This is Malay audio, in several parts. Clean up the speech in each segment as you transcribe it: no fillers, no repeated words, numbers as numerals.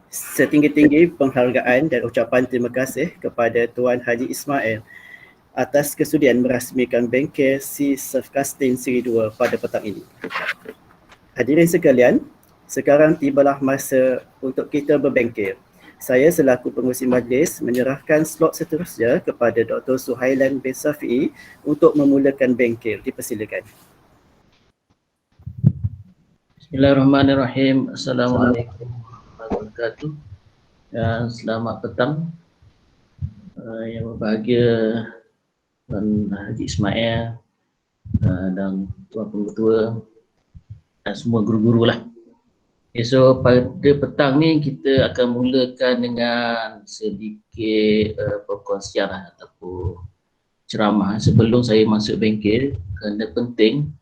Setinggi-tinggi penghargaan dan ucapan terima kasih kepada Tuan Haji Ismail atas kesudian merasmikan bengkel Si Surfcasting Seri 2 pada petang ini. Hadirin sekalian, sekarang tibalah masa untuk kita berbengkel. Saya selaku pengurusi majlis menyerahkan slot seterusnya kepada Dr. Suhailan bin Safi'i untuk memulakan bengkel. Dipersilakan. Bismillahirrahmanirrahim. Assalamualaikum warahmatullahi wabarakatuh. Dan selamat petang yang berbahagia Tuan Haji Ismail dan Tuan Pengetua dan semua guru-guru lah. Okay, so pada petang ni kita akan mulakan dengan sedikit perkongsian ataupun ceramah sebelum saya masuk bengkel, kerana penting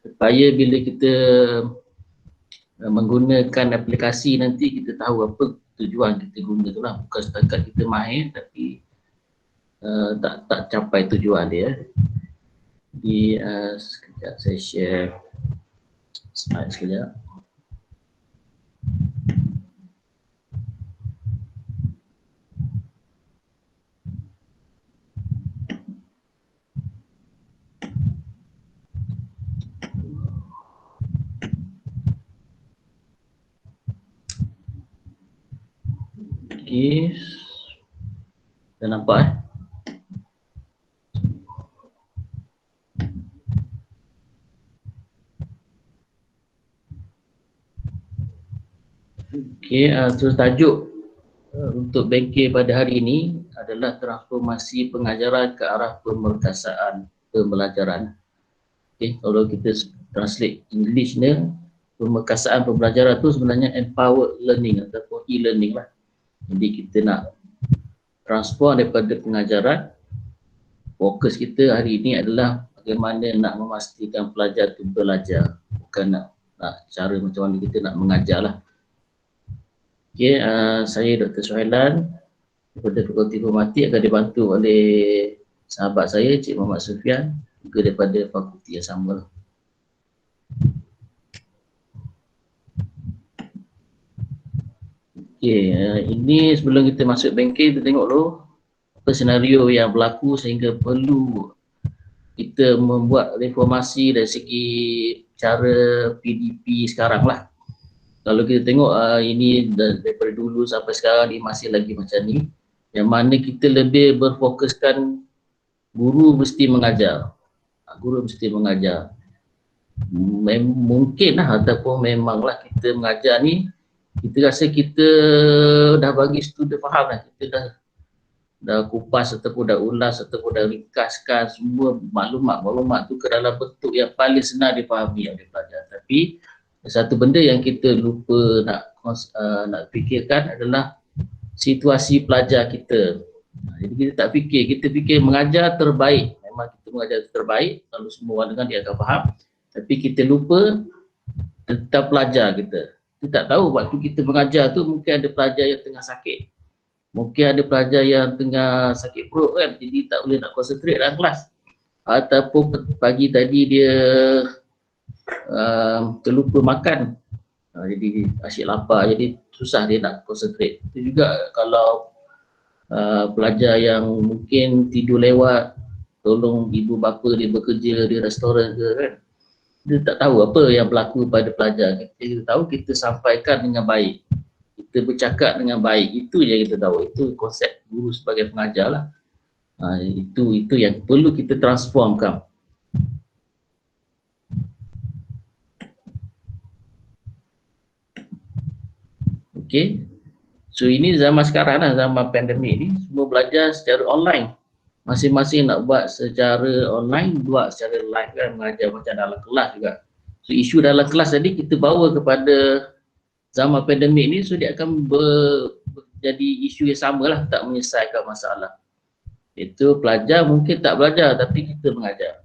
supaya bila kita menggunakan aplikasi nanti kita tahu apa tujuan kita guna tu lah, bukan setakat kita mahir tapi tak capai tujuan dia. Jadi sekejap saya share slide sekejap. Okay. Dah nampak Okey, terus tajuk untuk bengkel pada hari ini adalah transformasi pengajaran ke arah pemerkasaan pembelajaran. Okey, kalau kita translate English ni, pemerkasaan pembelajaran tu sebenarnya empowered learning ataupun e-learning lah. Jadi kita nak transform daripada pengajaran, fokus kita hari ini adalah bagaimana nak memastikan pelajar tu belajar, bukan nak cara macam mana kita nak mengajar lah. Okay, saya Dr. Suhailan daripada Fakulti Informatik akan dibantu oleh sahabat saya Cik Muhammad Sufian juga daripada fakulti yang sama lah. Okay, ini sebelum kita masuk bengkel kita tengok dulu apa senario yang berlaku sehingga perlu kita membuat reformasi dari segi cara PDP sekarang lah. Kalau kita tengok ini daripada dulu sampai sekarang ini masih lagi macam ni, yang mana kita lebih berfokuskan guru mesti mengajar. Guru mesti mengajar. Mungkin lah ataupun memanglah kita mengajar ni, kita rasa kita dah bagi student faham lah. Kita dah kupas ataupun dah ulas ataupun dah ringkaskan semua maklumat-maklumat tu ke dalam bentuk yang paling senang dipahami oleh pelajar. Tapi satu benda yang kita lupa nak fikirkan adalah situasi pelajar kita. Jadi kita tak fikir, kita fikir mengajar terbaik. Memang kita mengajar terbaik, lalu semua orang dengar dia akan faham. Tapi kita lupa tentang pelajar kita. Kita tak tahu waktu kita mengajar tu mungkin ada pelajar yang tengah sakit. Mungkin ada pelajar yang tengah sakit perut kan, jadi tak boleh nak konsentrate dalam kelas. Ataupun pagi tadi dia terlupa makan, jadi asyik lapar, jadi susah dia nak konsentrate. Itu juga kalau pelajar yang mungkin tidur lewat, tolong ibu bapa dia bekerja di restoran ke kan, dia tak tahu apa yang berlaku pada pelajar. Kita tahu kita sampaikan dengan baik, kita bercakap dengan baik, itu je kita tahu. Itu konsep guru sebagai pengajar lah. Itu yang perlu kita transformkan. Okay, so ini zaman sekarang lah, zaman pandemik ni, semua belajar secara online. Masing-masing nak buat secara online, buat secara live kan, mengajar macam dalam kelas juga. So isu dalam kelas tadi kita bawa kepada zaman pandemik ni, so dia akan jadi isu yang sama lah, tak menyelesaikan masalah. Itu pelajar mungkin tak belajar tapi kita mengajar.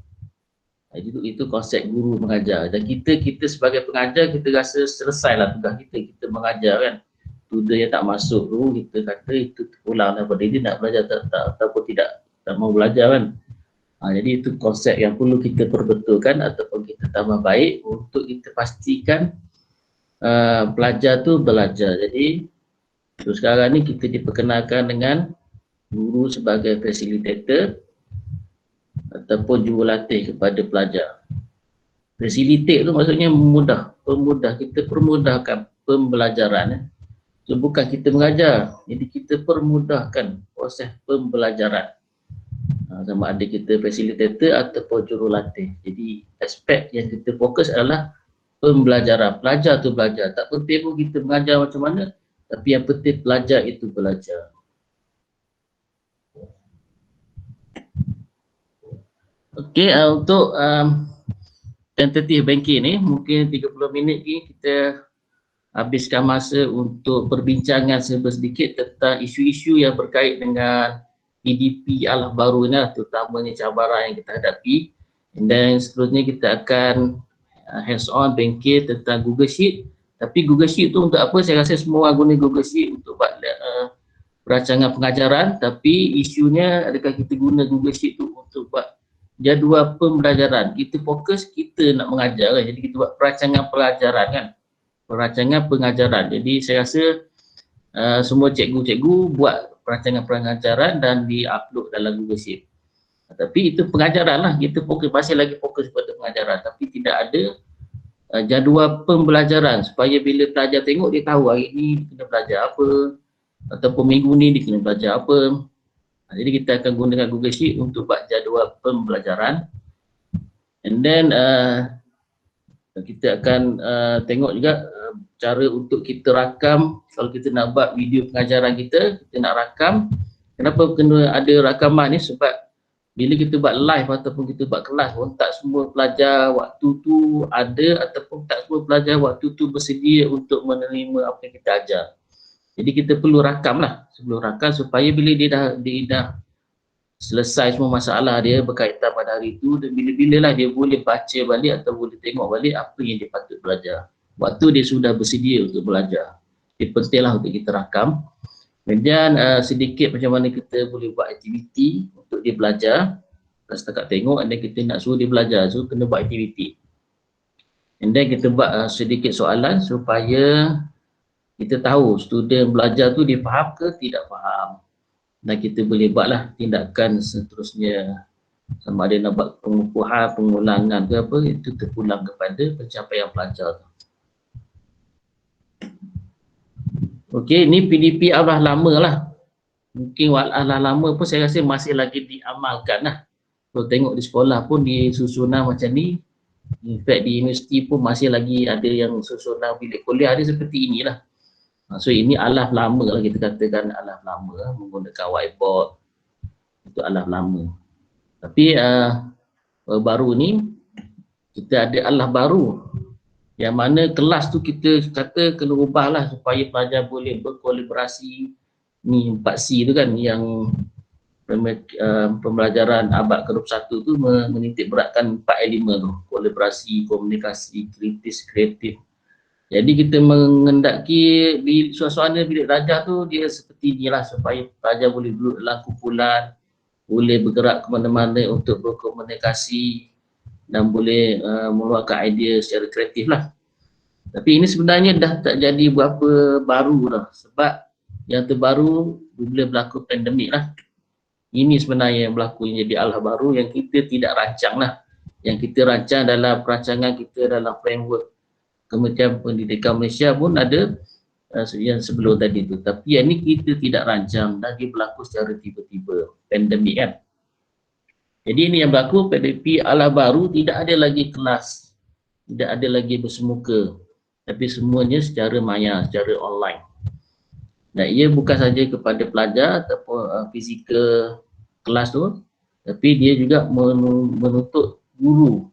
Itu konsep guru mengajar. Dan kita sebagai pengajar, kita rasa selesailah tugas kita mengajar kan. Student yang tak masuk tu, kita kata itu terpulang daripada dia nak belajar ataupun tak mau belajar kan. Jadi itu konsep yang perlu kita perbetulkan ataupun kita tambah baik untuk kita pastikan pelajar tu belajar. Jadi So sekarang ni kita diperkenalkan dengan guru sebagai facilitator ataupun jurulatih kepada pelajar. Facilitate tu maksudnya pemudah, kita permudahkan pembelajaran. So bukan kita mengajar, jadi kita permudahkan proses pembelajaran. Sama ada kita facilitator ataupun jurulatih. Jadi aspek yang kita fokus adalah pembelajaran. Pelajar tu belajar. Tak penting pun kita mengajar macam mana, tapi yang penting pelajar itu belajar. Okey, untuk tentative banking ni mungkin 30 minit ni kita habiskan masa untuk perbincangan sedikit tentang isu-isu yang berkait dengan PDP Alah Baru ni, terutamanya cabaran yang kita hadapi. Dan seterusnya kita akan hands-on banking tentang Google Sheet. Tapi Google Sheet tu untuk apa? Saya rasa semua orang guna Google Sheet untuk buat perancangan pengajaran, tapi isunya adakah kita guna Google Sheet tu untuk buat jadual pembelajaran. Kita fokus kita nak mengajar kan, jadi kita buat perancangan pelajaran kan, perancangan pengajaran. Jadi saya rasa semua cikgu-cikgu buat perancangan pengajaran dan di-upload dalam Google Sheet. Tapi itu pengajaran lah, kita fokus, masih lagi fokus pada pengajaran, tapi tidak ada jadual pembelajaran supaya bila pelajar tengok dia tahu hari ni dia kena belajar apa ataupun minggu ni dia kena belajar apa. Jadi kita akan gunakan Google Sheet untuk buat jadual pembelajaran. And then kita akan tengok juga cara untuk kita rakam. Kalau kita nak buat video pengajaran kita nak rakam. Kenapa kena ada rakaman ni? Sebab bila kita buat live ataupun kita buat kelas pun tak semua pelajar waktu tu ada ataupun tak semua pelajar waktu tu bersedia untuk menerima apa yang kita ajar. Jadi kita perlu rakam lah, sebelum rakam supaya bila dia dah selesai semua masalah dia berkaitan pada hari itu, dan bila-bila lah dia boleh baca balik atau boleh tengok balik apa yang dia patut belajar waktu dia sudah bersedia untuk belajar. Jadi pentinglah untuk kita rakam. Kemudian sedikit macam mana kita boleh buat aktiviti untuk dia belajar. Tak setakat tengok dan kita nak suruh dia belajar, so kena buat aktiviti. And then kita buat sedikit soalan supaya kita tahu student belajar tu dia faham ke tidak faham. Dan kita boleh buatlah tindakan seterusnya, sama ada nak buat pengukuhan, pengulangan ke apa, itu terpulang kepada pencapaian pelajar tu. Okey, ni PDP Alah lama lah. Mungkin Alah lama pun saya rasa masih lagi diamalkan lah. Kalau tengok di sekolah pun di susunan macam ni. In fact di universiti pun masih lagi ada yang susunan bilik kuliah dia seperti inilah. So ini Alah lama lah, kita katakan Alah lama, menggunakan whiteboard. Itu Alah lama. Tapi baru ni kita ada Alah baru, yang mana kelas tu kita kata kena ubahlah supaya pelajar boleh berkolaborasi. Ni 4C tu kan, yang pembelajaran abad ke-21 tu menitik beratkan 4 elemen tu: kolaborasi, komunikasi, kritis, kreatif. Jadi kita mengendaki suasana bilik belajar tu dia seperti inilah supaya pelajar boleh duduk dalam kumpulan, boleh bergerak ke mana-mana untuk berkomunikasi dan boleh mengeluarkan idea secara kreatif lah. Tapi ini sebenarnya dah tak jadi berapa baru dah, sebab yang terbaru bila berlaku pandemik lah. Ini sebenarnya yang berlaku, yang jadi Alah baru yang kita tidak rancang lah. Yang kita rancang dalam perancangan kita dalam framework Kementerian Pendidikan Malaysia pun ada yang sebelum tadi tu. Tapi yang ni kita tidak rancang dan dia berlaku secara tiba-tiba, pandemik kan. Jadi ini yang berlaku, PDP Alah baru tidak ada lagi kelas, tidak ada lagi bersemuka, tapi semuanya secara maya, secara online. Dan ia bukan saja kepada pelajar ataupun fizikal kelas tu, tapi dia juga menuntut guru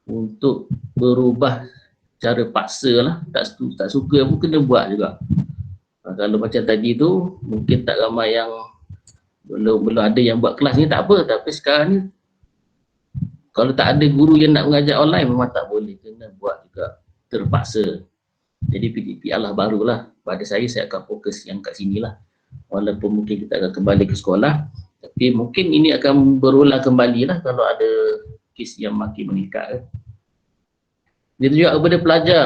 untuk berubah cara paksa lah. Tak suka pun kena buat juga. Kalau macam tadi tu mungkin tak ramai yang belum ada yang buat kelas ni, tak apa. Tapi sekarang ni kalau tak ada guru yang nak mengajar online memang tak boleh, kena buat juga terpaksa. Jadi PDP Alah baru lah. Pada saya akan fokus yang kat sini lah. Walaupun mungkin kita akan kembali ke sekolah, tapi mungkin ini akan berulang kembali lah kalau ada kes yang makin meningkat. Itu juga kepada pelajar.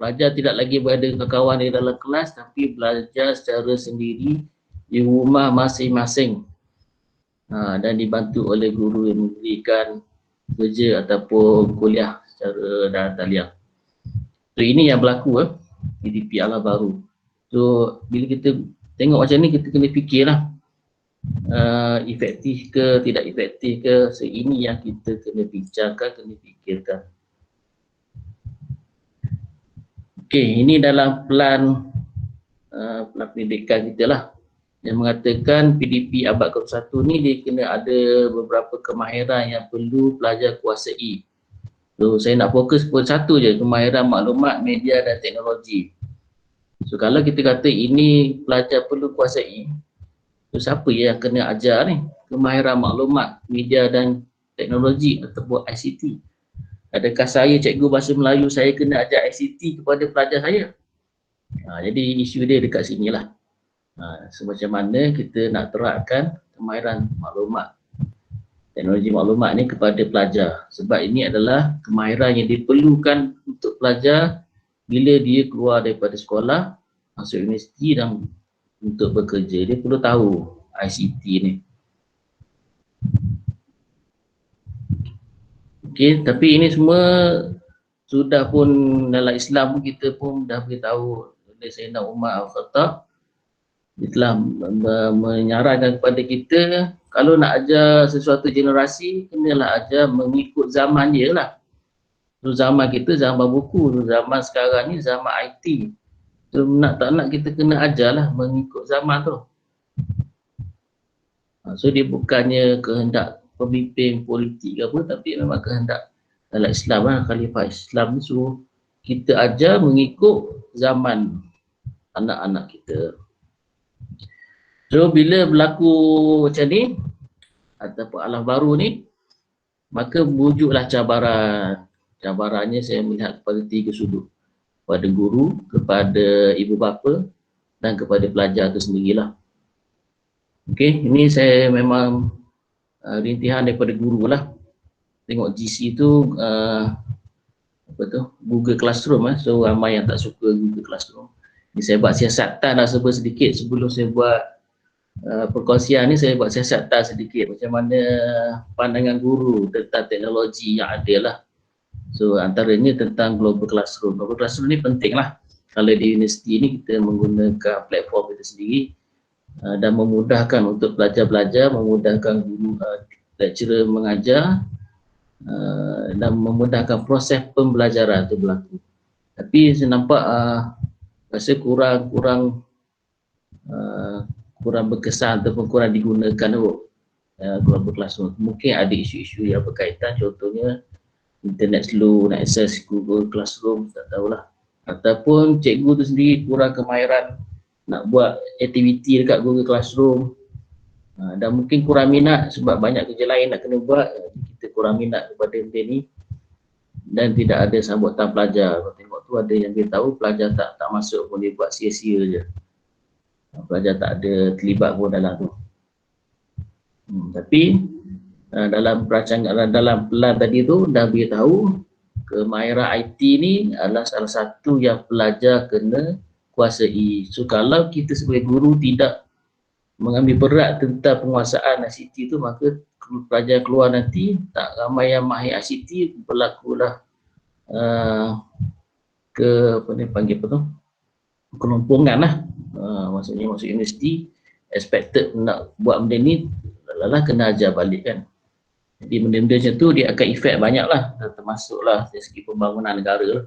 pelajar tidak lagi berada kawan-kawan di dalam kelas tapi belajar secara sendiri di rumah masing-masing dan dibantu oleh guru yang memberikan kerja ataupun kuliah secara dalam talian. So ini yang berlaku PDP ala baru. So bila kita tengok macam ni, kita kena fikirlah efektif ke tidak efektif ke. So ini yang kita kena bincangkan, kena fikirkan. Okey, ini dalam plan pendidikan kita lah, yang mengatakan PDP abad ke-21 ni dia kena ada beberapa kemahiran yang perlu pelajar kuasai. So saya nak fokus pun satu je, kemahiran maklumat, media dan teknologi. So kalau kita kata ini pelajar perlu kuasai, so siapa yang kena ajar ni kemahiran maklumat, media dan teknologi ataupun ICT? Adakah saya cikgu bahasa Melayu, saya kena ajar ICT kepada pelajar saya? Jadi isu dia dekat sini lah. So macam mana kita nak terapkan kemahiran maklumat, teknologi maklumat ni kepada pelajar. Sebab ini adalah kemahiran yang diperlukan untuk pelajar bila dia keluar daripada sekolah, masuk universiti dan untuk bekerja. Dia perlu tahu ICT ni. Okey, tapi ini semua sudah pun dalam Islam pun kita pun dah beritahu oleh Sayyidina Umar Al-Khattab. Dia telah menyarankan kepada kita kalau nak ajar sesuatu generasi, kenalah ajar mengikut zaman dia lah. So, zaman kita zaman buku, zaman sekarang ni zaman IT. So nak tak nak kita kena ajar lah mengikut zaman tu. So dia bukannya kehendak pemimpin politik ke apa, tapi memang kehendak dalam Islam lah, khalifah Islam ni suruh kita ajar mengikut zaman anak-anak kita. So bila berlaku macam ni ataupun alam baru ni, maka wujudlah cabaran. Cabarannya saya melihat kepada 3 sudut, kepada guru, kepada ibu bapa dan kepada pelajar itu sendirilah. Okey, ini saya memang rintihan daripada guru lah. Tengok GC tu Google Classroom so ramai yang tak suka Google Classroom. Ini saya buat siasatan lah sedikit sebelum saya buat perkongsian ni. Saya buat siasatan sedikit macam mana pandangan guru tentang teknologi yang ada lah. So antaranya tentang Global Classroom. Global Classroom ni penting lah. Kalau di universiti ni kita menggunakan platform kita sendiri dan memudahkan untuk pelajar-pelajar, memudahkan guru, lecturer mengajar dan memudahkan proses pembelajaran itu berlaku. Tapi saya nampak rasa kurang berkesan ataupun kurang digunakan Global Classroom. Mungkin ada isu-isu yang berkaitan, contohnya internet slow, nak akses Google Classroom, tak tahulah. Ataupun cikgu tu sendiri kurang kemahiran nak buat aktiviti dekat Google Classroom dan mungkin kurang minat sebab banyak kerja lain nak kena buat. Kita kurang minat kepada benda ni dan tidak ada sambutan pelajar. Kalau tengok tu ada yang dia tahu pelajar tak masuk pun, dia buat sia-sia je. Pelajar tak ada terlibat pun dalam tu. Tapi dalam perancangan, dalam plan tadi tu dah beritahu kemahiran IT ni adalah salah satu yang pelajar kena kuasai. So kalau kita sebagai guru tidak mengambil berat tentang penguasaan ICT tu, maka pelajar keluar nanti tak ramai yang mahir ICT, berlakulah kelompongan lah. Maksudnya masuk universiti expected nak buat benda ni, kena ajar balik kan. Jadi benda-benda macam tu dia akan efek banyak lah, termasuklah dari segi pembangunan negara lah.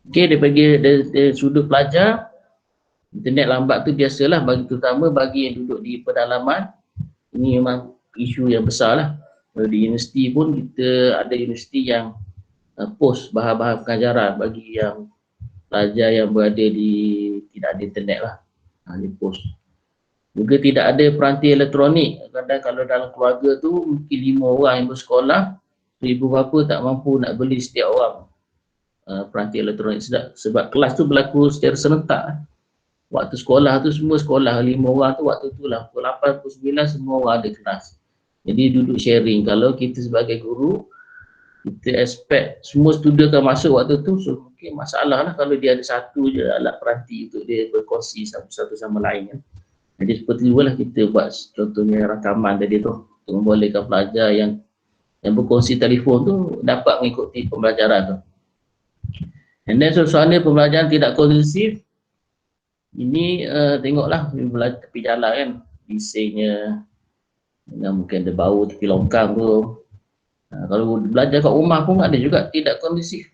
Okey, dari sudut pelajar, internet lambat tu biasalah, terutama bagi yang duduk di pedalaman. Ini memang isu yang besar lah. Di universiti pun kita ada universiti yang post bahan-bahan pengajaran bagi yang pelajar yang berada di tidak ada internet lah, dia post. Juga tidak ada peranti elektronik. Kadang kalau dalam keluarga tu mungkin 5 orang yang bersekolah, ibu bapa tak mampu nak beli setiap orang peranti elektronik sebab kelas tu berlaku secara serentak. Waktu sekolah tu semua sekolah 5 orang tu waktu tu lah pukul 8, pukul 9 semua orang ada kelas. Jadi duduk sharing. Kalau kita sebagai guru kita expect semua student akan masuk waktu tu, so mungkin masalah lah kalau dia ada satu je alat peranti untuk dia berkongsi satu sama lain kan. Jadi seperti itulah kita buat contohnya rakaman tadi tu untuk membolehkan pelajar yang berkongsi telefon tu dapat mengikuti pembelajaran tu. And then suasana pembelajaran tidak kondusif, ini tengoklah belajar tepi jalan kan, bisingnya, mungkin ada bau tepi longkang tu. Kalau belajar kat rumah pun ada juga tidak kondusif.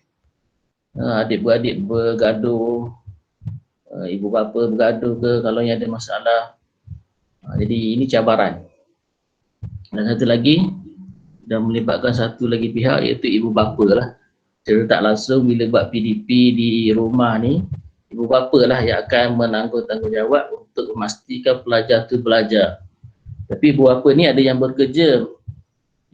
Adik-beradik bergaduh, ibu bapa bergaduh ke kalau yang ada masalah. Jadi ini cabaran. Dan satu lagi, dan melibatkan satu lagi pihak iaitu ibu bapa lah. Secara tak langsung bila buat PDP di rumah ni, ibu bapa lah yang akan menanggung tanggungjawab untuk memastikan pelajar tu belajar. Tapi ibu bapa ni ada yang bekerja.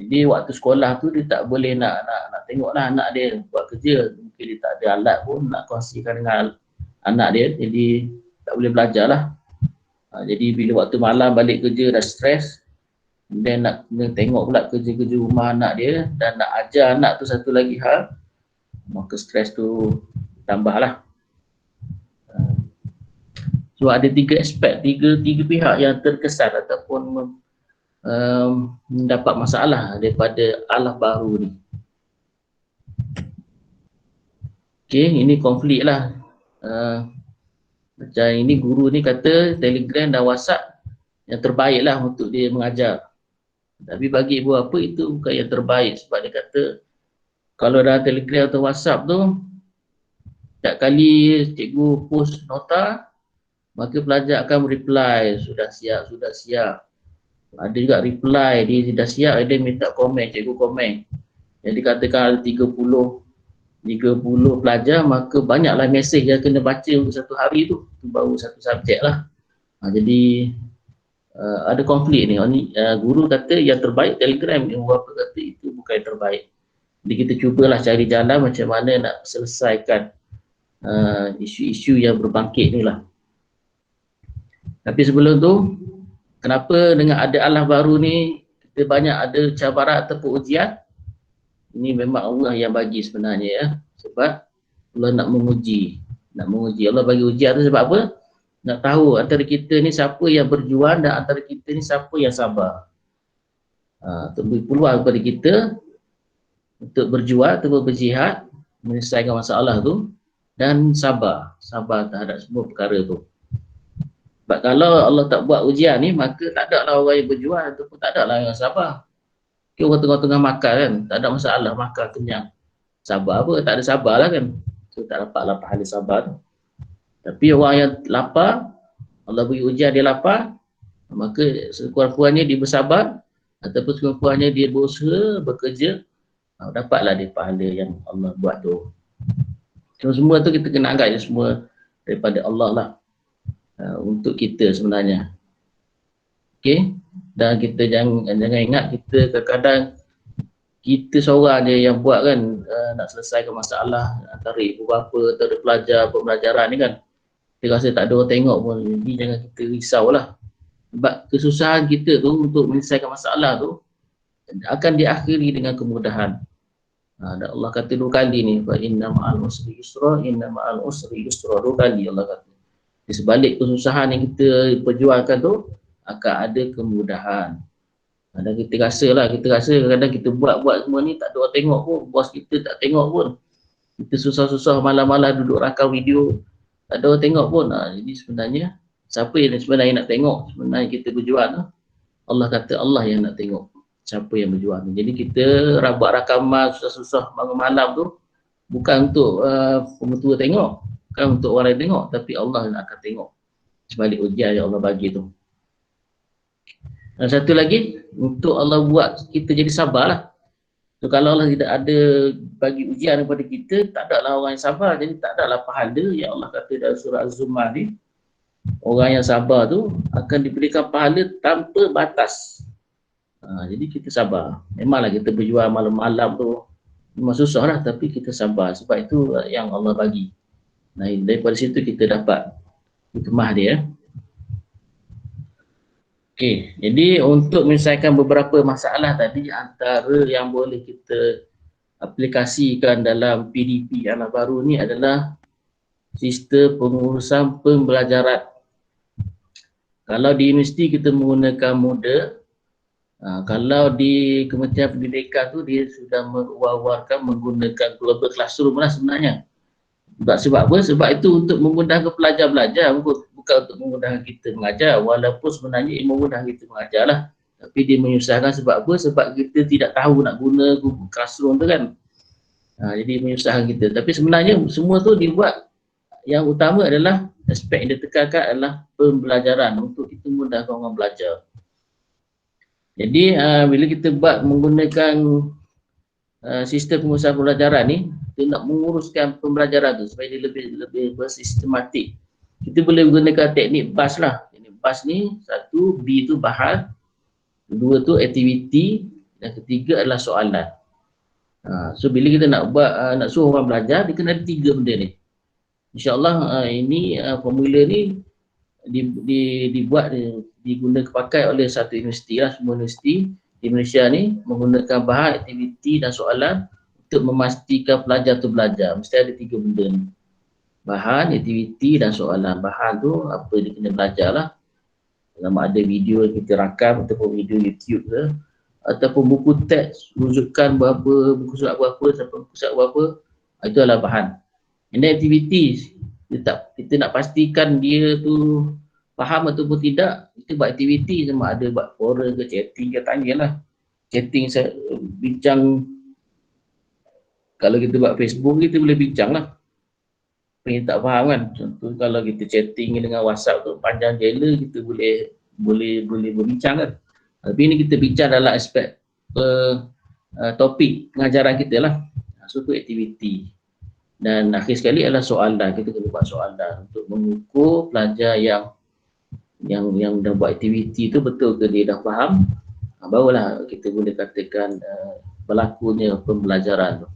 Jadi waktu sekolah tu dia tak boleh nak tengoklah anak dia buat kerja. Mungkin dia tak ada alat pun nak kongsikan dengan anak dia. Jadi tak boleh belajar lah. Jadi bila waktu malam balik kerja dah stres, dan nak tengok pula kerja-kerja rumah anak dia dan nak ajar anak tu satu lagi hal, maka stres tu tambah lah. So ada tiga aspek, tiga pihak yang terkesan ataupun mendapat masalah daripada alah baru ni. Okay, ini konflik lah. Macam ini guru ni kata Telegram dan WhatsApp yang terbaik lah untuk dia mengajar. Tapi bagi ibu bapa itu bukan yang terbaik, sebab dia kata kalau dalam Telegram atau WhatsApp tu setiap kali cikgu post nota, maka pelajar akan reply sudah siap, sudah siap. Ada juga reply, dia dah siap, dia minta komen, cikgu komen. Jadi katakan ada 30 pelajar, maka banyaklah mesej yang kena baca untuk satu hari tu. Itu baru satu subjek lah. Jadi ada konflik ni. Guru kata yang terbaik Telegram, yang beberapa kata itu bukan yang terbaik. Jadi kita cubalah cari jalan macam mana nak selesaikan isu-isu yang berbangkit ni lah. Tapi sebelum tu, kenapa dengan ada alah baru ni kita banyak ada cabaran ataupun ujian? Ini memang Allah yang bagi sebenarnya ya. Sebab Allah nak menguji. Allah bagi ujian tu sebab apa? Nak tahu antara kita ni siapa yang berjuang dan antara kita ni siapa yang sabar. Untuk beri peluang kepada kita untuk berjuang atau berjihad menyelesaikan masalah tu dan sabar terhadap semua perkara tu. Sebab kalau Allah tak buat ujian ni, maka tak ada lah orang yang berjuang ataupun tak ada lah yang sabar. Orang tengah-tengah makan kan, tak ada masalah, makan kenyang. Sabar apa? Tak ada sabar lah kan. So tak dapatlah pahala sabar tu. Tapi orang yang lapar, Allah beri ujian dia lapar, maka sekurang-kurangnya dia bersabar ataupun sekurang-kurangnya dia berusaha, bekerja, dapatlah dia pahala yang Allah buat tu. So semua tu kita kena anggap semua daripada Allah lah. Untuk kita sebenarnya. Okay, dan kita jangan ingat kita kadang-kadang kita seorang je yang buat kan, nak selesaikan masalah antara ibu bapa atau pelajar pembelajaran ni kan. Kita rasa tak ada orang tengok pun, jadi jangan kita risaulah. Sebab kesusahan kita tu untuk menyelesaikan masalah tu akan diakhiri dengan kemudahan. Dan Allah kata dua kali ni, fa inna ma'al usri yusra, inna ma'al usri yusra, dua kali Allah kata. Di sebalik kesusahan yang kita perjuangkan tu akan ada kemudahan. Dan kita rasa kadang-kadang kita buat semua ni tak ada orang tengok pun, bos kita tak tengok pun. Kita susah-susah malam-malam duduk rakam video, tak ada orang tengok pun. Jadi sebenarnya siapa yang sebenarnya nak tengok sebenarnya kita berjuang tu? Allah kata Allah yang nak tengok siapa yang berjuang. Jadi kita buat rakaman susah-susah bangun malam tu bukan untuk pengetua tengok, bukan untuk orang lain tengok, tapi Allah yang akan tengok sebalik ujian yang Allah bagi tu. Dan satu lagi, untuk Allah buat kita jadi sabar lah. So, kalau Allah tidak ada bagi ujian kepada kita, tak ada lah orang yang sabar, jadi tak ada lah pahala yang Allah kata dalam surah Az-Zumar ni. Orang yang sabar tu akan diberikan pahala tanpa batas. Jadi kita sabar. Memanglah kita berjuang malam-malam tu memang susah lah, tapi kita sabar. Sebab itu yang Allah bagi. Nah, daripada situ kita dapat hikmah dia. Okey, jadi untuk menyelesaikan beberapa masalah tadi, antara yang boleh kita aplikasikan dalam PDP yang baru ni adalah sistem pengurusan pembelajaran. Kalau di universiti kita menggunakan Moodle, kalau di Kementerian Pendidikan tu dia sudah mengawal-awalkan menggunakan Global Classroom lah sebenarnya. Sebab apa? Sebab itu untuk memudahkan pelajar belajar, bukan untuk memudahkan kita mengajar. Walaupun sebenarnya ia memudahkan kita mengajar lah, tapi dia menyusahkan sebab apa? Sebab kita tidak tahu nak guna Google Classroom tu kan. Jadi menyusahkan kita. Tapi sebenarnya semua tu dibuat, yang utama adalah aspek yang ditekankan adalah pembelajaran untuk kita mudahkan orang belajar. Jadi bila kita buat menggunakan sistem pengurusan pembelajaran ni, kita nak menguruskan pembelajaran tu supaya dia lebih bersistematik. Kita boleh menggunakan teknik BAS lah. Teknik BAS ni, satu, B tu bahan, kedua tu aktiviti, dan ketiga adalah soalan. So bila kita nak buat, nak suruh orang belajar, dia kena ada 3 benda ni. InsyaAllah ini formula ni dibuat, digunakan pakai oleh satu universiti lah, semua universiti di Malaysia ni menggunakan bahan, aktiviti dan soalan untuk memastikan pelajar tu belajar. Mesti ada 3 benda ni. Bahan, aktiviti dan soalan. Bahan tu apa dia kena belajar lah. Sama ada video yang kita rakam ataupun video YouTube ke, ataupun buku teks, rujukan berapa, buku surat berapa, sampai buku surat berapa, itu adalah bahan. And then aktiviti, kita nak pastikan dia tu faham ataupun tidak, kita buat aktiviti, sama ada buat forum ke, chatting ke, tanyalah. Chatting, bincang, kalau kita buat Facebook, kita boleh bincang lah. Apa yang tak faham kan, contoh kalau kita chatting dengan WhatsApp tu panjang jela, kita boleh berbincang kan. Tapi ini kita bincang dalam aspek topik pengajaran kita lah. So tu aktiviti. Dan akhir sekali adalah soalan. Kita kena buat soalan untuk mengukur pelajar yang dah buat aktiviti tu betul ke dia dah faham, barulah kita boleh katakan berlakunya pembelajaran tu.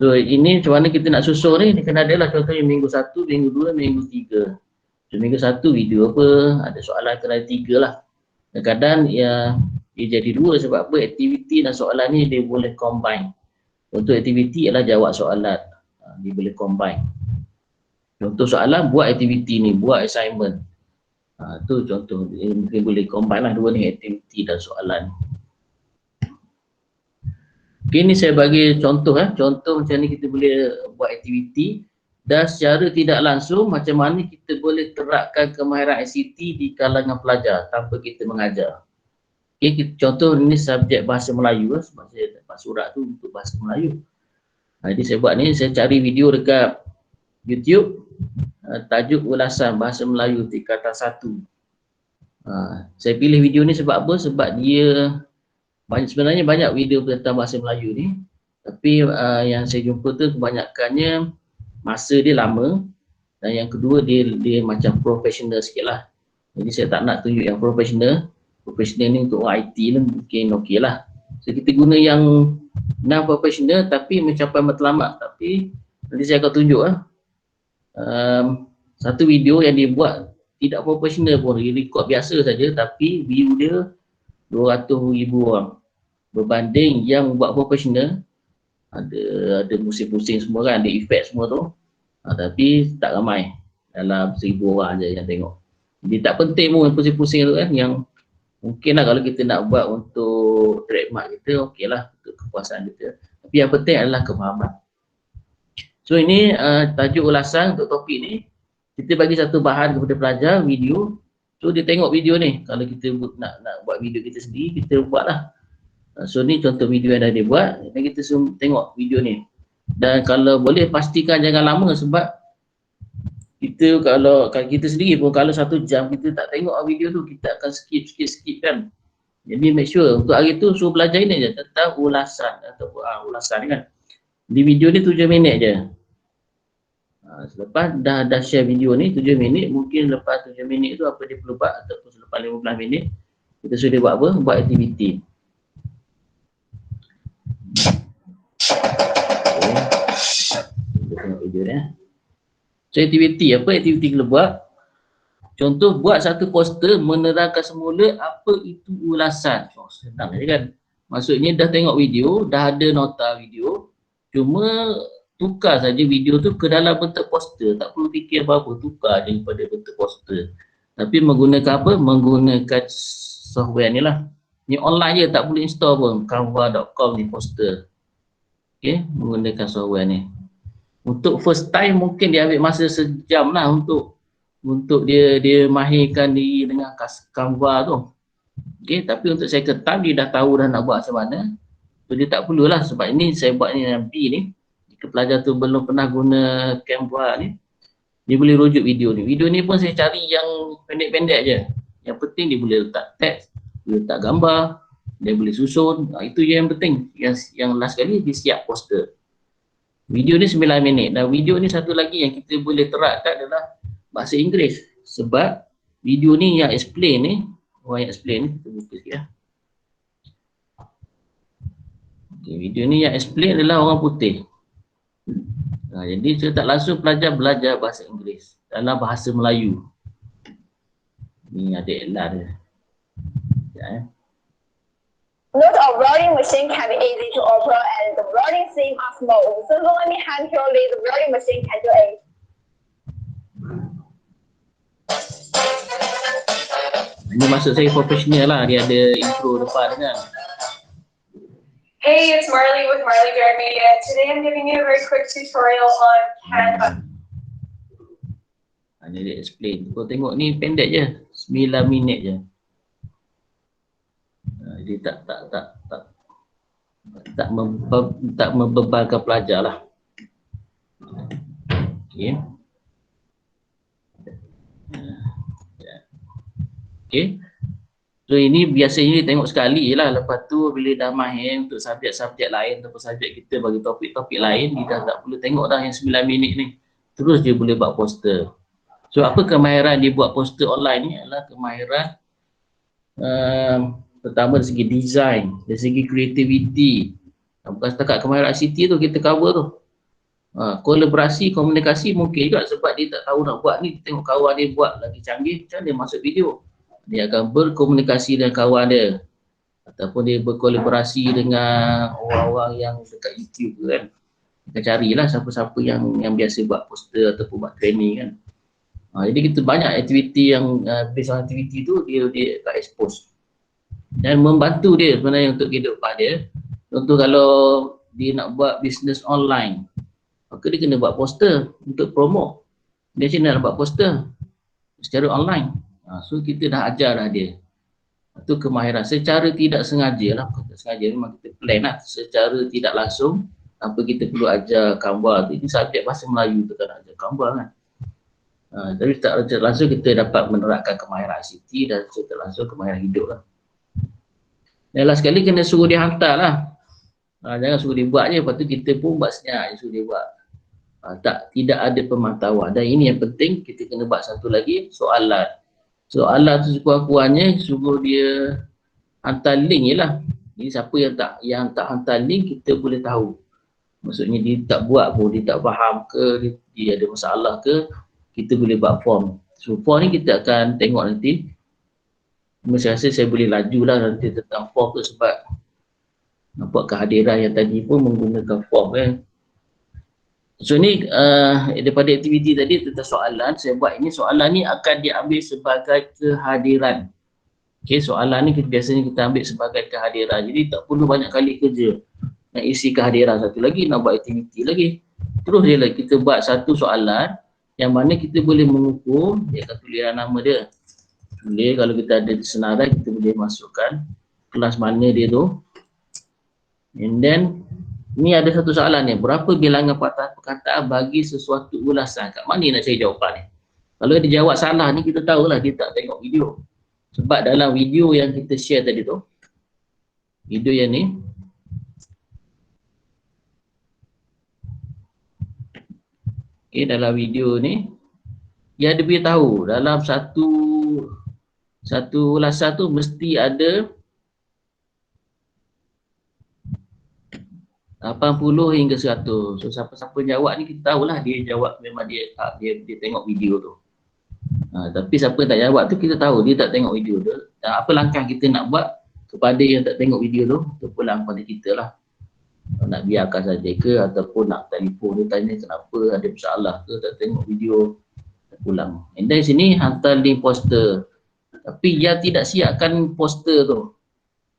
So ini macam mana kita nak susun ni, dia kena ada lah contohnya minggu 1, minggu 2, minggu 3. So minggu 1 video apa, ada soalan kena ada 3 lah. Kadang-kadang dia jadi 2 sebab apa, aktiviti dan soalan ni dia boleh combine. Untuk aktiviti adalah jawab soalan, dia boleh combine. Contoh soalan, buat aktiviti ni, buat assignment. Tu contoh, mungkin boleh combine lah 2 ni, aktiviti dan soalan. Okay, ni saya bagi contoh contoh macam ni kita boleh buat aktiviti, dan secara tidak langsung macam mana kita boleh terapkan kemahiran ICT di kalangan pelajar tanpa kita mengajar. Okay, contoh ni subjek bahasa Melayu sebab saya dapat surat tu untuk bahasa Melayu. Jadi saya buat ni, saya cari video dekat YouTube, tajuk ulasan bahasa Melayu tingkatan 1. Saya pilih video ni sebab apa? Sebab dia sebenarnya banyak video tentang bahasa Melayu ni, tapi yang saya jumpa tu kebanyakannya masa dia lama, dan yang kedua dia macam profesional sikit lah. Jadi saya tak nak tunjuk yang profesional ni untuk orang IT ni mungkin okey lah. So kita guna yang non-profesional tapi mencapai matlamat. Tapi nanti saya akan tunjuk satu video yang dia buat tidak profesional pun, dia record biasa saja tapi view dia 200,000 orang. Berbanding yang buat profesional, ada pusing-pusing semua kan, ada efek semua tu, tapi tak ramai, dalam 1,000 orang je yang tengok. Jadi tak penting pun pusing-pusing tu kan, yang mungkin lah kalau kita nak buat untuk trademark kita, okey lah untuk kepuasan kita. Tapi yang penting adalah kefahaman. So ini tajuk ulasan untuk topik ni. Kita bagi satu bahan kepada pelajar, video. So dia tengok video ni. Kalau kita nak buat video kita sendiri, kita buat lah. So ni contoh video yang dah dia buat, dan kita tengok video ni. Dan kalau boleh pastikan jangan lama, sebab kita kalau kita sendiri pun kalau 1 jam kita tak tengok video tu, kita akan skip kan. Jadi make sure untuk hari tu suruh belajar ini je tentang ulasan atau ulasan kan. Di video ni 7 minit je. Selepas dah share video ni 7 minit, mungkin lepas 7 minit tu apa dia perlu buat, ataupun selepas 15 minit kita suruh dia buat apa? Buat aktiviti. Kita tengok video ni. So aktiviti, apa aktiviti kita buat? Contoh, buat satu poster menerangkan semula apa itu ulasan. Senang je kan. Maksudnya dah tengok video, dah ada nota video, cuma tukar saja video tu ke dalam bentuk poster. Tak perlu fikir apa-apa, tukar daripada bentuk poster. Tapi menggunakan apa? Menggunakan software ni lah. Ni online je, tak boleh install pun. Canva.com ni poster. Okay, menggunakan software ni. Untuk first time mungkin dia ambil masa sejam lah untuk dia mahirkan diri dengan Canva tu. Okay, tapi untuk second time dia dah tahu dah nak buat macam mana. So dia tak perlulah, sebab ini saya buat ni nanti ni. Jika pelajar tu belum pernah guna Canva ni, dia boleh rujuk video ni. Video ni pun saya cari yang pendek-pendek je. Yang penting dia boleh letak teks, boleh letak gambar, dia boleh susun. Itu je yang penting. Yang last kali dia siap poster. Video ni 9 minit. Dan video ni satu lagi yang kita boleh terapkan adalah bahasa Inggeris. Sebab video ni yang explain ni, orang yang explain ni, kita buka sikit ya. Okay, video ni yang explain adalah orang putih. Jadi saya tak langsung pelajar belajar bahasa Inggeris dalam bahasa Melayu. Ni ada iklan dia. Ya. Note of routing machine can be easy to operate and the routing theme are small. So long as handheld, the routing machine can do it. Ini maksud saya profesional lah, dia ada intro depan kan. Hey, it's Marley with Marley Bear Media. Today I'm giving you a very quick tutorial on Canva. Ini dia explain. Kau tengok ni pendek je, 9 minit je. Jadi tak membebankan pelajar lah. Okay. Okay. So ini biasanya tengok sekali je lah. Lepas tu bila dah mahir untuk subjek-subjek lain ataupun subjek kita bagi topik-topik lain, dia dah tak perlu tengok dah yang 9 minit ni. Terus dia boleh buat poster. So apa kemahiran dia buat poster online ni adalah kemahiran pertama dari segi design, dari segi creativity. Bukan setakat kemahiran ICT tu kita cover tu. Kolaborasi, komunikasi mungkin juga sebab dia tak tahu nak buat ni. Tengok kawan dia buat lagi canggih, macam dia masuk video. Dia akan berkomunikasi dengan kawan dia. Ataupun dia berkolaborasi dengan orang-orang yang dekat YouTube kan. Kita carilah siapa-siapa yang biasa buat poster ataupun buat training kan. Jadi kita banyak aktiviti yang based on aktiviti tu dia akan expose. Dan membantu dia sebenarnya untuk kehidupan dia. Contoh kalau dia nak buat bisnes online, maka dia kena buat poster untuk promote. Dia nak buat poster secara online. So kita dah ajar dah dia. Itu kemahiran secara tidak sengaja lah. Bukan sengaja, memang kita plan lah. Secara tidak langsung, apa kita perlu ajar Canva tu. Ini subjek bahasa Melayu tu kan ajar Canva kan. Jadi tak langsung kita dapat menerapkan kemahiran ICT dan secara langsung kemahiran hidup lah. Dan last sekali kena suruh dia hantar lah. Jangan suruh dia buat je, lepas tu kita pun buat senyap suruh dia buat. Tidak ada pemantauan. Dan ini yang penting, kita kena buat satu lagi, soalan. Soalan tu sekurang-kurangnya suruh dia hantar link je lah. Jadi siapa yang tak hantar link, kita boleh tahu. Maksudnya dia tak buat pun, dia tak faham ke, dia ada masalah ke, kita boleh buat form. So form ni kita akan tengok nanti. Saya rasa saya boleh laju lah nanti tentang form tu sebab nampak kehadiran yang tadi pun menggunakan form kan. So ni daripada aktiviti tadi tentang soalan, saya buat ini soalan ni akan diambil sebagai kehadiran. Okay, soalan ni biasanya kita ambil sebagai kehadiran. Jadi tak perlu banyak kali kerja nak isi kehadiran satu lagi, nak buat aktiviti lagi. Terus je lah kita buat satu soalan yang mana kita boleh mengukur, dia akan tulisan nama dia. Boleh kalau kita ada di senarai kita boleh masukkan kelas mana dia tu. And then ni ada satu soalan ni, berapa bilangan patah perkataan bagi sesuatu ulasan? Kat mana nak cari jawapan ni? Kalau dia jawab salah ni kita tahulah dia tak tengok video. Sebab dalam video yang kita share tadi tu, video yang ni, okay, dalam video ni dia ada beritahu dalam satu ulasan tu mesti ada 80 hingga 100. So siapa-siapa jawab ni kita tahulah dia jawab memang dia tengok video tu. Tapi siapa tak jawab tu kita tahu dia tak tengok video tu. Dan apa langkah kita nak buat kepada yang tak tengok video tu, terpulang pada kita lah. Nak biarkan saja ke ataupun nak telefon dia tanya kenapa, ada masalah ke, tak tengok video, terpulang. And then sini hantar link poster. Tapi dia tidak siapkan poster tu.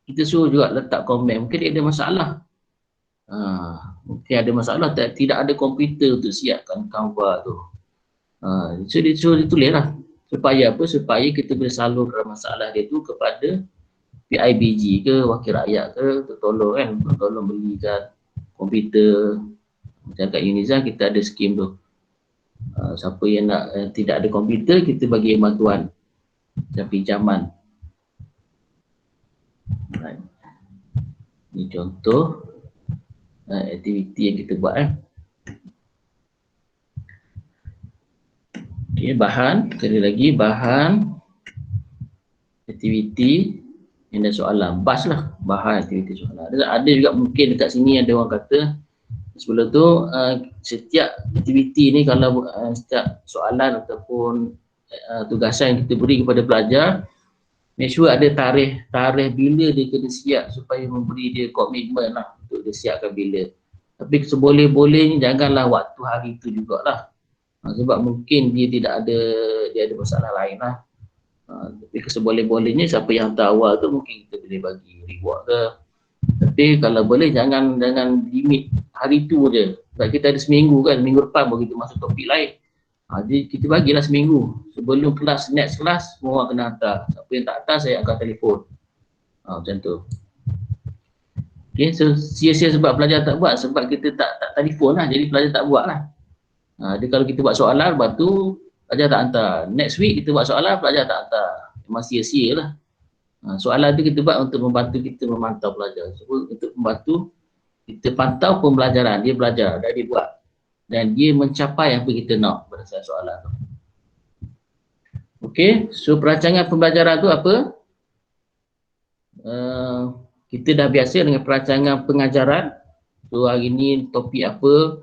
Kita suruh juga letak komen, mungkin dia ada masalah. Mungkin ada masalah, tidak ada komputer untuk siapkan Canva tu. So dia suruh ditulis lah. Supaya apa? Supaya kita boleh salurkan masalah dia tu kepada PIBG ke, wakil rakyat ke, untuk tolong kan, untuk tolong belikan komputer. Macam kat Uniza kita ada skim tu. Siapa yang nak tidak ada komputer, kita bagi bantuan macam pinjaman. Right. Ini contoh aktiviti yang kita buat. Okay, bahan, sekali lagi bahan, aktiviti, yang ada soalan, bas lah, bahan, aktiviti, soalan. Ada juga mungkin dekat sini ada orang kata, sebelum tu setiap aktiviti ni kalau setiap soalan ataupun tugasan yang kita beri kepada pelajar, make sure ada tarikh bila dia kena siap supaya memberi dia komitmen lah untuk dia siapkan bila. Tapi seboleh-bolehnya janganlah waktu hari tu jugalah. Sebab mungkin dia ada masalah lain lah. Tapi seboleh-bolehnya siapa yang hantar awal tu mungkin kita boleh bagi reward ke. Tapi kalau boleh jangan limit hari tu je. Sebab kita ada seminggu kan, minggu depan baru kita masuk topik lain. Jadi kita bagilah seminggu sebelum kelas, next kelas semua orang kena hantar. Siapa yang tak hantar saya akan telefon. Macam tu. Okay, so sia-sia sebab pelajar tak buat, sebab kita tak telefon lah, jadi pelajar tak buat lah. Jadi kalau kita buat soalan, lepas tu pelajar tak hantar. Next week kita buat soalan, pelajar tak hantar. Memang sia-sia lah. Soalan tu kita buat untuk membantu kita memantau pelajar. So, untuk membantu kita pantau pembelajaran, dia belajar, dah dia buat. Dan dia mencapai apa kita nak berdasarkan soalan tu. Okey, so perancangan pembelajaran tu apa? Kita dah biasa dengan perancangan pengajaran. So hari ni topik apa,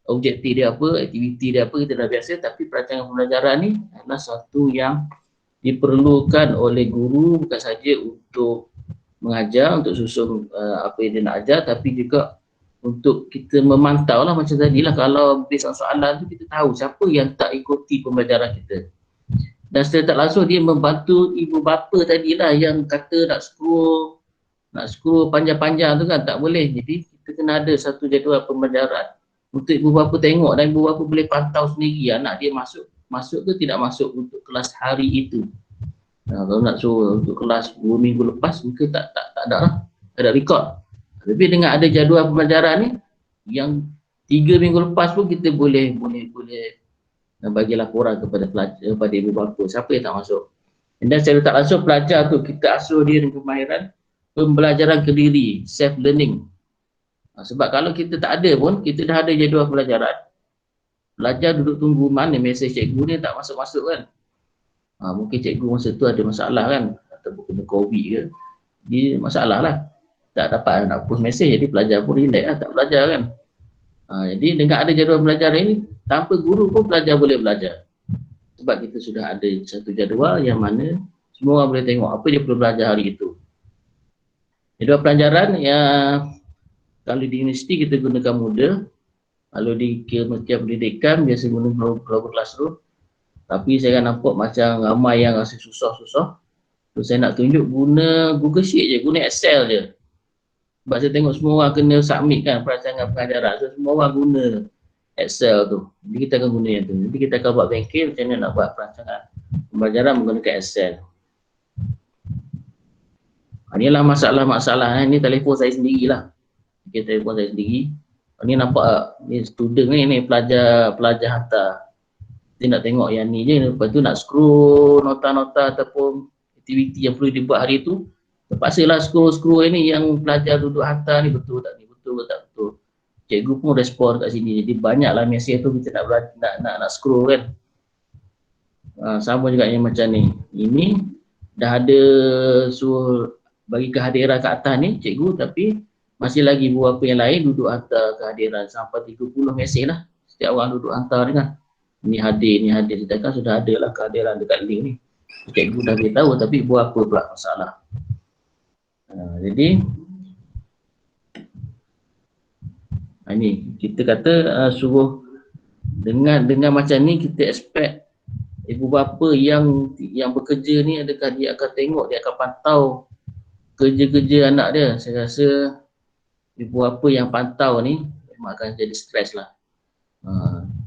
objektif dia apa, aktiviti dia apa, kita dah biasa. Tapi perancangan pembelajaran ni adalah satu yang diperlukan oleh guru, bukan saja untuk mengajar, untuk susun apa yang dia nak ajar, tapi juga untuk kita memantau lah macam tadi lah. Kalau based on soalan tu kita tahu siapa yang tak ikuti pembelajaran kita. Dan secara tak langsung dia membantu ibu bapa tadilah yang kata nak scroll panjang-panjang tu kan tak boleh. Jadi kita kena ada satu jadual pembelajaran untuk ibu bapa tengok dan ibu bapa boleh pantau sendiri anak dia masuk ke tidak masuk untuk kelas hari itu. Kalau nak suruh untuk kelas 2 minggu lepas mungkin tak ada lah, tak ada record. Tapi dengan ada jadual pembelajaran ni yang 3 minggu lepas pun kita boleh bagi laporan kepada pelajar, kepada ibu bapa siapa yang tak masuk. Dan secara tak langsung pelajar tu kita asuh dia dengan kemahiran pembelajaran kediri, self learning. Sebab kalau kita tak ada pun, kita dah ada jadual pembelajaran, pelajar duduk tunggu mana mesej cikgu ni tak masuk-masuk kan. Mungkin cikgu masa tu ada masalah kan, ataupun kena COVID ke, dia masalah lah, tak dapat nak post mesej, jadi pelajar pun relax lah, tak belajar kan. Jadi dengan ada jadual pembelajaran ini, tanpa guru pun pelajar boleh belajar. Sebab kita sudah ada satu jadual yang mana semua orang boleh tengok apa dia perlu belajar hari itu. Jadual pelajaran yang kalau di universiti kita gunakan Moodle, kalau di Kementerian Pendidikan biasa guna Global Classroom. Tapi saya nampak macam ramai yang rasa susah-susah. So saya nak tunjuk guna Google Sheet je, guna Excel je. Sebab saya tengok semua orang kena submit kan perancangan pengajaran. So semua orang guna Excel tu. Jadi kita akan guna yang tu. Jadi kita akan buat bengkel macam mana nak buat perancangan pembelajaran menggunakan Excel. Inilah masalah-masalah. Ini telefon saya sendirilah. Okay, telefon saya sendiri. Ni nampak ni student ni pelajar hantar. Kita nak tengok yang ni je, lepas tu nak scroll nota-nota ataupun aktiviti yang perlu dibuat hari tu. Terpaksalah scroll ni yang pelajar duduk hantar ni betul tak ni, betul tak betul. Cikgu pun respon kat sini, jadi banyaklah mesej tu kita nak scroll kan. Sama juga yang macam ni. Ini dah ada suruh bagi kehadiran kat atas ni cikgu, tapi masih lagi beberapa yang lain duduk hantar kehadiran sampai 30 mesej lah. Setiap orang duduk hantar ni kan. Ni hadir, sedangkan sudah ada lah kehadiran dekat link ni. Cikgu dah beritahu tapi buat apa pula masalah. Jadi ni kita kata suruh dengan macam ni kita expect ibu bapa yang bekerja ni, adakah dia akan tengok, dia akan pantau kerja-kerja anak dia. Saya rasa ibu bapa yang pantau ni memang akan jadi stres lah.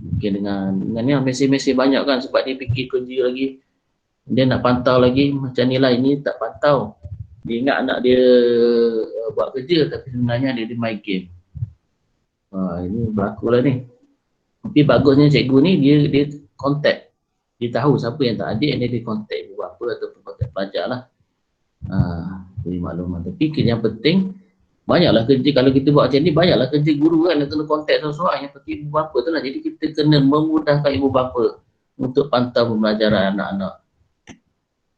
Mungkin dengan ni mesej-mesej banyak kan, sebab dia fikir kerja lagi, dia nak pantau lagi. Macam ni lah, ini tak pantau, dia ingat anak dia buat kerja tapi sebenarnya dia main game. Ini berlaku lah ni. Tapi bagusnya cikgu ni dia contact, dia tahu siapa yang tak adik, dia contact ibu bapa ataupun contact pelajar lah. Beri maklumat. Tapi yang penting banyaklah kerja, kalau kita buat macam ni banyaklah kerja guru kan, kena contact seseorang yang penting ibu bapa tu lah. Jadi kita kena memudahkan ibu bapa untuk pantau pembelajaran anak-anak.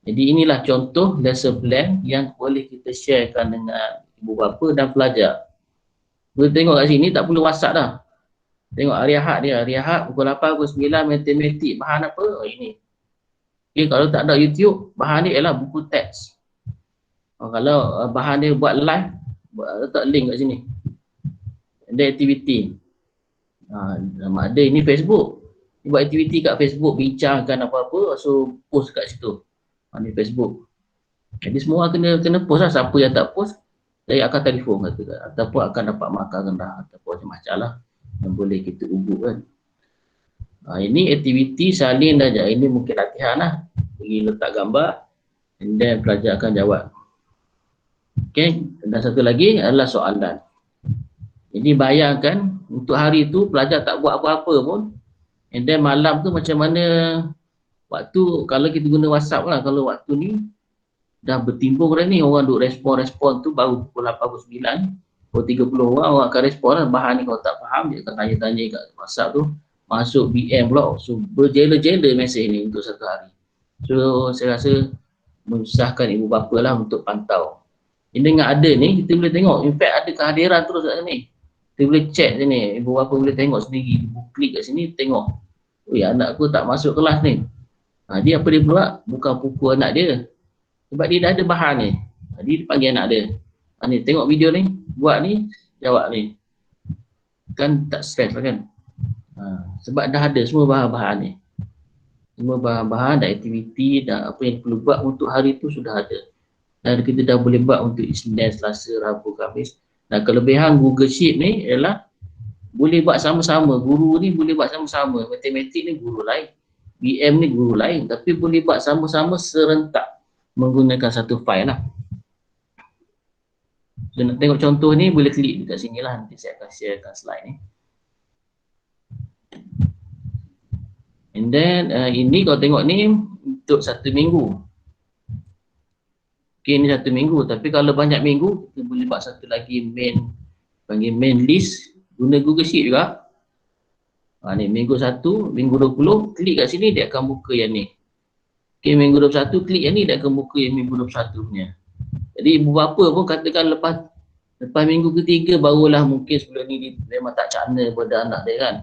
Jadi inilah contoh lesson plan yang boleh kita sharekan dengan ibu bapa dan pelajar. Kita tengok kat sini tak perlu WhatsApp dah. Tengok hari Ahad dia, hari Ahad pukul 8, pukul 9 matematik, bahan apa? Ini. Okay, kalau tak ada YouTube, bahan dia ialah buku teks. Kalau bahan dia buat live, letak link kat sini. Ada aktiviti. Ada ini Facebook. Dia buat aktiviti kat Facebook, bincangkan apa-apa, so post kat situ. Ini Facebook. Jadi semua kena post lah. Siapa yang tak post, saya akan telefon kata, ataupun akan dapat markah rendah ataupun macam-macam lah yang boleh kita ugut kan. Ini aktiviti salin saja. Ini mungkin latihan lah. Pergi letak gambar and then pelajar akan jawab. Okay, dan satu lagi adalah soalan. Jadi bayangkan untuk hari tu pelajar tak buat apa-apa pun, and then malam tu macam mana waktu, kalau kita guna WhatsApp lah, kalau waktu ni dah bertimbung dah ni, orang duk respon tu baru pukul 8, pukul 9, pukul 30 orang akan respon lah. Bahan ni kalau tak faham, dia akan tanya-tanya kat WhatsApp tu, masuk BM pula. So berjela-jela mesej ni untuk satu hari. So saya rasa menyusahkan ibu bapa lah untuk pantau. Ini dengan ada ni, kita boleh tengok, in fact ada kehadiran terus kat sini. Kita boleh check sini, ibu bapa boleh tengok sendiri, ibu klik kat sini, tengok. Anak aku tak masuk kelas ni. Dia apa dia buat? Bukan pukul anak dia. Sebab dia dah ada bahan ni. Dia panggil anak dia. Ni tengok video ni, buat ni, jawab ni. Kan tak stres lah kan. Sebab dah ada semua bahan-bahan ni. Semua bahan-bahan dan aktiviti dan apa yang perlu buat untuk hari tu sudah ada. Dan kita dah boleh buat untuk Isnin, Selasa, Rabu, Khamis. Dan kelebihan Google Sheet ni ialah boleh buat sama-sama. Guru ni boleh buat sama-sama. Matematik ni guru lain, BM ni guru lain, tapi boleh buat sama-sama serentak menggunakan satu file lah. So, nak tengok contoh ni boleh klik dekat sini lah. Nanti saya akan sharekan slide ni. And then ini kalau tengok ni untuk 1 minggu. Okay, ini 1 minggu. Tapi kalau banyak minggu, kita boleh buat satu lagi panggil main list. Guna Google Sheet juga. Ni minggu 1, minggu 20, klik kat sini dia akan buka yang ni. Okay, minggu 21 klik yang ni dia akan buka yang minggu 21 punya. Jadi ibu bapa pun katakan lepas minggu ketiga barulah mungkin sebelum ni dia memang tak cakna pada anak dia kan.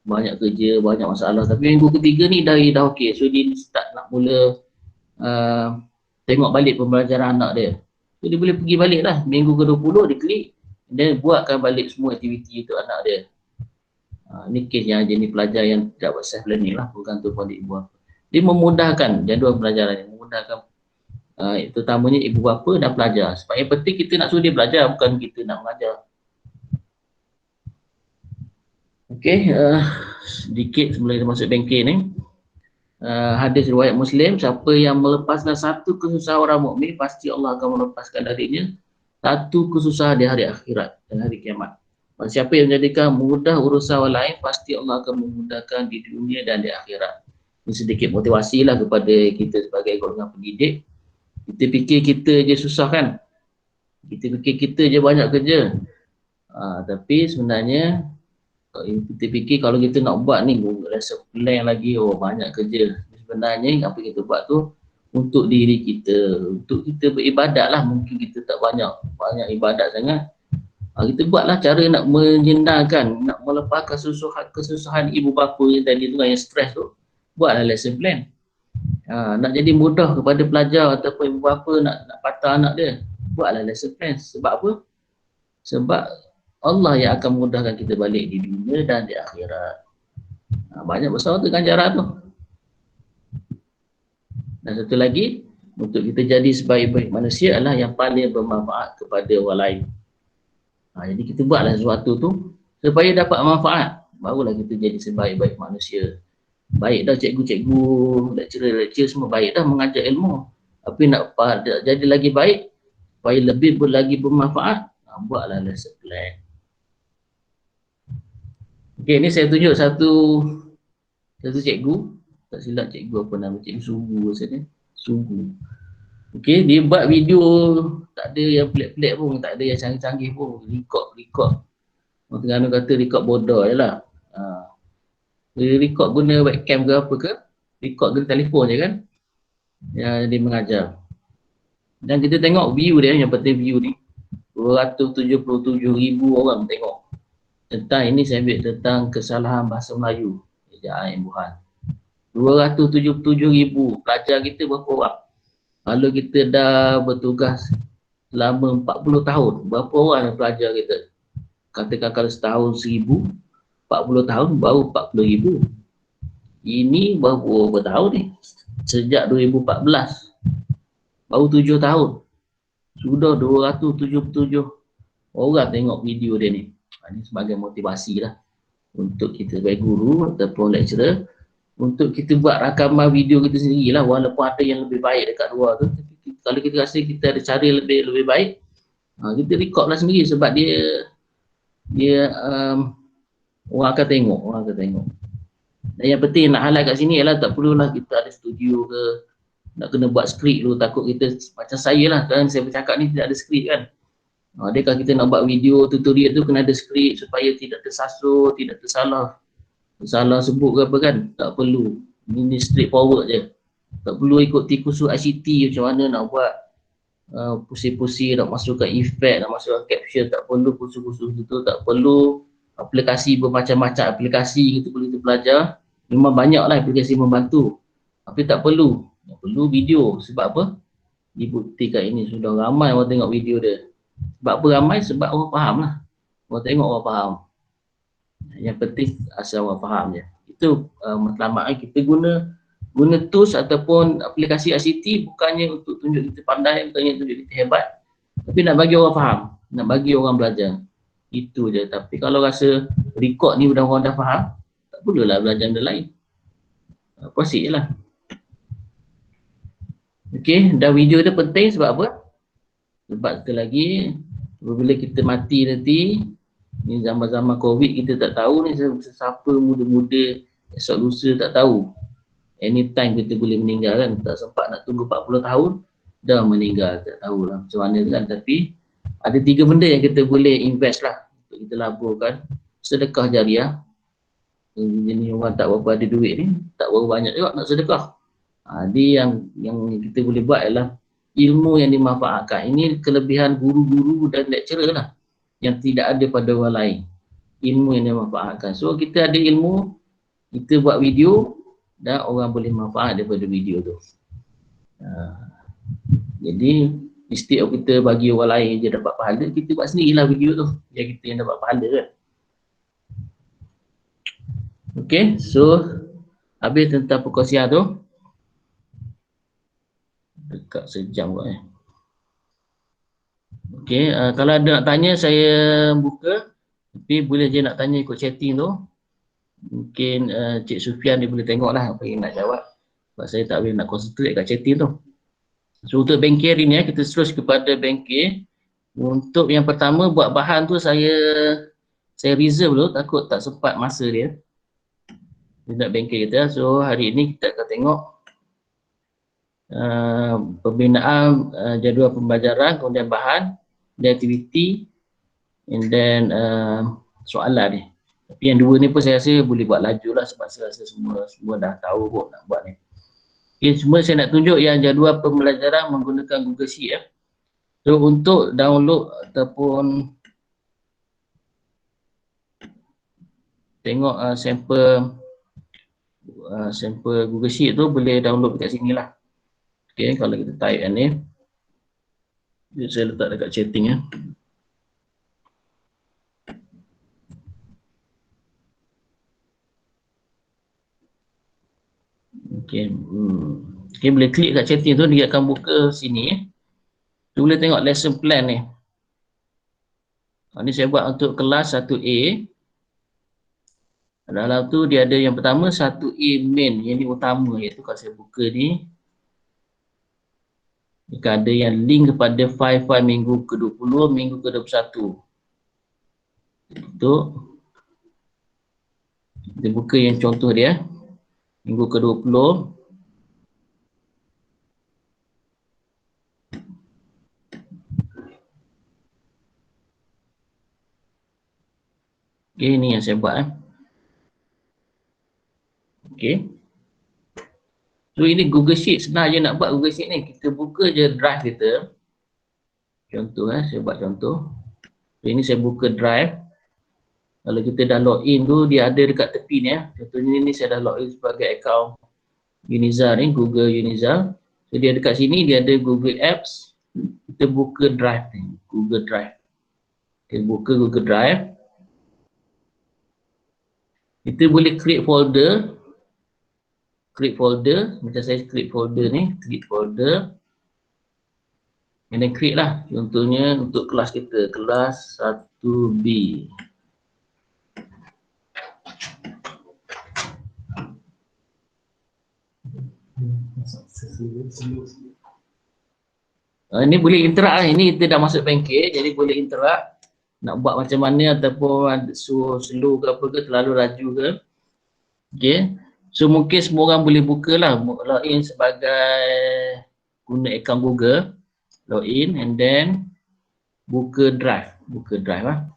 Banyak kerja, banyak masalah. Tapi minggu ketiga ni dah okey. So dia start nak mula tengok balik pembelajaran anak dia. So dia boleh pergi balik lah. Minggu ke-20 dia klik dan buatkan balik semua aktiviti untuk anak dia. Ni kes yang jenis pelajar yang tidak buat self learning lah, bukan tu pada ibu bapa. Dia memudahkan jadual pembelajaran, memudahkan terutamanya ibu bapa dan pelajar. Sebab yang penting kita nak suruh dia belajar, bukan kita nak mengajar. Okey, sedikit sebelum kita masuk bengkel ni. Hadis riwayat Muslim, siapa yang melepaskan satu kesusahan orang mukmin, pasti Allah akan melepaskan darinya satu kesusahan di hari akhirat dan hari kiamat. Dan siapa yang menjadikan mudah urusan orang lain, pasti Allah akan memudahkan di dunia dan di akhirat. Ini sedikit motivasi lah kepada kita sebagai golongan pendidik. Kita fikir kita je susah kan, kita fikir kita je banyak kerja, tapi sebenarnya kita fikir kalau kita nak buat ni rasa plan lagi, banyak kerja. Sebenarnya apa kita buat tu untuk diri kita, untuk kita beribadat lah. Mungkin kita tak banyak ibadat sangat, kita buatlah cara nak menyenangkan, nak melepaskan kesusahan ibu bapa yang tadi tu yang stres tu. Buatlah lesson plan. Nak jadi mudah kepada pelajar ataupun ibu bapa nak patah anak dia, buatlah lesson plan. Sebab apa? Sebab Allah yang akan mudahkan kita balik di dunia dan di akhirat. Banyak besar tu ganjaran tu. Dan satu lagi, untuk kita jadi sebaik-baik manusia adalah yang paling bermanfaat kepada orang lain. Jadi kita buatlah sesuatu tu supaya dapat manfaat. Barulah kita jadi sebaik-baik manusia. Baik dah cikgu-cikgu, lecturer semua baik dah mengajar ilmu. Tapi nak jadi lagi baik, supaya lebih lagi bermanfaat, buatlah lesson plan. Okey, ni saya tunjuk satu cikgu. Tak silap cikgu apa nama, cikgu Sugu rasanya. Sugu. Okey, dia buat video tak ada yang pelik-pelik pun, tak ada yang canggih-canggih pun. Record. Orang Terengganu kata record bodoh je lah. Dia record guna webcam ke apa ke, record guna telefon je kan. Yang dia mengajar. Dan kita tengok view dia, yang penting view ni 277,000 orang tengok. Tentang ini saya ambil tentang kesalahan bahasa Melayu ejaan imbuhan. 277,000 pelajar kita berapa orang? Kalau kita dah bertugas selama 40 tahun, berapa orang pelajar kita? Katakan kalau setahun 1,000, 40 tahun baru 40,000. Ini baru berapa tahun ni? Sejak 2014. Baru 7 tahun. Sudah 277 orang tengok video dia ni. Ini sebagai motivasi lah untuk kita sebagai guru ataupun lecturer, untuk kita buat rakaman video kita sendiri lah, walaupun ada yang lebih baik dekat luar tu. Tapi kalau kita rasa kita ada cara lebih baik, kita record lah sendiri sebab dia orang akan tengok. Dan yang penting nak highlight kat sini ialah tak perlulah kita ada studio ke, nak kena buat skrip dulu, takut kita macam saya lah kan, saya bercakap ni tidak ada skrip kan. Dia kalau kita nak buat video tutorial tu kena ada skrip supaya tidak tersasul, tidak tersalah sebut ke apa kan, tak perlu. Ini straightforward je. Tak perlu ikut tikus ICT macam mana nak buat pusing-pusing, nak masukkan efek, nak masukkan caption, tak perlu pusing-pusing gitu, tak perlu aplikasi bermacam-macam aplikasi kita perlu kita belajar. Memang banyaklah aplikasi membantu. Tapi tak perlu video. Sebab apa? Dibuktikan ini sudah ramai orang tengok video dia. Sebab apa ramai? Sebab orang faham lah. Orang tengok orang faham. Yang penting asal orang faham je. Itu matlamat kita guna tools ataupun aplikasi ICT bukannya untuk tunjuk kita pandai, bukannya tunjuk kita hebat, tapi nak bagi orang faham, nak bagi orang belajar. Itu je. Tapi kalau rasa record ni orang dah faham, tak perlulah belajar benda lain. Proceed je lah. Okey, dan video tu penting sebab apa? Sebab sekali lagi, apabila kita mati nanti, ni zaman-zaman COVID kita tak tahu ni siapa muda-muda esok lusa tak tahu. Anytime kita boleh meninggal kan, tak sempat nak tunggu 40 tahun dah meninggal, tak tahulah macam mana kan. Tapi ada 3 benda yang kita boleh invest lah untuk kita laburkan. Sedekah jariah. Jenis orang tak berapa ada duit ni, tak berapa banyak juga nak sedekah. Dia yang kita boleh buat adalah ilmu yang dimanfaatkan. Ini kelebihan guru-guru dan lecturer lah yang tidak ada pada orang lain. Ilmu yang dimanfaatkan. So kita ada ilmu, kita buat video dan orang boleh manfaat daripada video tu. Jadi instead of kita bagi orang lain je dapat pahala, kita buat sendirilah video tu, biar kita yang dapat pahala kan. Okay, so habis tentang perkongsian tu. Dekat sejam kot Okay, kalau ada nak tanya saya buka, tapi boleh je nak tanya ikut chatting tu. Mungkin Cik Sufian dia boleh tengok lah apa yang nak jawab, sebab saya tak boleh nak concentrate kat chatting tu. So untuk bengkel hari ni kita terus kepada bengkel. Untuk yang pertama buat bahan tu saya reserve dulu, takut tak sempat masa dia nak bengkel kita. So hari ini kita akan tengok pembinaan, jadual pembelajaran, kemudian bahan, dan aktiviti, and then soalan ni. Tapi yang 2 ni pun saya rasa boleh buat laju lah sebab saya rasa semua dah tahu pun nak buat ni. Okay, semua saya nak tunjuk yang jadual pembelajaran menggunakan Google Sheet . So untuk download ataupun tengok sampel Google Sheet tu boleh download kat sini lah. Okay, kalau kita type ni. Saya letak dekat chatting ya. Okey. Okey, boleh klik kat chatting tu, dia akan buka sini. Tu boleh tengok lesson plan ni. Ni saya buat untuk kelas 1A. Dalam tu dia ada yang pertama 1A main, yang ni utama, iaitu kalau saya buka ni dia akan ada yang link kepada file-file minggu ke-20, minggu ke-21. Untuk kita buka yang contoh dia minggu ke-20. Okey, ni yang saya buat Okey. So ini Google Sheet, senang je nak buat Google Sheet ni. Kita buka je drive kita. Contoh saya buat contoh. So, ini saya buka drive. Kalau kita dah login tu, dia ada dekat tepi ni Contohnya ni saya dah login sebagai akaun Uniza ni, Google Uniza. So dia dekat sini, dia ada Google Apps. Kita buka drive ni, Google Drive. Kita buka Google Drive. Kita boleh create folder. Macam saya create folder ni, create folder. And then create lah. Contohnya untuk kelas kita, kelas 1B. Ini boleh interact lah. Ini kita dah masuk pancake, jadi boleh interact. Nak buat macam mana ataupun slow ke apa ke, terlalu laju ke. Okay. So mungkin semua orang boleh buka lah, login sebagai guna akaun Google, login and then buka drive lah.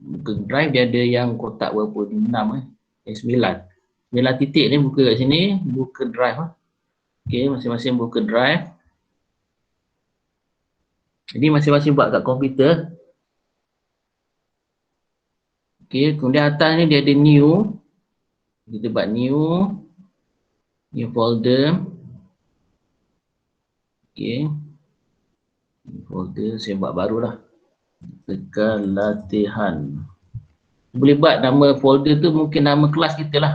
Buka drive, dia ada yang kotak berapa, 9 titik ni, buka kat sini, buka drive lah. Okay, masing-masing buka drive. Jadi masing-masing buat kat komputer. Okay, kemudian atas ni dia ada new. Kita buat new folder. Okay, new folder saya buat baru lah. Tekan latihan. Boleh buat nama folder tu mungkin nama kelas kita lah.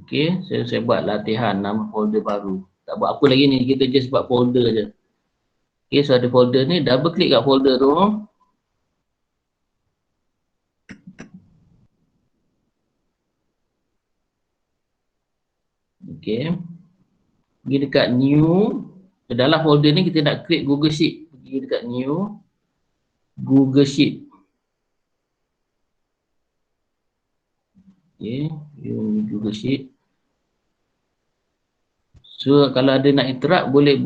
Okay, saya buat latihan, nama folder baru. Tak buat apa lagi ni, kita just buat folder je. Okay, so ada folder ni, double klik kat folder tu. Okay, pergi dekat new. Dalam folder ni kita nak create Google Sheet. Pergi dekat new, Google Sheet. Okay, Google Sheet. So kalau ada nak interact, boleh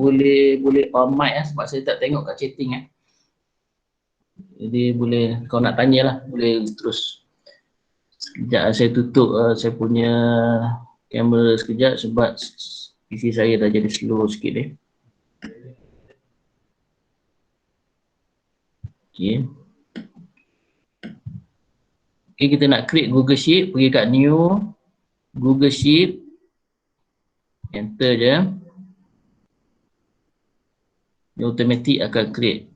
on mic sebab saya tak tengok kat chatting Jadi boleh, kau nak tanya lah, boleh terus. Sekejap saya tutup saya punya kamera sekejap sebab PC saya dah jadi slow sikit ni. Okay. Okay, kita nak create Google Sheet, pergi kat new, Google Sheet, enter je. Dia automatic akan create.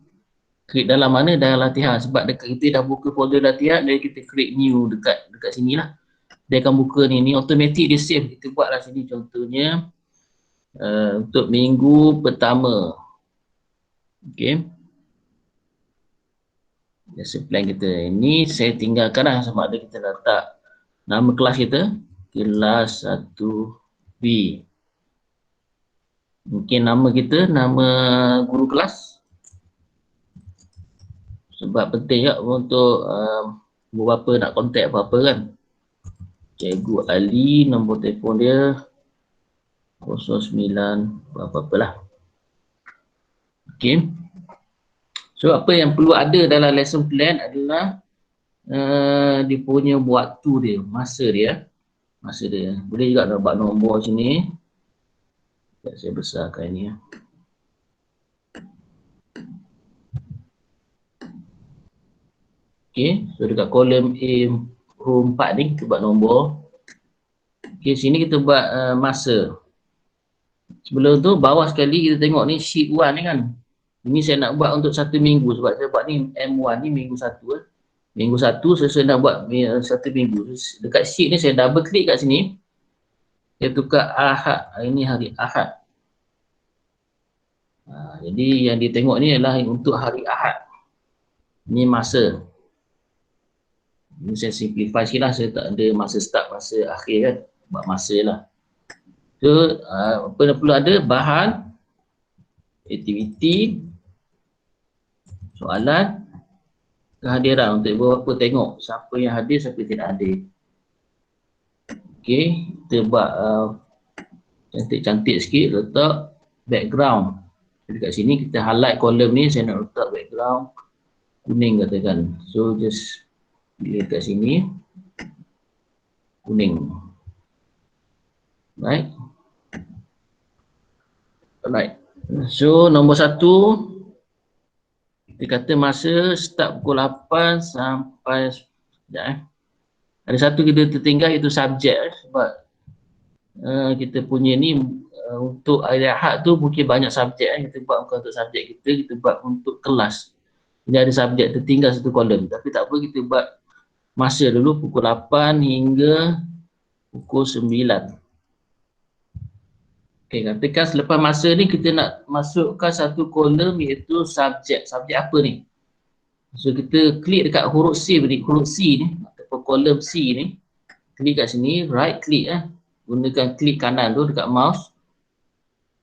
Create dalam mana? Dalam latihan. Sebab dekat kita dah buka folder latihan, jadi kita create new dekat sini lah. Dia akan buka ni automatic dia save. Kita buatlah sini contohnya untuk minggu pertama. Okay. Lesson plan kita ini saya tinggalkan lah, sama ada kita letak nama kelas kita, kelas 1B. Mungkin nama kita, nama guru kelas. Sebab penting juga untuk beberapa nak kontak apa-apa kan. Cikgu Ali, nombor telefon dia 09 apa-apalah. Okay. So apa yang perlu ada dalam lesson plan adalah dia punya waktu dia, masa dia. Boleh juga nak buat nombor sini. Saya besarkan ni Okay, so dekat kolom A row 4 ni kita buat nombor. Okay, sini kita buat masa. Sebelum tu bawah sekali kita tengok ni sheet 1 ni kan. Ini saya nak buat untuk 1 minggu sebab saya buat ni M1 ni minggu 1 Minggu 1 saya nak buat 1 minggu. Dekat sheet ni saya double klik kat sini. Saya tukar Ahad. Ini hari Ahad. Jadi yang ditengok ni adalah untuk hari Ahad. Ini masa. Ini saya simplify sikit lah. Saya tak ada masa start, masa akhir kan. Buat masa lah. So, apa yang perlu ada? Bahan, aktiviti, soalan, kehadiran untuk beberapa tengok siapa yang hadir, siapa yang tidak hadir. Okey, kita buat cantik-cantik sikit, letak background. Jadi kat sini kita highlight kolom ni, saya nak letak background kuning katakan. So just pilih kat sini kuning. Right. Alright. So nombor 1 kita kata masa start pukul 8 sampai sekejap Ada satu kita tertinggal iaitu subjek sebab kita punya ni untuk hari Ahad tu mungkin banyak subjek kita buat bukan untuk subjek kita buat untuk kelas. Ini ada subjek tertinggal satu kolom tapi tak apa, kita buat masa dulu pukul 8 hingga pukul 9. Okey, katakan selepas masa ni kita nak masukkan satu kolom iaitu subjek. Subjek apa ni? So kita klik dekat huruf C ni, huruf C ni ataupun kolom C ni. Klik kat sini, right click gunakan klik kanan tu dekat mouse.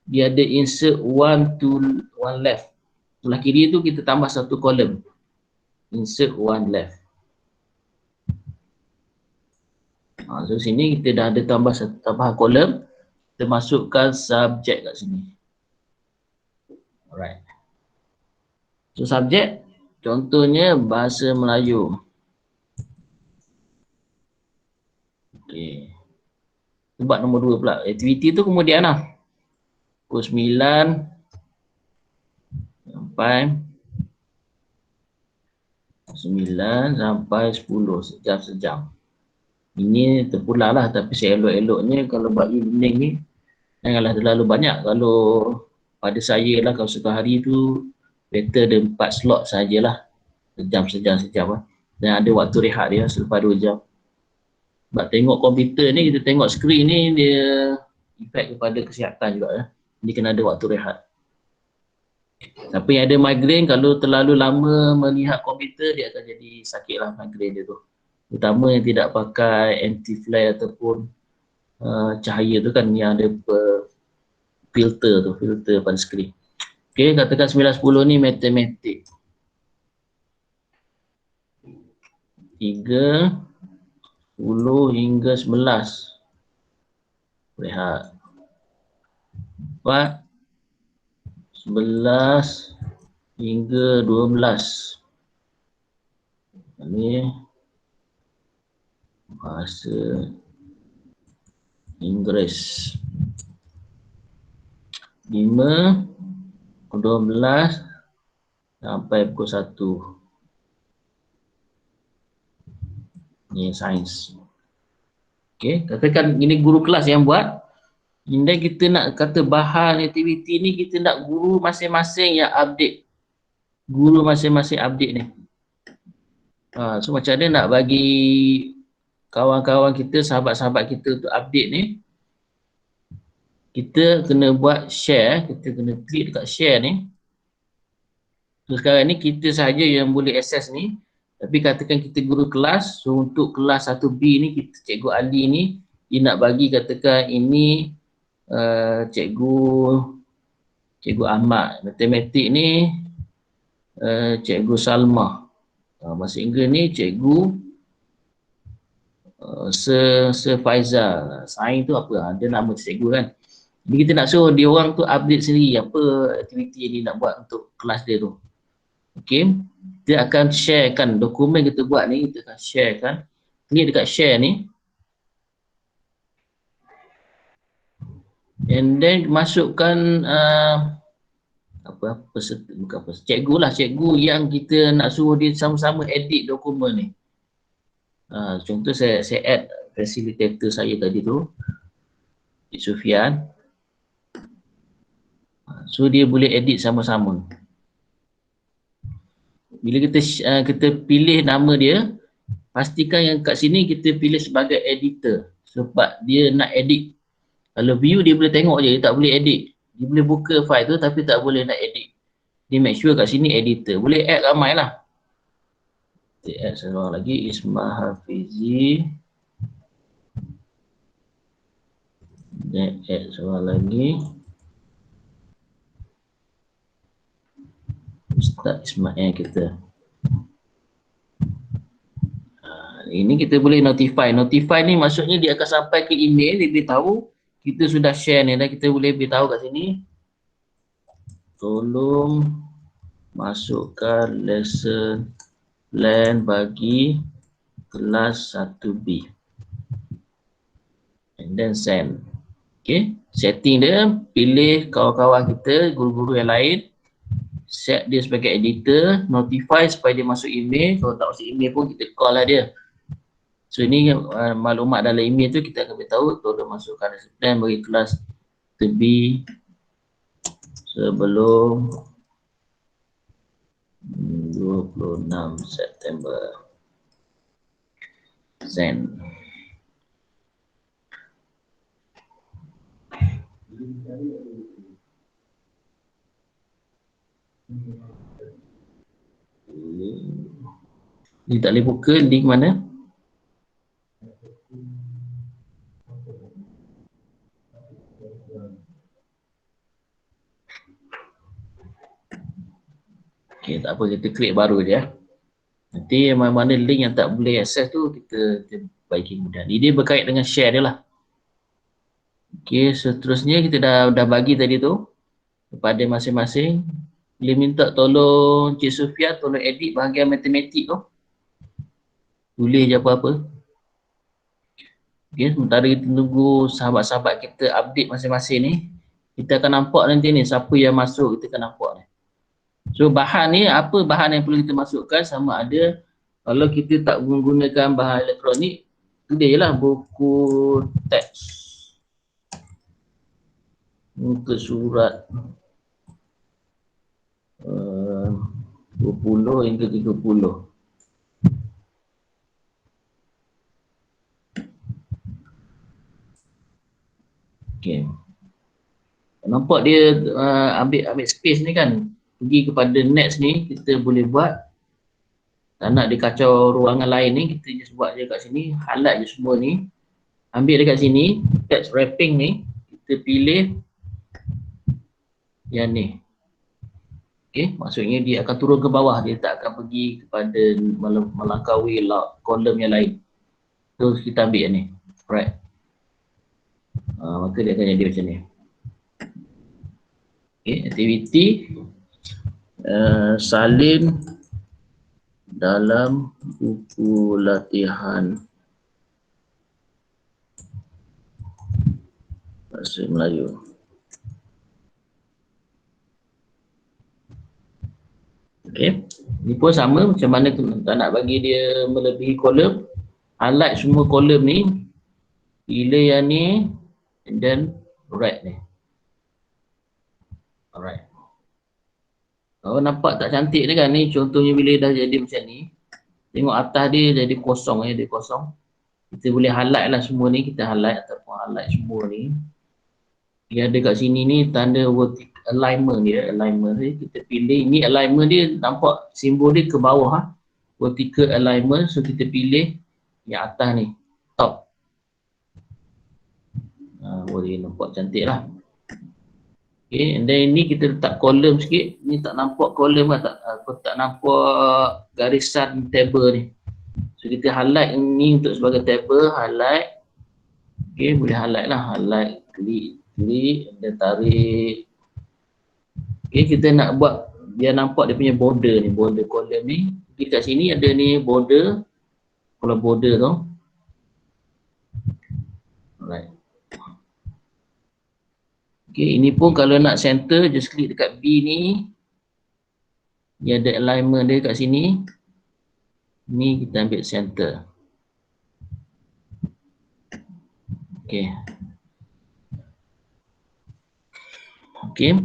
Dia ada insert one to one left. Sebelah kiri tu kita tambah satu kolom. Insert one left. So sini kita dah ada tambah satu tambahan kolom. Kita masukkan subjek kat sini. Alright. So subjek contohnya bahasa Melayu. Okey. Buat nombor 2 pula. Aktiviti tu kemudian lah. Pukul 9 sampai 10 sejam. Ini terpulang lah tapi saya elok-eloknya kalau buat evening ni janganlah terlalu banyak. Kalau pada saya lah kalau satu hari tu better ada 4 slot sajalah. Sejam lah. Dan ada waktu rehat dia selepas 2 jam. Sebab tengok komputer ni, kita tengok skrin ni dia efek kepada kesihatan juga ya. Dia kena ada waktu rehat. Siapa yang ada migraine kalau terlalu lama melihat komputer dia akan jadi sakit lah migraine dia tu. Terutama yang tidak pakai anti-flare ataupun cahaya tu kan yang ada filter pada skrin. Okey, katakan 9-10 ni matematik. 3, 10 hingga 11. Rehat. 4, 11 hingga 12. Ini bahasa Inggeris. 5, 12 sampai pukul 1. Ni sains. Okey, katakan ini guru kelas yang buat. Ini kita nak kata bahan aktiviti ni kita nak guru masing-masing yang update. Guru masing-masing update ni. So macam mana nak bagi kawan-kawan kita, sahabat-sahabat kita untuk update ni. Kita kena buat share, kita kena klik dekat share ni. So sekarang ni kita sahaja yang boleh akses ni. Tapi katakan kita guru kelas, so untuk kelas 1B ni kita Cikgu Ali ni dia nak bagi katakan ini Cikgu Ahmad, matematik ni Cikgu Salma, bahasa Inggeris ni Cikgu Sir Faizal, sains tu apa, dia nama cikgu kan. Jadi kita nak suruh dia orang tu update sendiri apa aktiviti yang dia nak buat untuk kelas dia tu. Okey, kita akan sharekan dokumen kita buat ni, kita akan sharekan. Klik dekat share ni. And then masukkan cikgu lah, cikgu yang kita nak suruh dia sama-sama edit dokumen ni. Contoh saya add facilitator saya tadi tu, Cik Sufian. So dia boleh edit sama-sama. Bila kita pilih nama dia, pastikan yang kat sini kita pilih sebagai editor sebab dia nak edit. Kalau view dia boleh tengok je, dia tak boleh edit. Dia boleh buka file tu tapi tak boleh nak edit. Dia make sure kat sini editor. Boleh add ramai lah. Kita add seorang lagi, Isma Hafizi. Dan add seorang lagi, Ustaz Ismail kita. Ini kita boleh notify. Notify ni maksudnya dia akan sampai ke email, dia beritahu kita sudah share ni dan kita boleh beritahu kat sini. Tolong masukkan lesson plan bagi kelas 1B. And then send. Okay. Setting dia, pilih kawan-kawan kita, guru-guru yang lain. Set dia sebagai editor, notify supaya dia masuk email. Kalau tak masuk email pun kita call lah dia. So ini maklumat dalam email tu kita akan beritahu tolong masukkan lesson plan bagi kelas 1B sebelum 26 September. Send. Dia tak boleh buka link mana? Okay, tak apa, kita klik baru je. Nanti mana-mana link yang tak boleh akses tu kita baiki kemudian. Dia berkait dengan share dia lah. Okay, seterusnya kita dah bagi tadi tu kepada masing-masing. Boleh minta tolong Cik Sofia tolong edit bahagian matematik tu. Tulis je apa-apa. Okay, sementara kita tunggu sahabat-sahabat kita update masing-masing ni, kita akan nampak nanti ni siapa yang masuk, kita akan nampak ni. So bahan ni, apa bahan yang perlu kita masukkan, sama ada kalau kita tak menggunakan bahan elektronik, tulis je lah buku teks, muka surat 20 hingga 30. Okay. Nampak dia ambil space ni kan. Pergi kepada next ni kita boleh buat. Tak nak dia kacau ruangan lain ni, kita just buat je kat sini, highlight je semua ni. Ambil dekat sini, text wrapping ni, kita pilih yang ni. Okay, maksudnya dia akan turun ke bawah, dia tak akan pergi kepada melangkaui kolom yang lain. So kita ambil yang ni, right. Maka dia akan jadi macam ni. Okay, aktiviti salin dalam buku latihan bahasa Melayu. Okay, ini pun sama macam mana tak nak bagi dia melebihi kolom, highlight semua kolom ni, pilih yang ni, and then right ni. Alright. Kalau nampak tak cantik dia kan ni, contohnya bila dah jadi macam ni, tengok atas dia jadi kosong, dia kosong. Kita boleh highlight lah semua ni, kita highlight ataupun highlight semua ni. Dia ada kat sini ni tanda vertical alignment dia, kita pilih. Ini alignment dia nampak simbol dia ke bawah, vertical alignment. So kita pilih yang atas ni, top. Boleh nampak cantik lah. Okay, and then ini kita letak kolom sikit. Ni tak nampak kolom kan, tak nampak garisan table ni. So kita highlight ni untuk sebagai table, highlight. Okay, boleh highlight lah, highlight, klik, dan tarik. Okay, kita nak buat biar nampak dia punya border ni, border kolom ni. Okay, kat sini ada ni border, kalau border tu. Alright. Okay, ini pun kalau nak center, just klik dekat B ni. Dia ada alignment dia kat sini. Ni kita ambil center. Okay. Okay.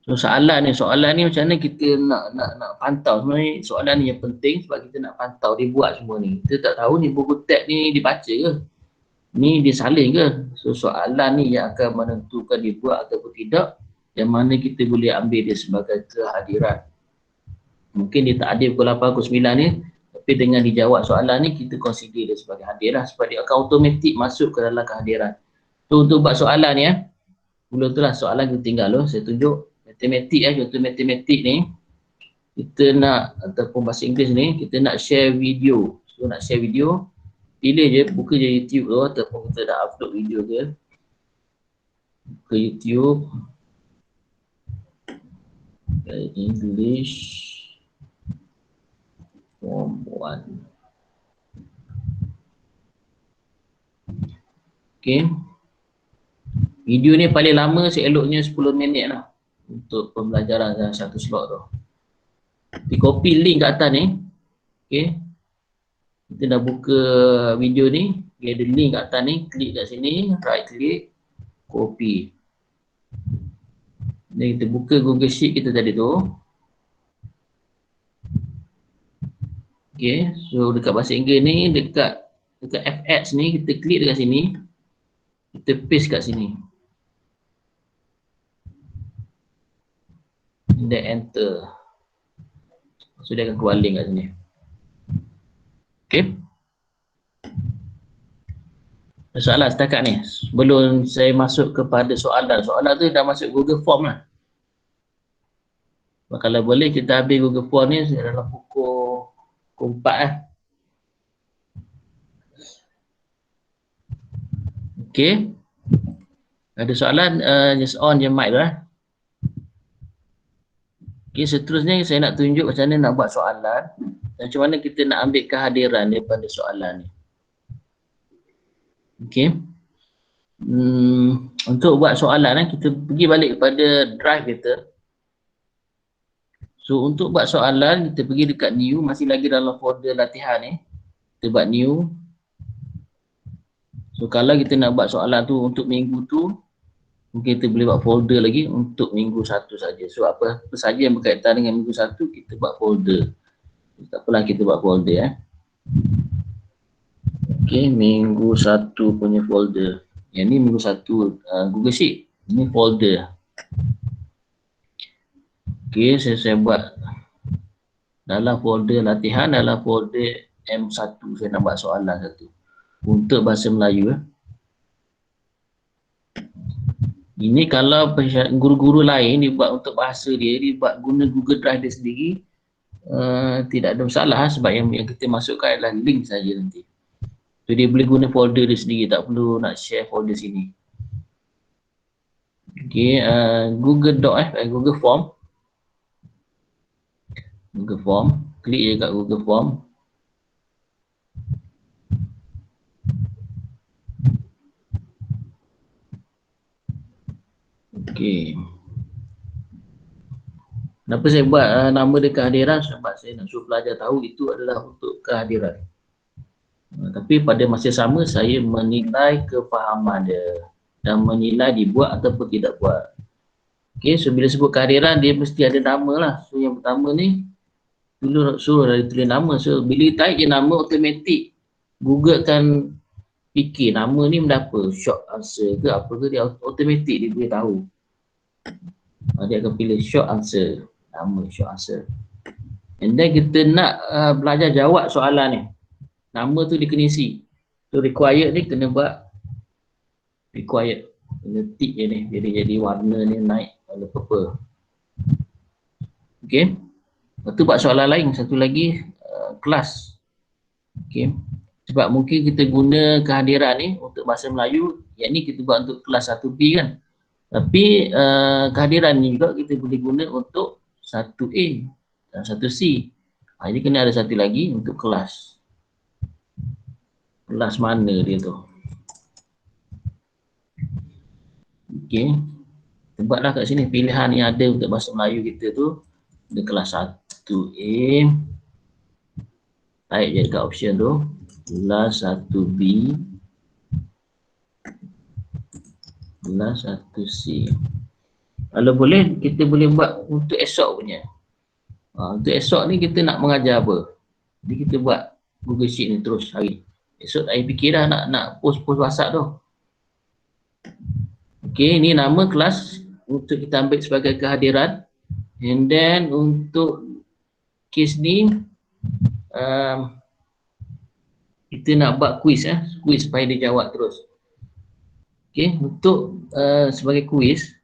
So soalan ni macam mana kita nak pantau. Sebenarnya soalan ni yang penting sebab kita nak pantau dia buat semua ni. Kita tak tahu ni buku teks ni dibaca ke, ni disalin ke. So soalan ni yang akan menentukan dia buat ataupun tidak, yang mana kita boleh ambil dia sebagai kehadiran. Mungkin dia tak hadir pukul 8, pukul 9 ni, tapi dengan dijawab soalan ni kita consider dia sebagai hadir lah, sebab dia akan automatik masuk ke dalam kehadiran. So untuk buat soalan ni mula tu lah soalan kita tinggal saya tunjuk matematik contoh matematik ni kita nak, ataupun bahasa Inggeris ni kita nak share video. So nak share video, pilih je, buka je YouTube tu ataupun kita dah upload video ke, buka YouTube English Form 1. Okay, video ni paling lama seeloknya 10 minit lah untuk pembelajaran dalam satu slot tu. Di copy link kat atas ni. Okay, kita dah buka video ni, dia ada link kat atas ni, klik kat sini, right click, copy. Dan kita buka Google Sheet kita tadi tu. Okay, so dekat bahasa Inggeris ni, dekat FX ni, kita klik dekat sini, kita paste kat sini. Dan enter. So dia akan keluar link kat sini. Okay. Soalan setakat ni. Sebelum saya masuk kepada soalan. Soalan tu dah masuk Google Form lah. Kalau boleh kita habis Google Form ni dalam pukul 4 lah. Okay. Ada soalan, just on je mic lah. Okay, seterusnya saya nak tunjuk macam mana nak buat soalan dan macam mana kita nak ambil kehadiran daripada soalan ni. Okay. Untuk buat soalan kita pergi balik kepada drive kita. So untuk buat soalan kita pergi dekat new, masih lagi dalam folder latihan ni. Kita buat new. So kalau kita nak buat soalan tu untuk minggu tu, mungkin kita boleh buat folder lagi untuk minggu 1 saja. So apa saja yang berkaitan dengan minggu 1 kita buat folder. Tak apalah kita buat folder Okay, minggu 1 punya folder. Yang ni minggu 1 Google Sheet. Ini folder. Okay, saya buat dalam folder latihan, dalam folder M1 saya nak buat soalan satu untuk bahasa Melayu. Ini kalau guru-guru lain dia buat untuk bahasa dia buat guna Google Drive dia sendiri, tidak ada masalah sebab yang kita masukkan adalah link saja nanti. So dia boleh guna folder dia sendiri, tak perlu nak share folder sini. Okay, Google Doc Google Form. Google Form, klik je kat Google Form. Okay. Kenapa saya buat nama dia kehadiran? Sebab saya nak suruh pelajar tahu itu adalah untuk kehadiran. Tapi pada masa sama saya menilai kefahaman dia dan menilai dibuat ataupun tidak buat. Okay, so bila sebut kehadiran dia mesti ada nama lah. So yang pertama ni dulu suruh dari tulis nama. So bila type je nama automatik Google kan fikir nama ni benda apa, short answer ke apa ke, dia automatik dia boleh tahu. Dia akan pilih short answer, nama short answer. And then kita nak belajar jawab soalan ni, nama tu dia kena isi. So required ni kena buat required, kena tick je ni, jadi warna ni naik warna purple. Okay, lepas tu buat soalan lain, satu lagi kelas. Okay, sebab mungkin kita guna kehadiran ni untuk bahasa Melayu, yang ni kita buat untuk kelas 1B kan. Tapi kehadiran ni juga kita boleh guna untuk 1A dan 1C. Jadi kena ada satu lagi untuk kelas. Kelas mana dia tu. Okay, kita buatlah kat sini pilihan yang ada untuk bahasa Melayu kita tu. Ada kelas 1A. Type je dekat option tu. Kelas 1B, kelas 1C. Kalau boleh, kita boleh buat untuk esok punya. Untuk esok ni kita nak mengajar apa? Jadi kita buat Google Sheet ni terus hari. Esok saya fikir dah nak post WhatsApp tu. Okey, ni nama kelas untuk kita ambil sebagai kehadiran. And then untuk kes ni kita nak buat quiz quiz supaya dia jawab terus. Okey, untuk sebagai quiz,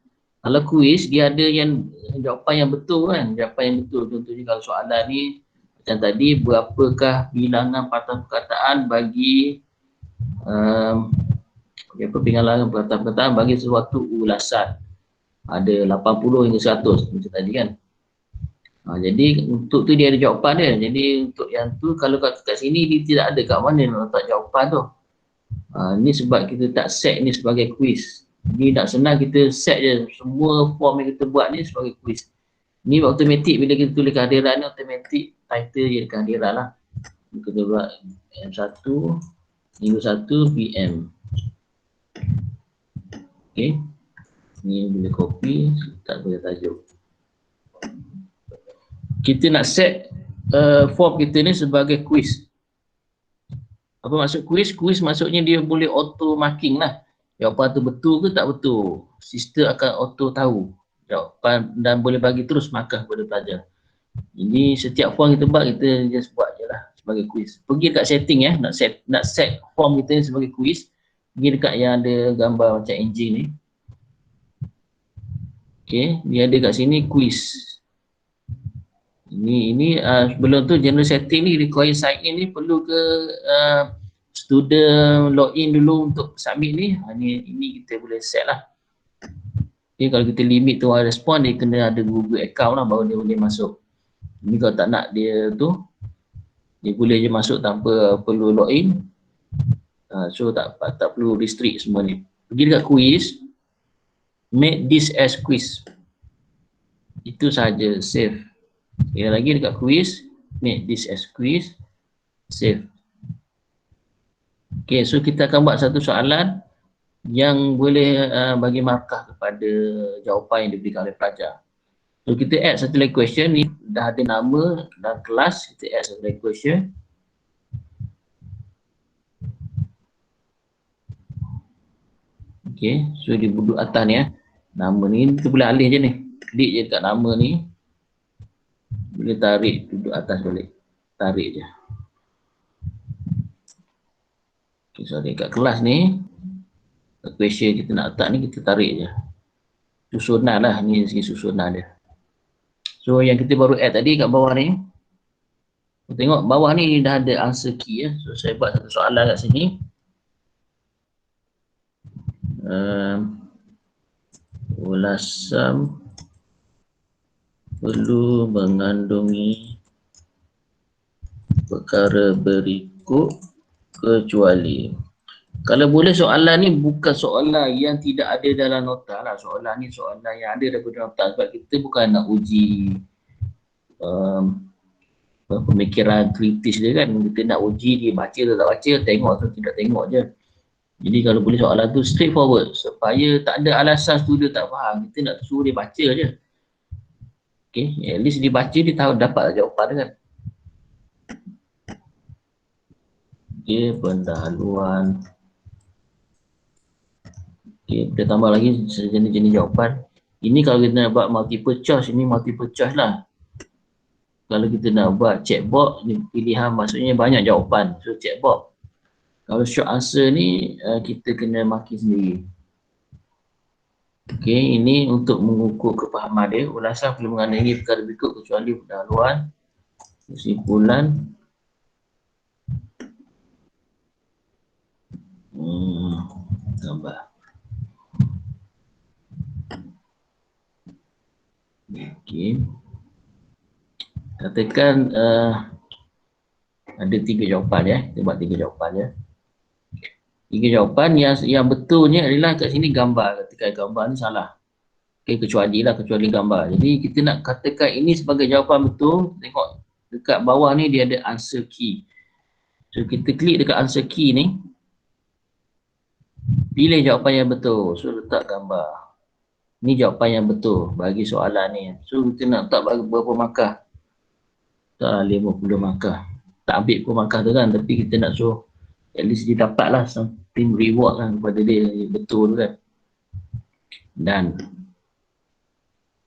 kalau quiz dia ada yang jawapan yang betul kan, jawapan yang betul. Contohnya kalau soalan ni macam tadi, berapakah bilangan patah perkataan bagi bilangan patah perkataan bagi sesuatu ulasan? Ada 80 hingga 100 macam tadi kan. Jadi untuk tu dia ada jawapan dia. Jadi untuk yang tu kalau kat sini dia tidak ada, kat mana nak letak jawapan tu. Ni sebab kita tak set ni sebagai quiz. Ni nak senang kita set je semua form yang kita buat ni sebagai quiz. Ni automatik bila kita tulis kehadiran ni, automatik title je kehadiran lah. Kita buat M1 minggu 1 PM. Okay, ni boleh copy, tak boleh tajuk. Kita nak set form kita ni sebagai quiz. Apa maksud quiz? Quiz maksudnya dia boleh auto marking lah. Jawapan tu betul ke tak betul. Sistem akan auto tahu jawapan dan boleh bagi terus markah kepada pelajar. Jadi setiap form kita buat, kita just buat je lah sebagai quiz. Pergi dekat setting nak set form kita ni sebagai quiz. Pergi dekat yang ada gambar macam engine ni. Okay, dia ada kat sini quiz. Ini sebelum tu general setting ni require sign in ni perlu ke student login dulu untuk submit ni. Ini kita boleh set lah. Okay, kalau kita limit tu orang respon, dia kena ada Google account lah baru dia boleh masuk. Ini kalau tak nak dia tu, dia boleh je masuk tanpa perlu login. So tak perlu restrict semua ni. Pergi dekat quiz, make this as quiz. Itu saja, save. Okay, lagi dekat quiz, make this as quiz, save. Okay, so kita akan buat satu soalan yang boleh bagi markah kepada jawapan yang diberikan oleh pelajar. So kita add satu lagi question ni, dah ada nama dan kelas, kita add satu lagi question. Okay, so di duduk atas ni nama ni kita boleh alih je ni, klik je dekat nama ni, boleh tarik duduk atas balik, tarik je. Okay, so dekat kelas ni question kita nak letak ni, kita tarik je susunan lah, ni segi susunan dia. So yang kita baru add tadi kat bawah ni, tengok bawah ni dah ada answer key So saya buat satu soalan kat sini. Ulasan perlu mengandungi perkara berikut kecuali. Kalau boleh soalan ni bukan soalan yang tidak ada dalam nota lah. Soalan ni soalan yang ada daripada nota. Sebab kita bukan nak uji pemikiran kritis dia kan. Kita nak uji dia baca atau tak baca, tengok atau tidak tengok je. Jadi kalau boleh soalan tu straightforward. Supaya tak ada alasan student tak faham. Kita nak suruh dia baca je. Okay, at least dia baca, dia tahu dapat jawapan dia kan. Okay, pendahuluan. Okay, kita tambah lagi sejenis-jenis jawapan. Ini kalau kita nak buat multiple choice, ini multiple choice lah. Kalau kita nak buat checkbox, ni pilihan maksudnya banyak jawapan. So checkbox. Kalau short answer ni, kita kena marking sendiri. Okay, ini untuk mengukur kefahaman dia. Ulasan perlu mengandungi perkara berikut kecuali pendahuluan, kesimpulan, gambar. Okay. Katakan ada 3 jawapan kita buat 3 jawapan 3 jawapan yang betulnya adalah kat sini gambar. Katakan gambar ni salah. Okay, kecuali gambar. Jadi kita nak katakan ini sebagai jawapan betul. Tengok dekat bawah ni dia ada answer key. So kita klik dekat answer key ni, pilih jawapan yang betul. So letak gambar. Ni jawapan yang betul bagi soalan ni. So kita nak tak bagi berapa markah? Tak 50 markah. Tak ambil pun markah tu kan, tapi kita nak suruh at least dia dapat lah something reward kan kepada dia betul tu kan. Dan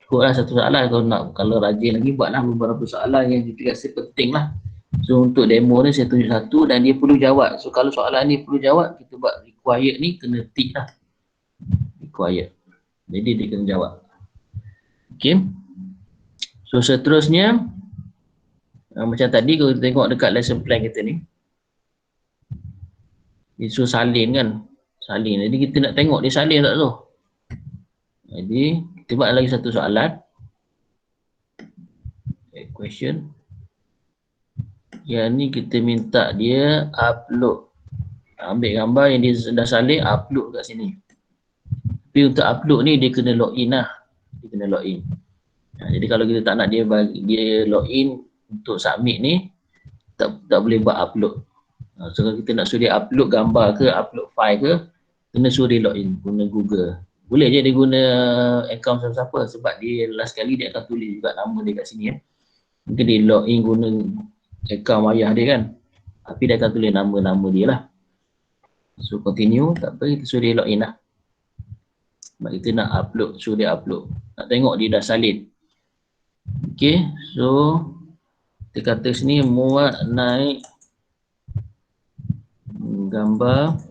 ikutlah satu soalan, kalau rajin lagi buatlah beberapa soalan yang kita rasa penting lah. So untuk demo ni saya tunjuk satu dan dia perlu jawab. So kalau soalan ni perlu jawab, kita buat required ni kena tick lah. Required. Jadi dia kena jawab. Okay. So seterusnya, macam tadi kalau kita tengok dekat lesson plan kita ni, dia suruh salin kan. Salin. Jadi kita nak tengok dia salin tak tu. Jadi kita buat lagi satu soalan. Question. Yang ni kita minta dia upload. Ambil gambar yang dia dah salin, upload kat sini. Tapi untuk upload ni dia kena login lah. Dia kena login. Jadi kalau kita tak nak dia bagi dia login untuk submit ni, tak boleh buat upload. So kalau kita nak suruh dia upload gambar ke, upload file ke, kena suruh dia login guna Google. Boleh je dia guna account siapa-siapa sebab dia last kali dia akan tulis juga nama dia kat sini ya. Mungkin dia login guna account ayah dia kan. Tapi dia akan tulis nama-nama dia lah. So continue, tak apa, kita suruh dia login lah. Sebab kita nak upload, suruh dia upload. Nak tengok dia dah salin. Okay, so kita kata sini muat naik gambar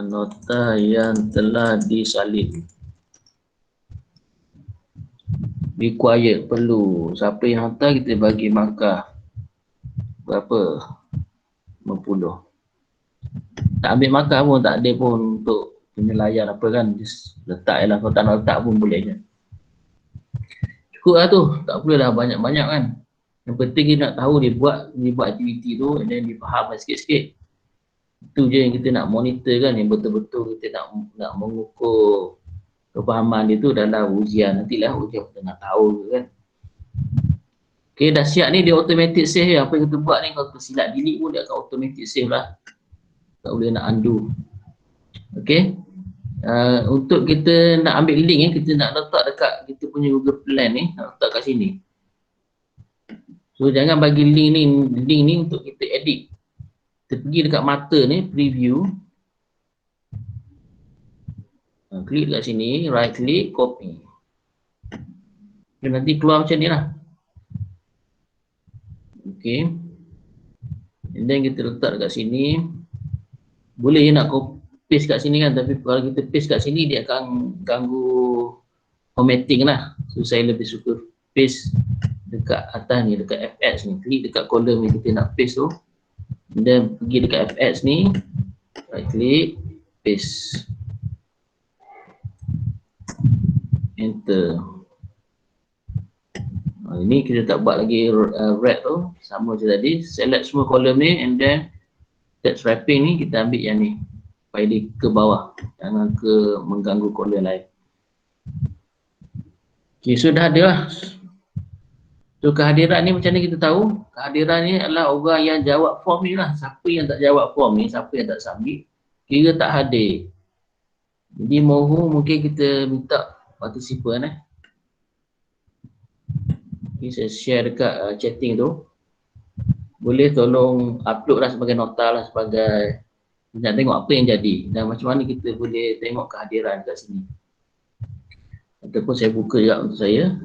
nota yang telah disalin. Required, perlu. Siapa yang hantar kita bagi markah berapa? 50. Tak ambil markah pun tak ada pun untuk penilaian apa kan. Just letak je lah. Kalau tak nak letak pun boleh je. Cukup lah tu. Tak boleh dah banyak-banyak kan. Yang penting dia nak tahu dia buat aktiviti tu dan dia faham sikit-sikit. Itu je yang kita nak monitor kan, yang betul-betul kita nak mengukur kefahaman dia tu dalam ujian. Nantilah ujian kita nak tahu kan. Okay, dah siap ni dia automatic save ya. Apa yang kita buat ni kalau tersilap delete pun dia akan automatic save lah. Tak boleh nak undo. Okay. Untuk kita nak ambil link kita nak letak dekat kita punya Google Plan ni, nak letak kat sini. So jangan bagi link ni untuk kita edit. Kita pergi dekat mata ni, preview. Klik kat sini, right click, copy. Dan nanti keluar macam ni lah. Okay. And then kita letak dekat sini. Boleh je nak paste kat sini kan, tapi kalau kita paste kat sini dia akan ganggu formatting lah. So saya lebih suka paste dekat atas ni, dekat FX ni. Klik dekat kolom yang kita nak paste tu. Dan pergi dekat FX ni, right click, paste. Enter. Ini kita tak buat lagi red tu, sama macam tadi. Select semua kolom ni and then text wrapping ni kita ambil yang ni. Supaya dia ke bawah, jangan ke mengganggu kolom lain. Okay, sudah ada lah. So kehadiran ni macam mana kita tahu? Kehadiran ni adalah orang yang jawab form ni lah. Siapa yang tak jawab form ni, siapa yang tak submit, kira tak hadir. Jadi mungkin kita minta participant Okay, saya share dekat chatting tu. Boleh tolong upload lah sebagai nota lah, sebagai nak tengok apa yang jadi dan macam mana kita boleh tengok kehadiran kat sini. Ataupun saya buka juga untuk saya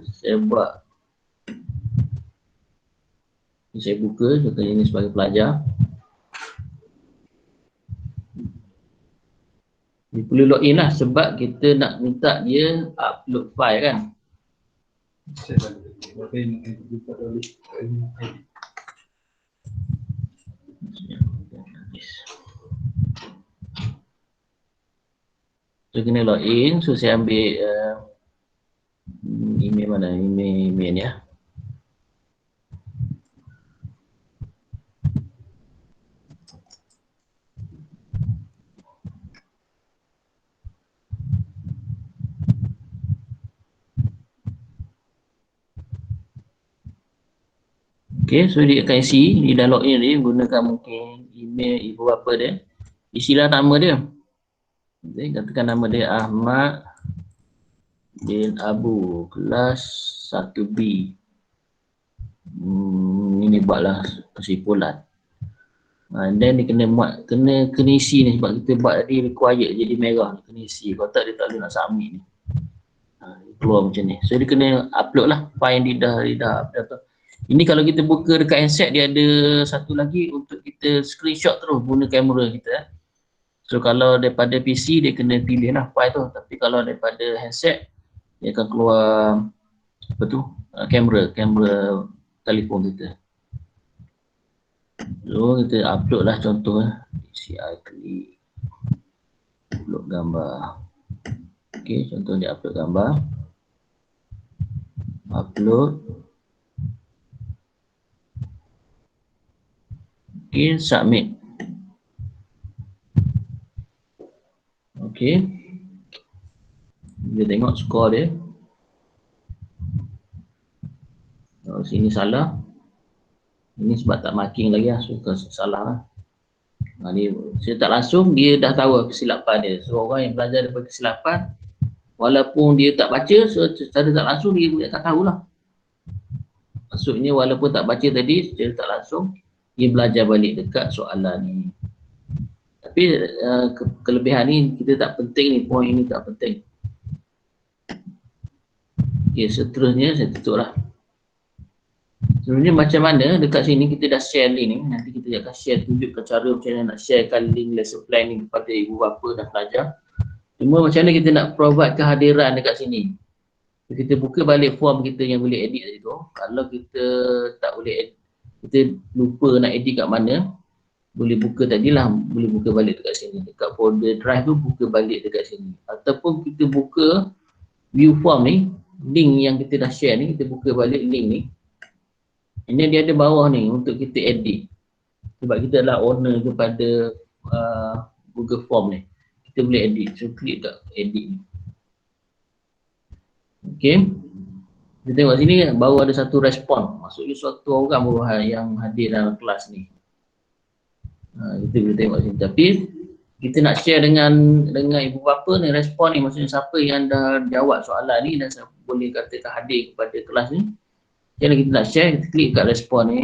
buat. Saya buka, contohnya ini sebagai pelajar. Dia perlu login lah sebab kita nak minta dia upload file kan. So kena login, so saya ambil email mana, email ni ya. Okay, so dia akan isi, dia dah login dia, gunakan mungkin email ibu bapa dia. Isilah nama dia. Okay, katakan nama dia Ahmad bin Abu kelas 1B. Ini buatlah kesimpulan. And then dia kena muat, kena isi ni sebab kita buat tadi required jadi merah, kena isi. Kalau tak dia tak boleh nak submit ni. Keluar macam ni. So dia kena upload lah file lidah. Ini kalau kita buka dekat handset dia ada satu lagi untuk kita screenshot terus guna kamera kita. So kalau daripada PC dia kena pilih lah file tu. Tapi kalau daripada handset dia akan keluar apa tu? Kamera telefon kita. So kita upload lah contoh DCI klik upload gambar. Okey, contoh dia upload gambar. Upload. Okey, submit. Okey. Kita tengok skor dia. Oh, sini salah. Ini sebab tak marking lagi lah, so salah lah. Ni saya tak langsung dia dah tahu kesilapan dia. So orang yang belajar daripada kesilapan, walaupun dia tak baca, so secara tak langsung dia tak tahulah. Maksudnya walaupun tak baca tadi, secara tak langsung dia belajar balik dekat soalan ni. Tapi kelebihan ni kita tak penting ni, poin ni tak penting. Okay, seterusnya saya tutup lah. Sebenarnya macam mana dekat sini kita dah share link ni. Nanti kita akan share, tunjukkan cara macam mana nak sharekan link lesson plan ni kepada ibu bapa dan pelajar. Cuma macam mana kita nak provide kehadiran dekat sini. Kita buka balik form kita yang boleh edit tadi tu. Kalau kita tak boleh edit, kita lupa nak edit kat mana, boleh buka tadilah, boleh buka balik dekat sini. Dekat folder drive tu buka balik dekat sini. Ataupun kita buka view form ni, link yang kita dah share ni, kita buka balik link ni. Ini dia ada bawah ni untuk kita edit. Sebab kita adalah owner kepada Google Form ni. Kita boleh edit. So klik kat edit ni. Okay. Kita tengok sini baru ada satu respon. Maksudnya suatu orang baru yang hadir dalam kelas ni. Kita boleh tengok sini. Tapi kita nak share dengan ibu bapa ni respon ni. Maksudnya siapa yang dah jawab soalan ni dan siapa boleh katakan hadir kepada kelas ni. Jadi kita nak share, kita klik kat respon ni.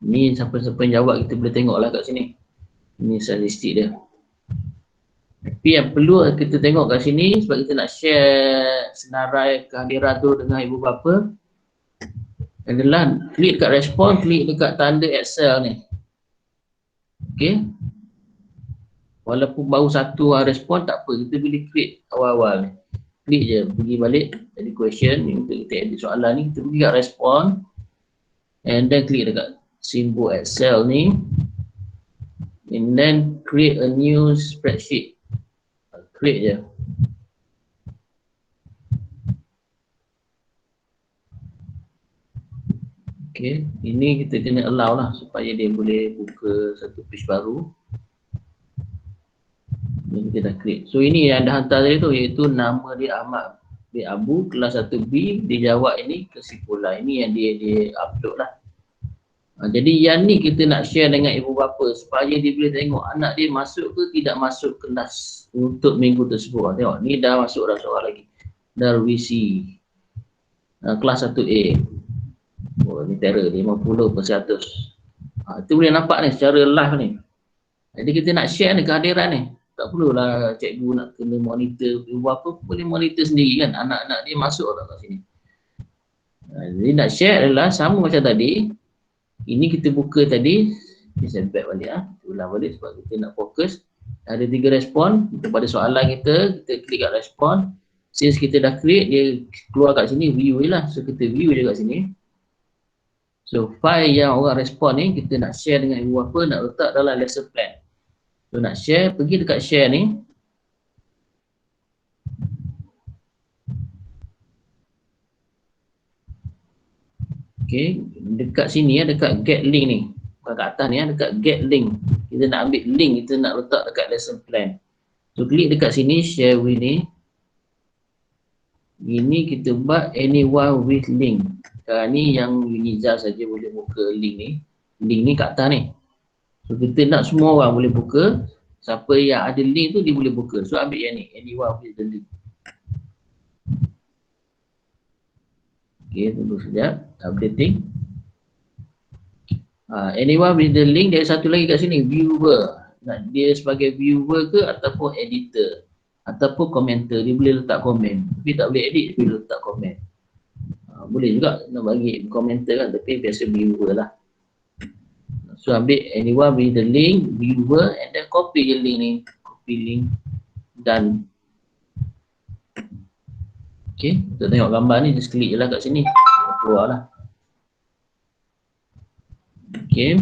Ni siapa-siapa yang jawab kita boleh tengok lah kat sini. Ini statistik dia. Tapi yang perlu kita tengok kat sini sebab kita nak share senarai kehadiran tu dengan ibu bapa adalah klik kat respon, klik dekat tanda Excel ni. Okay. Walaupun baru satu respon tak apa, kita boleh create awal-awal ni. Klik je, pergi balik jadi question ni untuk kita edit soalan ni, kita pergi kat respon and then klik dekat simbol Excel ni and then create a new spreadsheet. Klik je. Okay, ini kita kena allow lah supaya dia boleh buka satu page baru. Ini kita dah create. So ini yang dah hantar tadi tu, iaitu nama dia Ahmad bin Abu kelas 1B. Dia jawab ini kesimpulan. Ini yang dia upload lah. Jadi yang ni kita nak share dengan ibu bapa supaya dia boleh tengok anak dia masuk ke tidak masuk kelas untuk minggu tersebut. Tengok ni dah masuk dah soal lagi. Darwisi kelas 1A. Oh ni terror 50%. Itu boleh nampak ni secara live ni. Jadi kita nak share ni kehadiran ni. Tak perlulah cikgu nak kena monitor ibu bapa, boleh monitor sendiri kan anak-anak dia masuk tak kat sini. Jadi nak share adalah sama macam tadi. Ini kita buka tadi, kita back balik ulang balik sebab kita nak fokus. Ada 3 respon kepada soalan kita klik kat respon. Since kita dah create, dia keluar kat sini view je lah. So kita view je kat sini. So file yang orang respon ni kita nak share dengan ibu bapa, nak letak dalam lesson plan. So nak share, pergi dekat share ni. Okay, dekat sini dekat get link ni. Bukan kat atas ni dekat get link. Kita nak ambil link, kita nak letak dekat lesson plan. So klik dekat sini, share with ni. Ini kita buat anyone with link. Sekarang ni yang Yuniza saja boleh buka link ni. Link ni kat atas ni. So kita nak semua orang boleh buka. Siapa yang ada link tu dia boleh buka. So ambil yang ni, anyone with the link. Okay, tunggu sekejap. Updating. Anyone with the link, dia satu lagi kat sini, viewer. Nak dia sebagai viewer ke ataupun editor ataupun komentar, dia boleh letak komen tapi tak boleh edit, dia boleh letak komen. Boleh juga nak bagi komentar kan, tapi biasa viewer lah. So ambil anyone with the link, viewer, and then copy je link ni, copy link dan okay, untuk tengok gambar ni just klik je lah kat sini, keluar lah. Okay.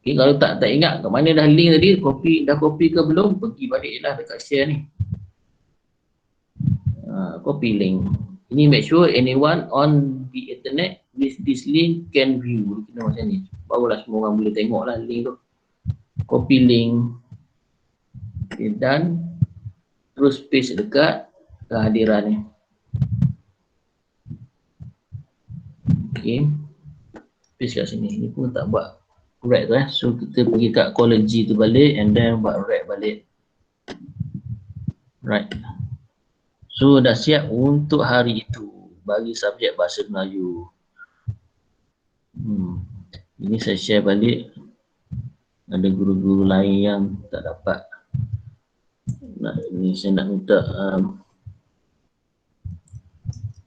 Okay, kalau tak ingat kat mana dah link tadi, dah copy ke belum, pergi balik lah dekat share ni. Copy link. Ini make sure anyone on the internet with this link can view. Kita macam ni. Barulah semua orang boleh tengok lah link tu. Copy link. Okay, dan terus paste dekat kehadiran ni. Okay. Paste kat sini. Ni pun tak buat red tu So kita pergi kat Ecology tu balik and then buat red balik. Right. So dah siap untuk hari itu bagi subjek bahasa Melayu. Ini saya share balik. Ada guru-guru lain yang tak dapat. Ini saya nak minta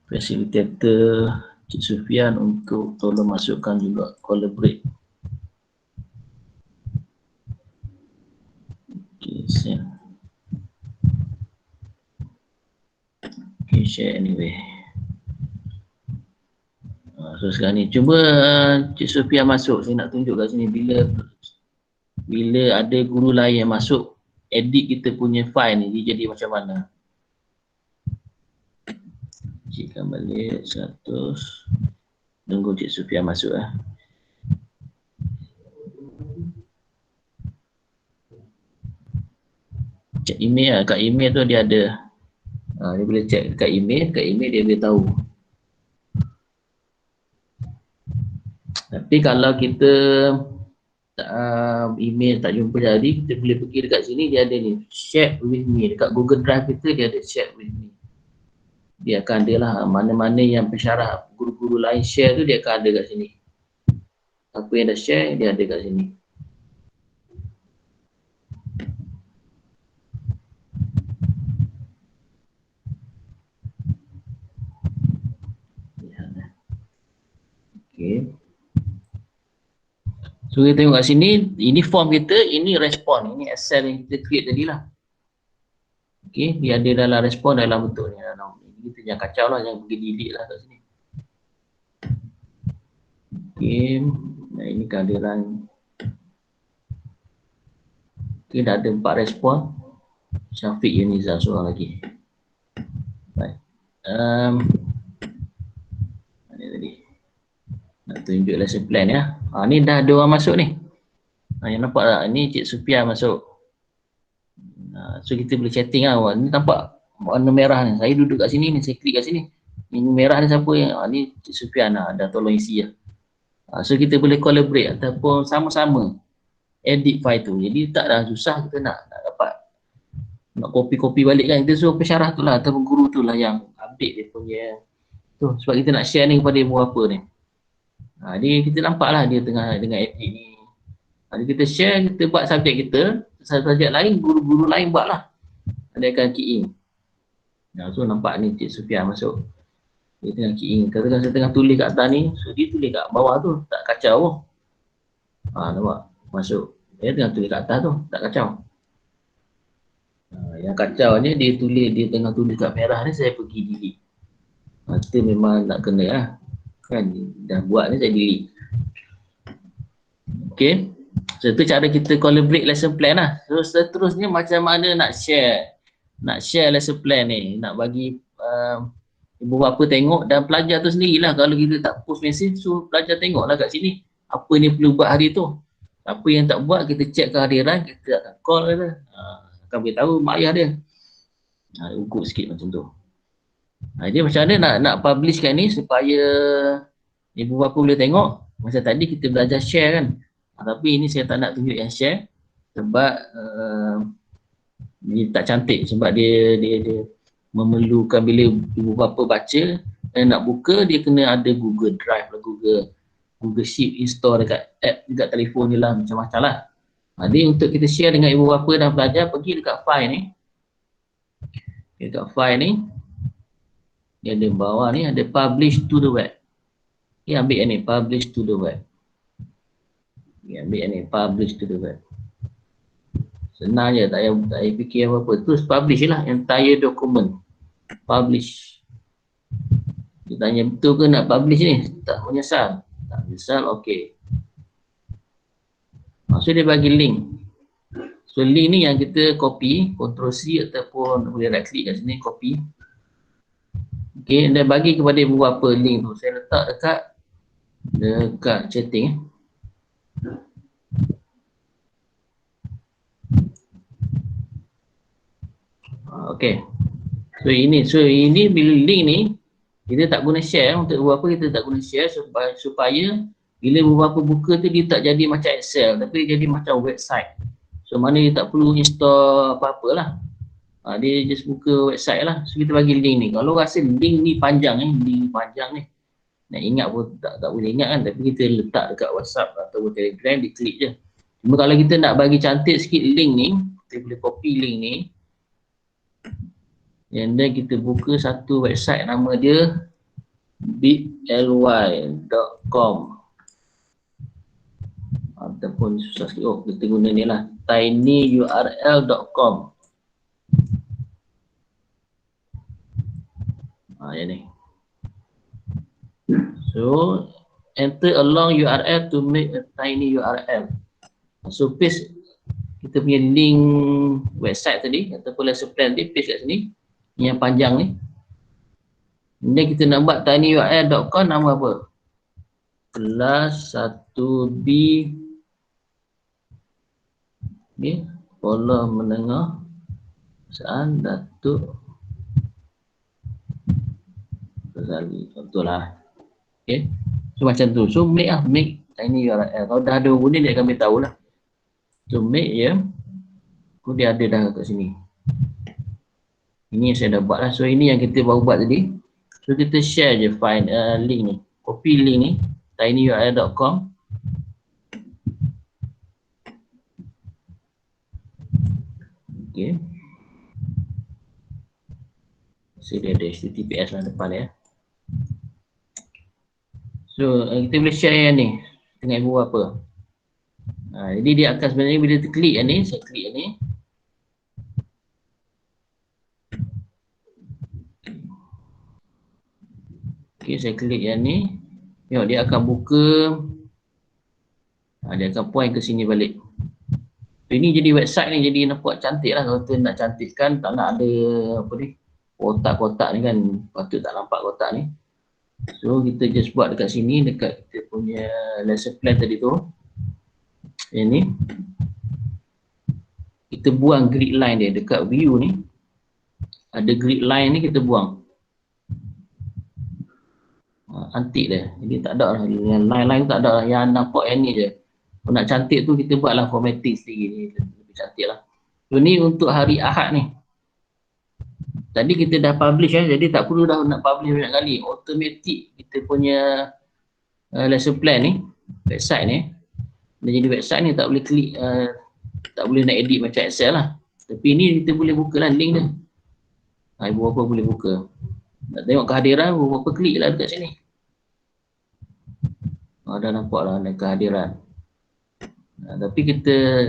fasilitator Cik Sufian untuk tolong masukkan juga collaborate. Okay, share. Okay, share anyway. So sekarang ni cuba Cik Sufian masuk. Saya nak tunjuk kat sini bila ada guru lain yang masuk edit kita punya file ni, dia jadi macam mana. Cikkan balik 100. Tunggu Cik Sufian masuk Cek email lah. Kat email tu dia ada. Dia boleh check dekat email dia boleh tahu. Tapi kalau kita email tak jumpa jadi, kita boleh pergi dekat sini, dia ada ni, share with me. Dekat Google Drive kita dia ada share with me. Dia akan ada lah mana-mana yang pensyarah guru-guru lain share tu, dia akan ada kat sini. Apa yang dah share, dia ada kat sini. Okay. So kita tengok kat sini, ini form kita, ini respon, ini Excel yang kita create tadi lah. Okay, dia ada dalam respon dalam bentuk ni. Kita jangan kacau lah, jangan pergi delete lah kat sini. Okay, nah ini kehadiran. Okay, dah ada 4 respon. Syafiq Yuniza seorang lagi. Baik. Ini tadi. Nak tunjuk lesson plan ya. Ni dah ada orang masuk ni. Yang nampak tak? Ni Cik Sufian masuk. So kita boleh chatting lah. Ni nampak warna merah ni. Saya duduk kat sini ni, saya klik kat sini. Ini merah ni siapa yang? Ni Cik Sufian lah. Dah tolong isi lah. So kita boleh collaborate ataupun sama-sama edit file tu. Jadi tak dah susah kita nak dapat. Nak copy balik kan. Kita suruh pensyarah tu lah ataupun guru tu lah yang update dia punya. Tu sebab kita nak share ni kepada ibu apa ni. Dia kita nampak lah dia tengah dengan edit ni. Jadi kita share, kita buat subjek kita, subjek lain, guru-guru lain buat lah. Dia akan key in. So nampak ni Cik Sufian masuk. Dia tengah key in. Katakan saya tengah tulis kat atas ni, so dia tulis kat bawah tu, tak kacau. Nampak? Masuk. Dia tengah tulis kat atas tu, tak kacau. Yang kacau ni dia tengah tulis kat merah ni, saya pergi delete. Itu memang tak kena lah. Kan dah buat ni saya delete. Okay, so itu cara kita collaborate lesson plan lah. So seterusnya macam mana nak share lesson plan ni, nak bagi ibu bapa tengok dan pelajar tu sendirilah. Kalau kita tak post message, so pelajar tengok lah kat sini apa ni perlu buat hari tu, apa yang tak buat kita check kehadiran, kita akan call dia, akan beritahu mak ayah dia. Ukur sikit macam tu. Dia macam mana nak publishkan ni supaya ibu bapa boleh tengok. Macam tadi kita belajar share kan. Tapi ini saya tak nak tunjuk yang share sebab dia tak cantik, sebab dia memerlukan bila ibu bapa baca nak buka dia kena ada Google Drive lah, Google Sheet install dekat app dekat telefon je lah, macam-macam lah. Jadi untuk kita share dengan ibu bapa dan pelajar, pergi dekat file ni. Dekat file ni, dia ada bawah ni ada publish to the web. Dia ambil yang ni, publish to the web. Dia ambil yang ni, publish to the web. Senang je, tak payah fikir apa-apa. Terus publish je lah entire document. Publish. Dia tanya betul ke nak publish ni? Tak menyesal. Tak menyesal, okey. So dia bagi link. So link ni yang kita copy, Ctrl+C ataupun boleh right click kat sini, copy. Okey, dan bagi kepada ibu bapa link tu. Saya letak dekat chatting. Okey. So ini bila link ni kita tak guna share untuk ibu bapa, kita tak guna share supaya bila ibu bapa buka tu dia tak jadi macam Excel tapi dia jadi macam website. So mana dia tak perlu install apa-apa lah. Dia just buka website lah. So kita bagi link ni. Kalau rasa link ni panjang ni, nak ingat pun tak boleh ingat kan, tapi kita letak dekat WhatsApp atau Telegram, diklik je. Cuma kalau kita nak bagi cantik sikit link ni, kita boleh copy link ni. And then kita buka satu website nama dia bitly.com ataupun susah sikit, kita guna ni lah, tinyurl.com. Yang ni. So enter a long URL to make a tiny URL. So paste kita punya link website tadi ataupun lesson plan tadi, paste kat sini yang panjang ni. Kemudian kita nak buat tinyurl.com, nama apa? Kelas 1B ni, sekolah menengah Saan Datuk Ghazali, contohlah. Okay, so macam tu. So make tinyurl. Kalau dah ada guna dia akan beritahu lah. So make je. Dia ada dah kat sini. Ini yang saya dah buat lah. So ini yang kita baru buat tadi. So kita share je file link ni. Copy link ni, tinyurl.com. Okay. So dia ada HTTPS lah depan ya. So kita boleh share yang ni dengan ibu bapa. Jadi dia akan sebenarnya bila kita klik yang ni, saya klik yang ni. Okay, saya klik yang ni. Tengok dia akan buka. Dia akan point ke sini balik. So, ini jadi website ni jadi nampak cantik lah. Kalau kita nak cantikkan, tak nak ada apa ni, kotak-kotak ni kan, patut tak nampak kotak ni. So kita just buat dekat sini, dekat kita punya lesson plan tadi tu. Yang ni kita buang grid line dia dekat view ni. Ada grid line ni kita buang. Antik dia. Jadi tak ada lah, yang line-line tak ada lah, yang nampak yang ni je. Kalau nak cantik tu kita buatlah formatting sendiri ni, lebih cantik lah. So ni untuk hari Ahad ni. Tadi kita dah publish jadi tak perlu dah nak publish banyak kali. Automatic kita punya lesson plan ni, website ni. Dia jadi website ni tak boleh klik, tak boleh nak edit macam Excel lah. Tapi ni kita boleh buka lah link dia. Ibu bapa boleh buka. Nak tengok kehadiran, ibu bapa klik lah dekat sini. Dah nampak lah ada kehadiran. Tapi kita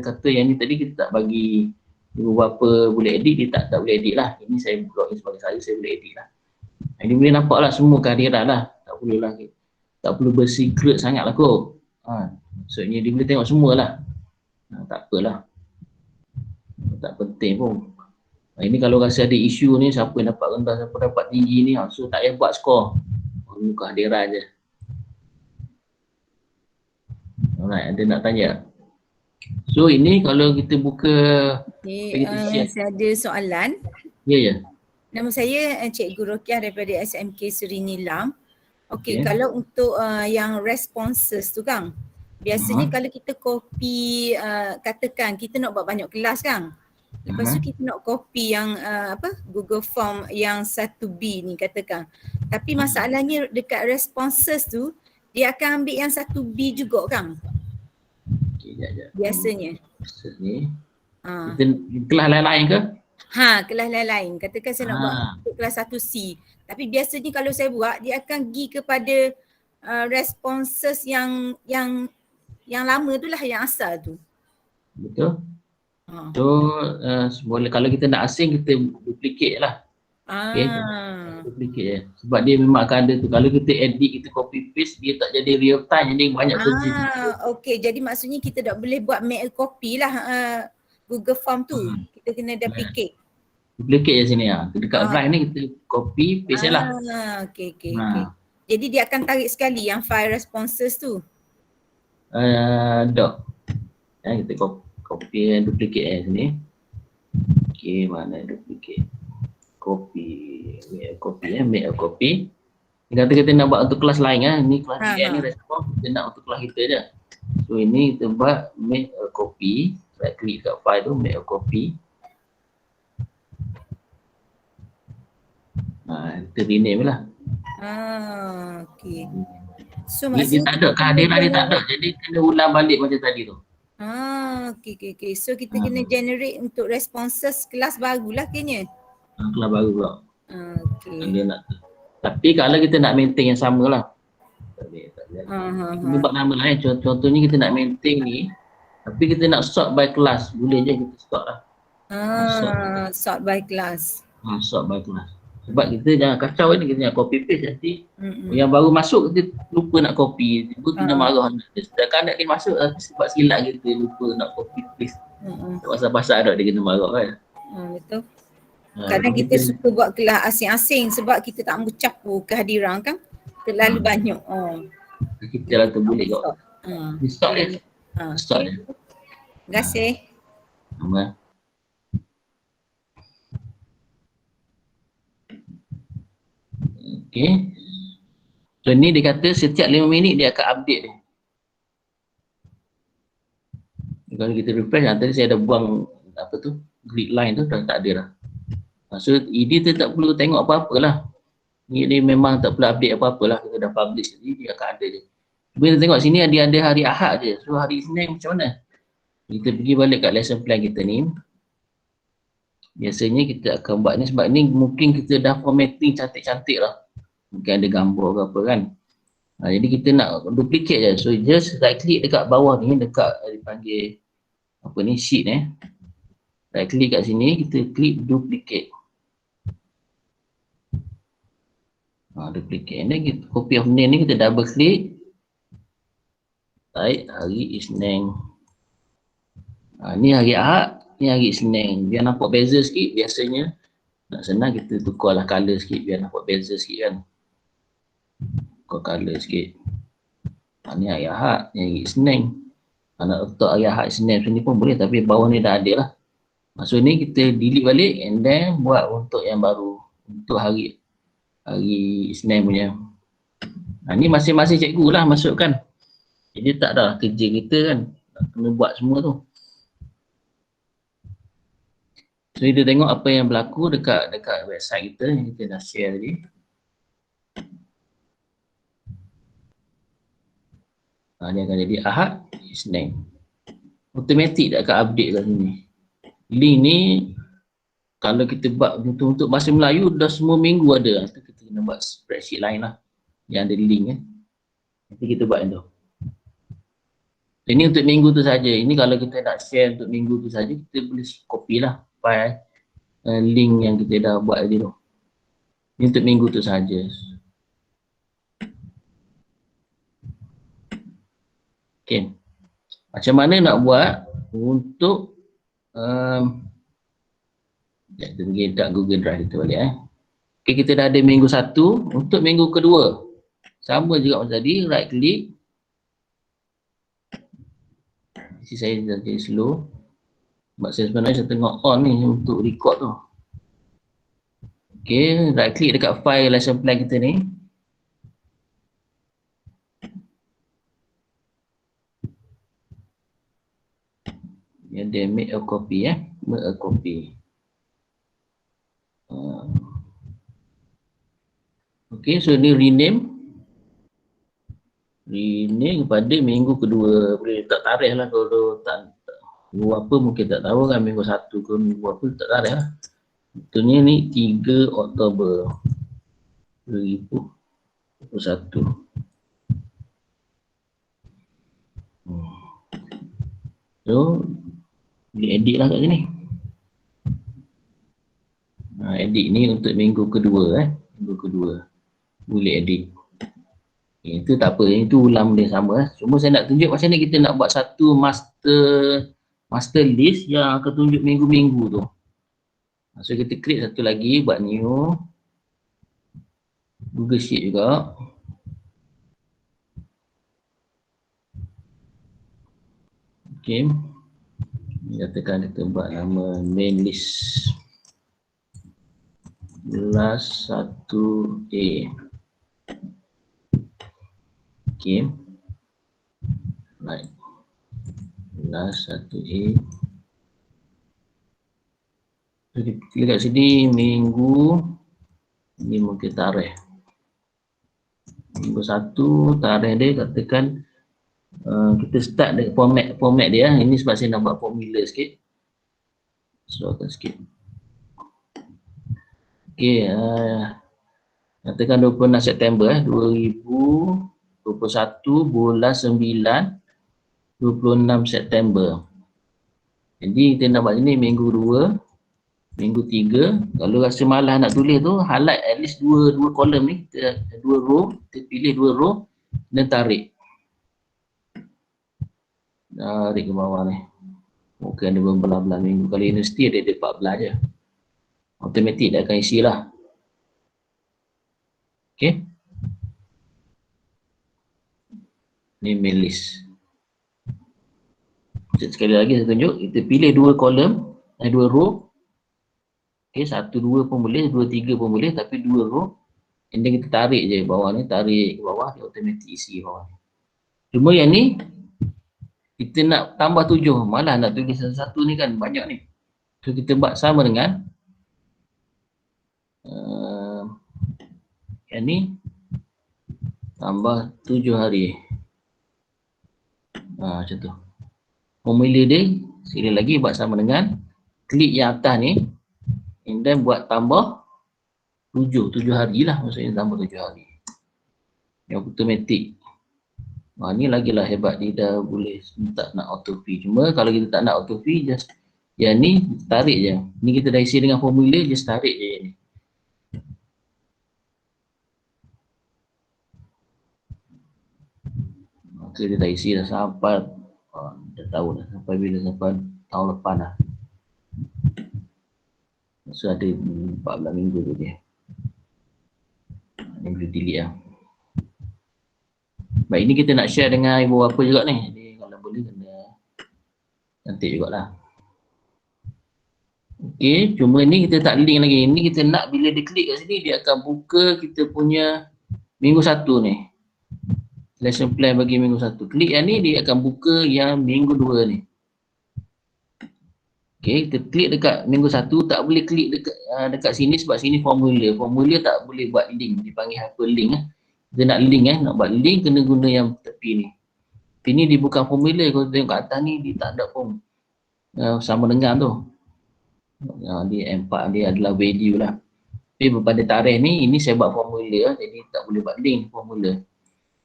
kata yang ni tadi kita tak bagi ibu bapa boleh edit, dia tak boleh edit lah. Ini saya login sebagai saya boleh edit lah. Ini boleh nampak lah semua kehadiran lah. Tak perlu lah, tak perlu bersecret sangat lah kot. Maksudnya dia boleh tengok semua lah. Tak apalah. Tak penting pun. Ini kalau rasa ada isu ni, siapa yang dapat rendah, siapa dapat tinggi ni, so tak payah buat skor. Kehadiran je. Alright, ada nak tanya? So ini kalau kita buka, saya ada soalan. Ya. Nama saya Cikgu Rokiah daripada SMK Seri Nilam. Okey, kalau untuk yang responses tu Kang, biasanya kalau kita copy, katakan kita nak buat banyak kelas Kang. Lepas tu kita nak copy yang Google Form yang 1B ni katakan. Tapi masalahnya dekat responses tu dia akan ambil yang 1B juga kan Okey, jap. biasanya. Ni. Ha. Kita kelas lain-lain ke? Kelas lain-lain. Katakan saya nak buat untuk kelas 1C. Tapi biasanya kalau saya buat dia akan pergi kepada responses yang lama tu lah, yang asal tu. Betul. So boleh, kalau kita nak asing kita duplicate lah. Okay. Duplicate je. Sebab dia memang akan ada tu. Kalau kita edit, kita copy paste, dia tak jadi real time, jadi banyak kerja. Okey, jadi maksudnya kita tak boleh buat make a copy lah Google Form tu. Kita kena duplicate. Duplicate je sini lah. Dekat drive ni kita copy paste je lah. Okey. Jadi dia akan tarik sekali yang file responses tu. Tak. Kita copy dan duplicate sini. Okey, mana duplicate? Make a copy. Kata kita nak buat untuk kelas lain ni kelas ni respon, kita nak untuk kelas kita je. So ini kita buat make a copy. Right click kat file tu, make a copy. Kita rename lah. Okey. So Dia tak ada kehadiran, dia tak ada. Jadi kena ulang balik macam tadi tu. Okey. So kita kena generate untuk responses kelas barulah kayaknya. Kelas baru pula. Okey. Dia nak. Tapi kalau kita nak maintain yang sama lah. Tak boleh. Kita buat nama lain. Contohnya kita nak maintain ni. Tapi kita nak sort by class. Boleh je kita sort lah. Sort by class. Sort by class. Sebab kita jangan kacau ni, kita jangan copy paste nanti. Yang baru masuk kita lupa nak copy. Tiba kena marah. Sedangkan nak dia masuk sebab silap kita lupa nak copy paste. Pasal-pasal ada dia kena marah kan. Betul. Kadang kita suka buat kelas asing-asing sebab kita tak mahu campur kehadiran kan. Terlalu banyak. Kita lah terbulik kau. Stop dia. Stop dia. Terima kasih. Okay. So ni dia kata setiap 5 minit dia akan update dia. Kalau kita refresh, tadi saya ada buang grid line tu, dah tak ada dah. So editor tak perlu tengok apa-apa lah. Ni memang tak perlu update apa-apa lah. Kita dah publish jadi dia akan ada je. Bila tengok sini dia ada hari Ahad je. So hari Isnin macam mana? Kita pergi balik kat lesson plan kita ni. Biasanya kita akan buat ni sebab ni mungkin kita dah formatting cantik-cantik lah. Mungkin ada gambar ke apa kan. Jadi kita nak duplicate je. So just right click dekat bawah ni, dekat dipanggil apa ni, sheet right click kat sini, kita klik duplicate. Duplicate. And then kita copy of name ni kita double click. Tarik hari Isnin. Ni hari Ahad, ni hari Isnin. Biar nampak beza sikit, biasanya nak senang kita tukarlah colour sikit biar nampak beza sikit kan. Tukar colour sikit. Ni hari Ahad, ni hari Isnin. Nak letak hari Ahad, Isnin sini pun boleh tapi bawah ni dah ada lah. Maksud ni kita delete balik and then buat untuk yang baru. Untuk hari Isnin punya. Ni masing-masing cikgu lah masukkan. Jadi tak dah kerja kita kan. Kena buat semua tu. So kita tengok apa yang berlaku dekat website kita yang kita dah share tadi. Ni akan jadi Ahad, Isnin. Automatik tak akan update kat sini. Link ni kalau kita buat untuk bahasa Melayu dah semua minggu ada. Kita kena buat spreadsheet lain lah yang ada link Nanti kita buat yang tu. Ini untuk minggu tu saja. Ini kalau kita nak share untuk minggu tu saja, kita boleh copy lah file link yang kita dah buat tadi tu. Ini untuk minggu tu saja. Okay. Macam mana nak buat untuk kita pergi kat Google Drive kita balik Okay, kita dah ada minggu 1. Untuk minggu kedua sama juga macam tadi, right click. Sisi saya jadi slow. Sebab saya sebenarnya saya tengok on ni untuk record tu. Okay, right click dekat file lesson plan kita ni. Yang dia make a copy make a copy. Okay, so ni rename kepada minggu kedua. Boleh letak tarikh lah kalau tak minggu apa mungkin tak tahu kan, minggu 1 ke minggu apa tak tarikh lah. Contohnya ni 3 Oktober 2021. So boleh edit lah kat sini. Edit ni untuk minggu kedua minggu kedua boleh edit. Itu tak apa, itu ulang benda sama Cuma saya nak tunjuk macam ni kita nak buat satu master list yang akan tunjuk minggu-minggu tu. So kita create satu lagi, buat new Google Sheet juga. Okay, nyatakan kita buat nama main list kelas 1A. Okay, right, kelas 1A. So kita kat sini minggu ni mungkin tarikh minggu 1, tarikh dia katakan kita start dengan format dia. Ini sebab saya nak buat formula sikit, so akan sikit. Okay, katakan 26 September 2021 bulan 9 26 September. Jadi kita nak buat ni minggu 2, minggu 3. Kalau rasa malas nak tulis tu, highlight at least dua kolom ni, kita 2 row, kita pilih 2 row dan tarik ke bawah ni. Mungkin ada berbelah-belah minggu. Kalau universiti ada 14 je. Automatik dia akan isi lah. Okay, ni main list. Sekali lagi saya tunjuk, kita pilih 2 kolom, 2 row. Okay, 1, 2 pun boleh, 2, 3 pun boleh, tapi 2 row. And then kita tarik je bawah ni, tarik ke bawah, dia automatik isi bawah ni. Cuma yang ni kita nak tambah 7, malah nak tulis satu-satu ni kan banyak ni. So kita buat sama dengan yang ni, tambah 7 hari. Macam tu. Formula dia sekali lagi buat sama dengan klik yang atas ni, and then buat tambah 7 hari lah, maksudnya tambah 7 hari. Yang automatik. Ni lagilah hebat, dia dah boleh tak nak auto fill. Cuma kalau kita tak nak auto fill, just yang ni tarik je. Ni kita dah isi dengan formula, just tarik je yang ni. Okay, dia dah isi dah sampai dah tahu dah sampai bila, sampai tahun lepas dah. So ada 14 minggu tu dia. Ni boleh delete lah. Baik, ini kita nak share dengan ibu bapa juga ni. Jadi kalau boleh kena cantik jugalah. Okay, cuma ni kita tak link lagi. Ini kita nak bila dia klik kat sini, dia akan buka kita punya minggu 1 ni. Lesson plan bagi minggu 1. Klik yang ni, dia akan buka yang minggu 2 ni. Okay, kita klik dekat minggu 1, tak boleh klik dekat sini sebab sini formula. Formula tak boleh buat link, dipanggil hyperlink. Kita nak link nak buat link kena guna yang tepi ni. Tapi ni dia bukan formula, kalau tengok kat atas ni dia tak ada form. Sama dengan tu. Dia M4 dia adalah value lah. Tapi pada tarikh ni, ini saya buat formula, jadi tak boleh buat link formula.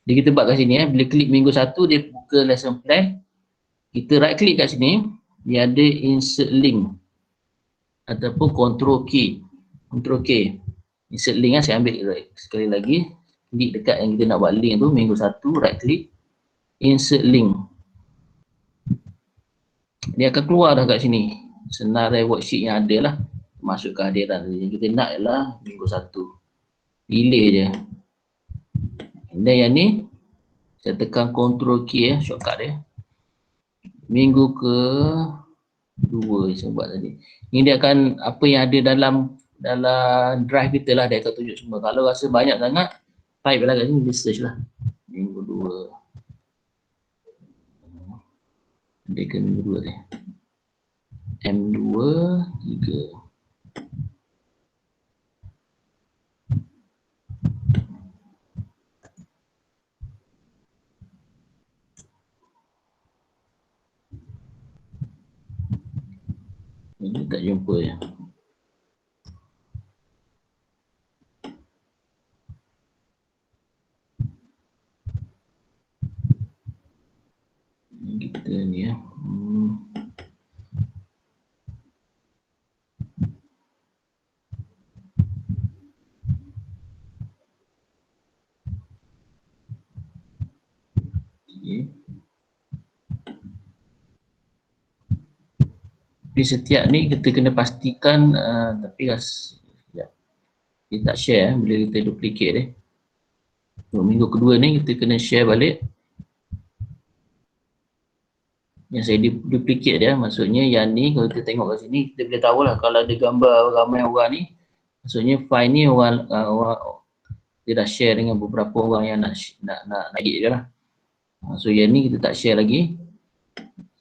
Jadi kita buat kat sini bila klik minggu 1 dia buka lesson plan. Kita right click kat sini, dia ada insert link ataupun control K. Insert link saya ambil sekali lagi, klik dekat yang kita nak buat link tu, minggu 1, right click, insert link. Dia akan keluar dah kat sini senarai worksheet yang ada lah, masuk kehadiran. Yang kita nak ialah minggu 1. Pilih je. Dan yang ni saya tekan control K shortcut dia. Minggu ke 2 saya buat tadi. Ni dia akan apa yang ada dalam drive kita lah, dia akan tunjuk semua. Kalau rasa banyak sangat, type lah kat sini, dia search lah. Minggu 2. Dia ke minggu 2 ni. M2 3. Ini tak jumpa ya. Kita ni ya. Okay. Tapi setiap ni kita kena pastikan tapi ya, kita tak share bila kita duplicate dia. Untuk minggu kedua ni kita kena share balik. Yang saya duplicate dia, maksudnya yang ni kalau kita tengok kat sini kita boleh tahu lah kalau ada gambar ramai orang ni, maksudnya file ni orang dia dah share dengan beberapa orang yang nak edit je lah. So yang ni kita tak share lagi,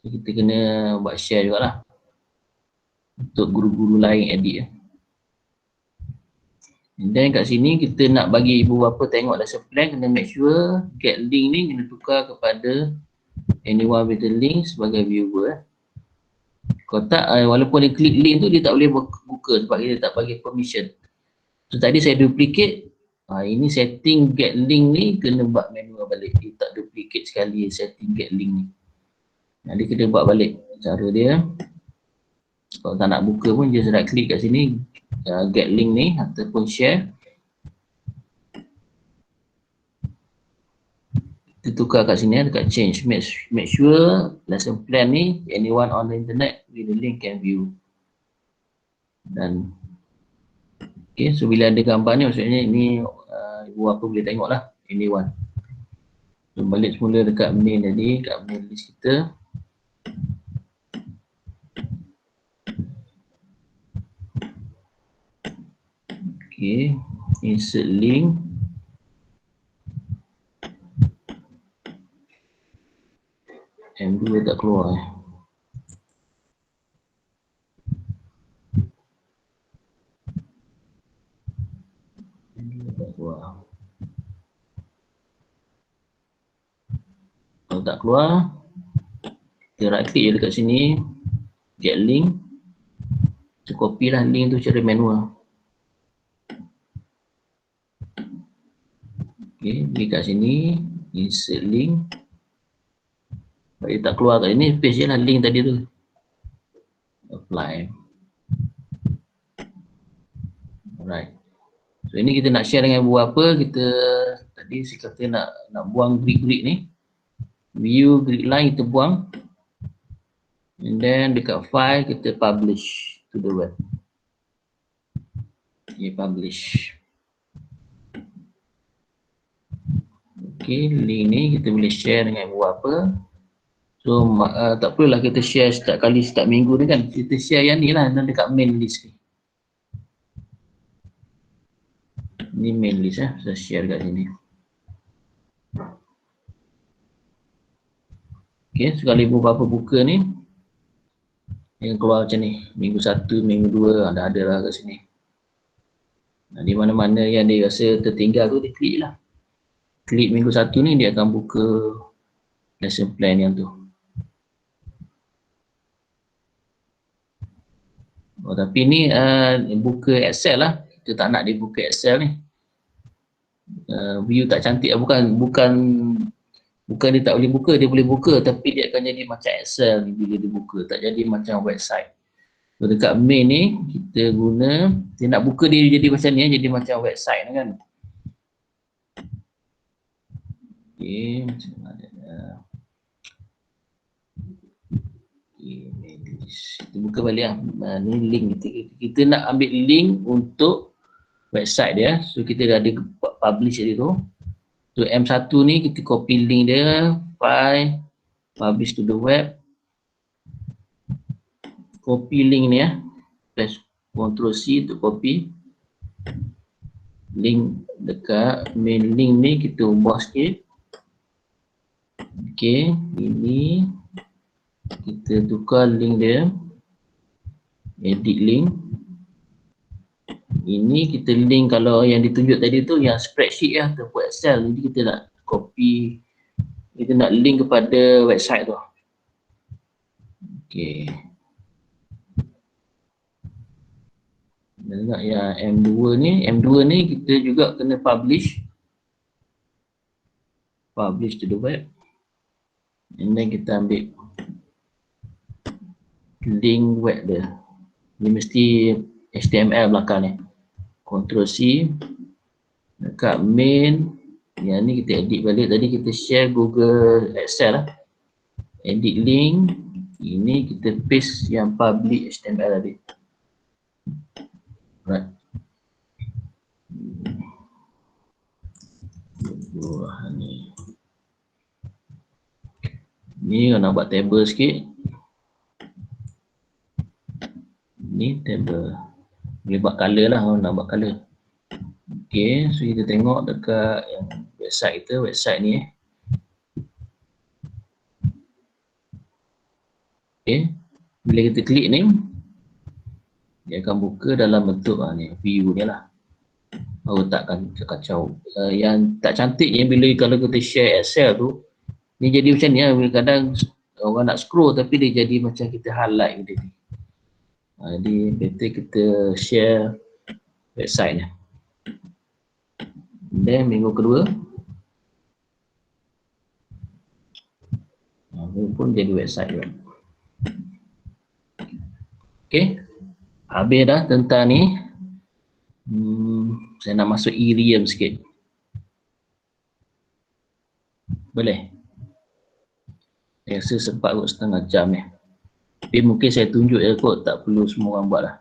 so, kita kena buat share jugalah untuk guru-guru lain edit ya. And then kat sini kita nak bagi ibu bapa tengok lesson plan, kena make sure get link ni kena tukar kepada anyone with the link sebagai viewer. Kalau tak, walaupun dia klik link tu dia tak boleh buka sebab dia tak bagi permission. So tadi saya duplicate, ini setting get link ni kena buat manual balik. Dia tak duplicate sekali setting get link ni. Dia kena buat balik cara dia. Kalau tak nak buka pun just right klik kat sini, get link ni ataupun share. Kita tukar kat sini dekat change, make sure lesson plan ni anyone on the internet with the link can view. Dan okay, so bila ada gambar ni maksudnya ini ibu bapa boleh tengok lah anyone. So balik semula dekat main tadi, kat main list kita. Okay, insert link. M2 tak keluar M2 tak keluar. Kalau tak keluar, kita right click je dekat sini, get link. Kita copy lah link tu secara manual. Okay, pergi kat sini, insert link. Kalau dia tak keluar kat sini, paste je lah link tadi tu. Apply. Alright. So ini kita nak share dengan ibu bapa, kita tadi saya kata nak buang grid-grid ni. View grid line kita buang. And then dekat file kita publish to the web. Okay, publish. Okay, link ni kita boleh share dengan ibu bapa. So tak perlulah kita share setiap minggu ni kan. Kita share yang ni lah dekat main list ni. Ni main list saya share kat sini. Okay, sekali ibu bapa buka ni yang keluar macam ni. Minggu 1, minggu 2 ada lah kat sini. Di mana-mana yang dia rasa tertinggal tu dia klik lah. Klik minggu 1 ni dia akan buka lesson plan yang tu. Oh, tapi ni buka Excel lah. Kita tak nak dia buka Excel ni. View tak cantik lah. Bukan dia tak boleh buka, dia boleh buka tapi dia akan jadi macam Excel ni bila dia buka. Tak jadi macam website. So dekat main ni kita guna, dia nak buka dia jadi macam ni, jadi macam website ni kan. Okay, macam mana kita buka balik lah. Ni link kita nak ambil link untuk website dia. So kita dah ada publish tadi tu. So M1 ni kita copy link dia, file, publish to the web. Copy link ni ya. Press Ctrl C untuk copy. Link dekat main link ni kita ubah sikit. Okay, ini kita tukar link dia. edit link. Ini kita link, kalau yang ditunjuk tadi tu yang spreadsheet ya, ataupun Excel. Jadi kita nak copy, kita nak link kepada website tu. Okey. Nak yang M2 ni kita juga kena publish to the web. And then kita ambil link web dia. Ni mesti HTML belakang ni. Ctrl C dekat main. Yang ni kita edit balik. Tadi kita share Google Excel lah. Edit link. Ini kita paste yang public HTML tadi. Right. Ni nak buat table sikit. Ni table. Boleh buat color lah kalau nak buat color. Okay, so kita tengok dekat yang website kita, website ni. Okay, bila kita klik ni, dia akan buka dalam bentuk ni, view ni lah. Baru takkan kacau. Yang tak cantik yang bila kalau kita share Excel tu, ni jadi macam ni lah. Kadang orang nak scroll tapi dia jadi macam kita highlight dia ni. Jadi better kita share website ni. Dan minggu kedua pun jadi website juga. Okay, habis dah tentang ni. Saya nak masuk Irium sikit. Boleh? Saya rasa sempat kot setengah jam ni. Tapi mungkin saya tunjuk je kot, tak perlu semua orang buat lah.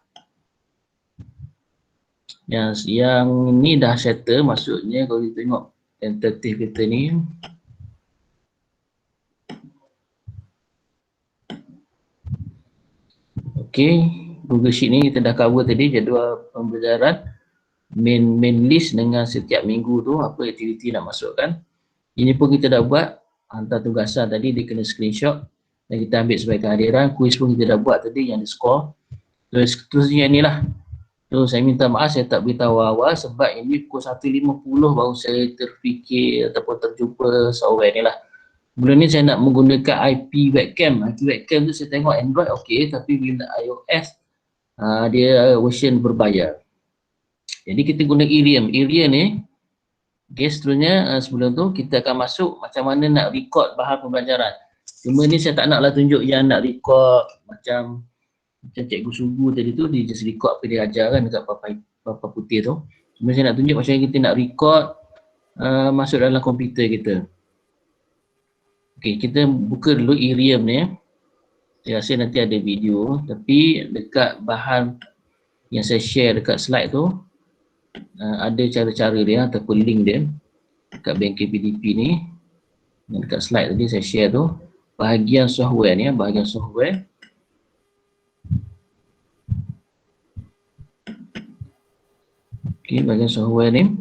Yang ni dah settle, maksudnya kalau kita tengok tentative kita ni. Okay, Google Sheet ni kita dah cover tadi jadual pembelajaran. Main list dengan setiap minggu tu apa aktiviti nak masukkan. Ini pun kita dah buat. Hantar tugasan tadi dia kena screenshot dan kita ambil sebagai kehadiran. Kuis pun kita dah buat tadi yang di score. Terusnya ni lah. So saya minta maaf saya tak beritahu awal sebab ini pukul 1.50 baru saya terfikir ataupun terjumpa software ni lah. Sebelum ni saya nak menggunakan IP webcam. IP webcam tu saya tengok Android okey, tapi bila iOS dia version berbayar. Jadi kita guna Irium. Irium ni, okay, seterusnya sebelum tu kita akan masuk macam mana nak record bahan pembelajaran. Cuma ni saya tak naklah tunjuk yang nak record macam Cikgu Sugu tadi tu, dia just record apa dia ajar kan dekat papan putih tu. Cuma saya nak tunjuk macam kita nak record masuk dalam komputer kita. Okay, kita buka dulu Irium ni. Saya rasa nanti ada video, tapi dekat bahan yang saya share dekat slide tu ada cara-cara dia ataupun link dia dekat bengkel PDP ni. Yang dekat slide tadi saya share tu, bahagian software ni, bahagian software. Okay, bahagian software ni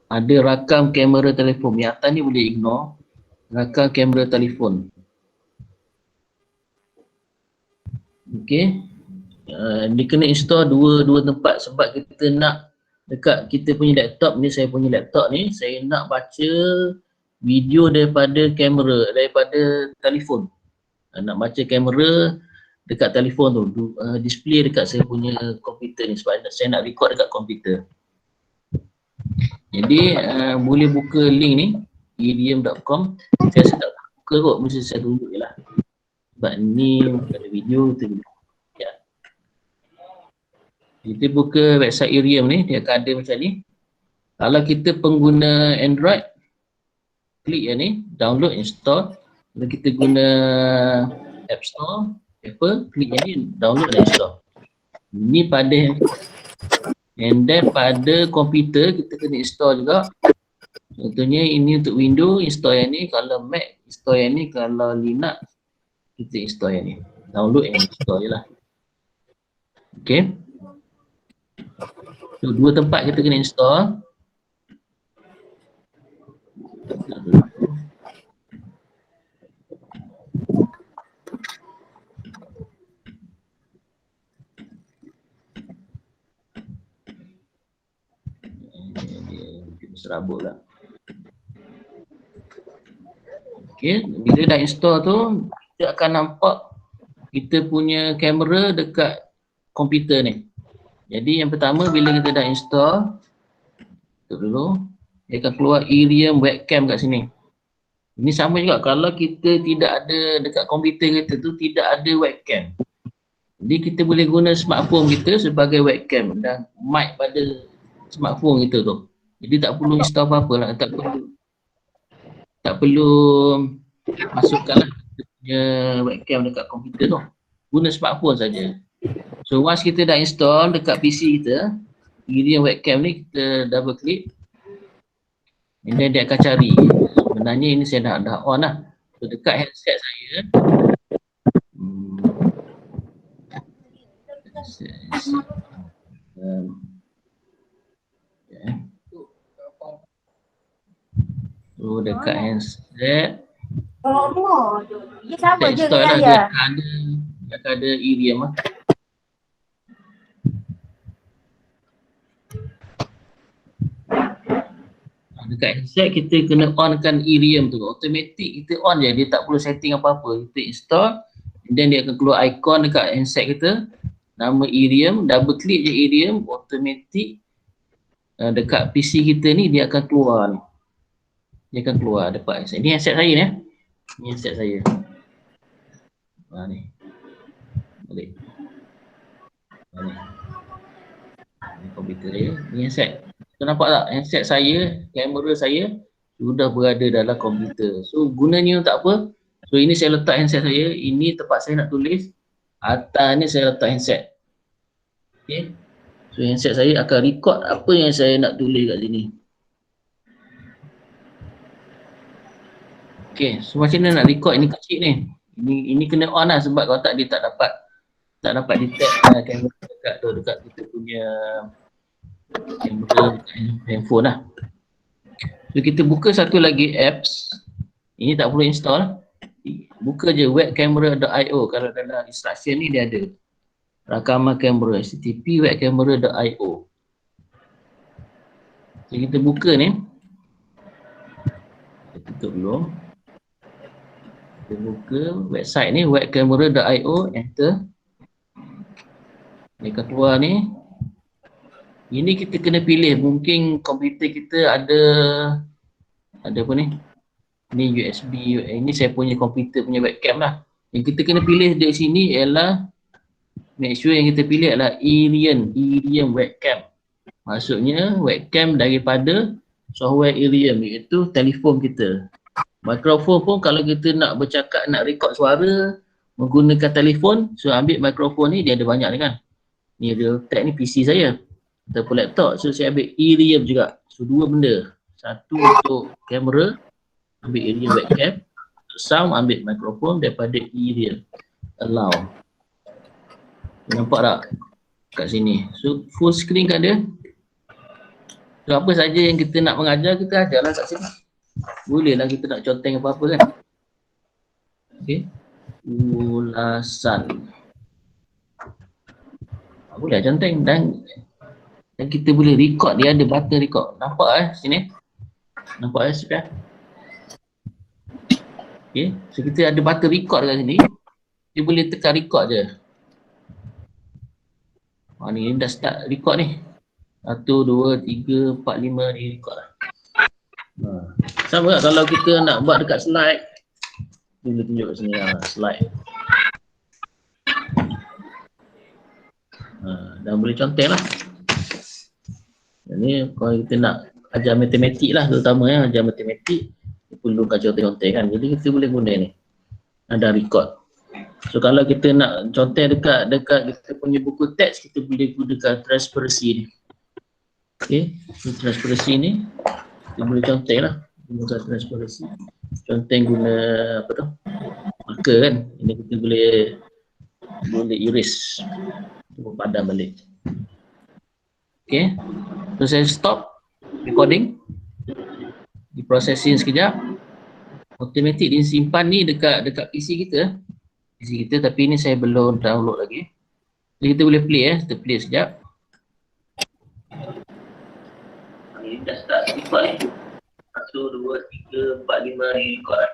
ada rakam kamera telefon. Yang atas ni boleh ignore. Rakam kamera telefon. Okay, dia kena install dua tempat sebab kita nak dekat kita punya laptop ni, saya punya laptop ni, saya nak baca video daripada kamera, daripada telefon. Nak baca kamera dekat telefon tu, display dekat saya punya komputer ni sebab saya nak record dekat komputer. Jadi boleh buka link ni, irium.com. Saya tak buka kot, mesti saya tunjuk je lah. Sebab ni ada video tu. Ya. Kita buka website Irium ni, dia akan ada macam ni. Kalau kita pengguna Android, klik yang ni, download, install. Kalau kita guna App Store, Apple, klik yang ni, download dan install. Ini pada, and then pada komputer kita kena install juga. Contohnya ini untuk Windows, install yang ni. Kalau Mac, install yang ni. Kalau Linux, kita install yang ni. Download and install je lah. Okay. So, dua tempat kita kena install. serabut lah. Okay, bila dah install tu, kita akan nampak kita punya kamera dekat komputer ni. Jadi yang pertama bila kita dah install, dulu dia akan keluar Irium webcam kat sini. Ini sama juga kalau kita tidak ada dekat komputer kita tu tidak ada webcam. Jadi kita boleh guna smartphone kita sebagai webcam dan mic pada smartphone kita tu. Jadi tak perlu install apa-apa lah, tak perlu masukkanlah kita punya webcam dekat komputer tu. Guna smartphone saja. So once kita dah install dekat PC kita, Irium webcam ni kita double click. And then dia akan cari. Sebenarnya ini saya dah on lah. So dekat headset saya. So dekat handset Dia sama je install dengan lah, saya. dia ada Irium lah. Dekat handset kita kena onkan Irium tu. Automatic kita on je, dia tak perlu setting apa-apa. Kita install and then dia akan keluar icon dekat handset kita. Nama Irium, double click je Irium, automatic dekat PC kita ni dia akan keluar ni. Dia akan keluar dekat handset. Ni handset saya ni. Ni handset saya. Ni. Balik. Ni. Ni komputer saya. Ni handset. Kau nampak tak? Handset saya, kamera saya sudah berada dalam komputer. So gunanya tak apa. So ini saya letak handset saya. Ini tempat saya nak tulis. Atas ni saya letak handset. Okay. So handset saya akan record apa yang saya nak tulis kat sini. Okay. So macam mana nak record ini kecil ni? Ini kena on lah sebab kalau tak dia tak dapat detect kamera dekat kita punya kamera handphone lah. So kita buka satu lagi apps. Ini tak perlu install. Buka je webcamera.io. Kalau dalam instruction ni dia ada rakaman kamera http webcamera.io. So kita buka ni. Kita tutup dulu. Kita buka website ni webcamera.io, enter. Dia akan keluar ni. Ini kita kena pilih, mungkin komputer kita ada apa ni? Ni USB, ini saya punya komputer punya webcam lah. Yang kita kena pilih dari sini ialah, make sure yang kita pilih adalah Irium webcam. Maksudnya webcam daripada software Irium, iaitu telefon kita. Mikrofon pun kalau kita nak bercakap, nak record suara menggunakan telefon, so ambil mikrofon ni, dia ada banyak ni kan. Ni Realtek ni PC saya. Ataupun laptop, so saya ambil Irium juga. So dua benda, satu untuk kamera, ambil Irium webcam, untuk sound ambil mikrofon daripada Irium. Allow. Nampak tak kat sini? So full screen kat dia. So apa saja yang kita nak mengajar, kita ajarlah kat sini. Boleh lah kita nak conteng apa-apa kan. Okay. Ulasan. Boleh conteng dan kita boleh record, dia ada button record. Nampak sini? Nampak sebelah? Okay, so kita ada button record kat sini. Dia boleh tekan record je. Ni dah start record ni. 1, 2, 3, 4, 5 ni record lah. Sama tak kalau kita nak buat dekat slide. Boleh tunjuk kat sini lah, slide. Dan boleh conteng lah. Ini kalau kita nak ajar matematik lah terutama ajar matematik, perlukan conteng-conteng kan. Jadi kita boleh guna ni. Ada record. So kalau kita nak conteng dekat kita punya buku teks, kita boleh gunakan transparency ni. Okay, so transparency ni kita boleh conteng lah. Gunakan transparency. Conteng guna apa tu? Marker kan. Ini kita boleh erase. Kita padam balik. Okay. So saya stop recording. Di processing sekejap. Automatic dia simpan ni dekat PC kita. PC kita, tapi ni saya belum download lagi. Jadi kita boleh play kita play sekejap. dah start record ni. 1, 2, 3, 4, 5 ni record.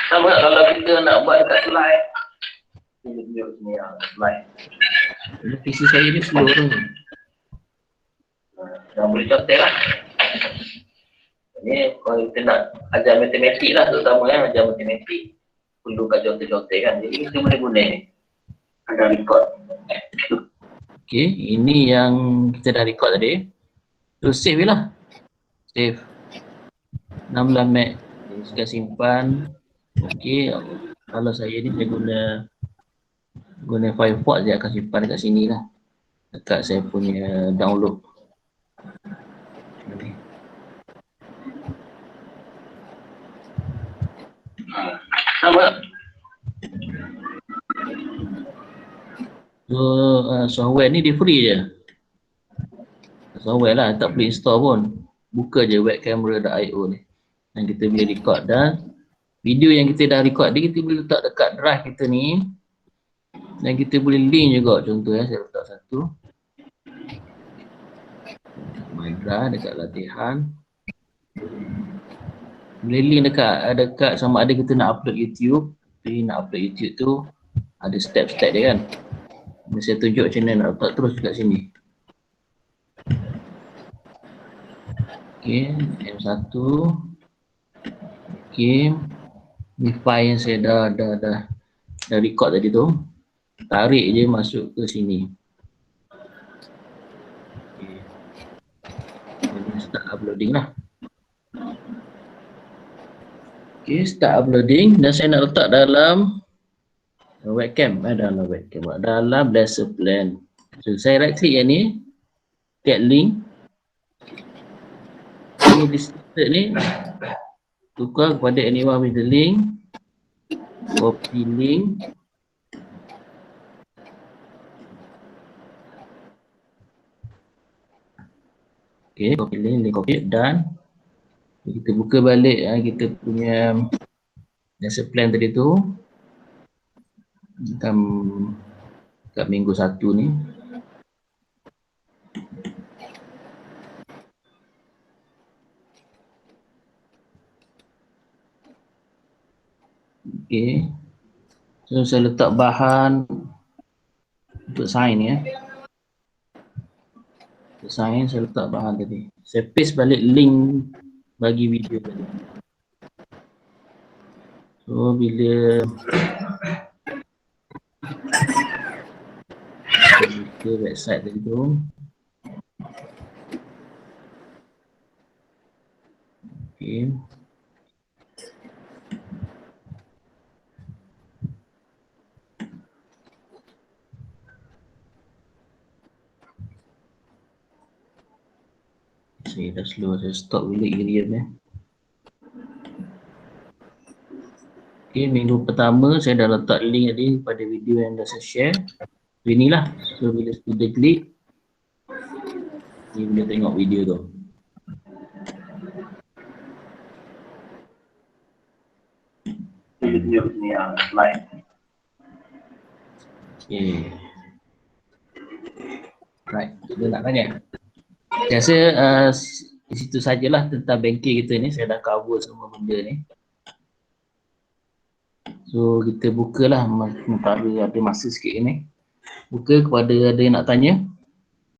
Sama kalau kita nak buat dekat slide. Kita tunjuk sini slide. PC saya ni slow tu. Dah boleh contek lah. Ni kalau kita nak ajar matematik lah terutama kan, ajar matematik perlukan contek-contek kan, jadi kita boleh guna ni. Ada record. Okay, ini yang kita dah record tadi. So save je lah. Save 16 meg. Kita simpan. Okay, kalau saya ni saya guna Firefox, dia akan simpan dekat sini lah, dekat saya punya download. Sama. So software ni dia free je. Software lah, tak perlu install pun. Buka je webcamera.io ni dan kita boleh record. Dan video yang kita dah record ni kita boleh letak dekat drive kita ni. Dan kita boleh link juga, contoh saya letak satu my drive dekat latihan. Boleh link dekat sama ada kita nak upload YouTube. Jadi nak upload YouTube tu ada step-step dia kan. Saya tunjuk macam mana nak letak terus dekat sini. Okay, M1. Okay, ni file yang saya dah record tadi tu. Tarik je masuk ke sini. Okay, start uploading lah. Okay, start uploading dan saya nak letak dalam webcam, dalam webcam, dalam lesson plan. So saya right click yang ni, get link. Ini distorted ni tukar kepada anyone with the link. Copy link. Okay, copy link copy dan kita buka balik kita punya lesson plan tadi tu. Kat minggu 1 ni. Okay. So saya letak bahan untuk sign ya. Untuk sign saya letak bahan tadi. Saya paste balik link bagi video tadi. So bila ke website tadi tu. Okay. Saya dah slow, saya stop dulu area ni. Okay, minggu pertama saya dah letak link tadi pada video yang dah saya share. So inilah, so bila student klik, ni boleh tengok video tu. Video ni yang slide. Okay. Right, kita nak tanya. Saya rasa di situ sajalah tentang banking kita ni, saya dah cover semua benda ni. So kita bukalah, ada masa sikit ni. Buka kepada ada yang nak tanya.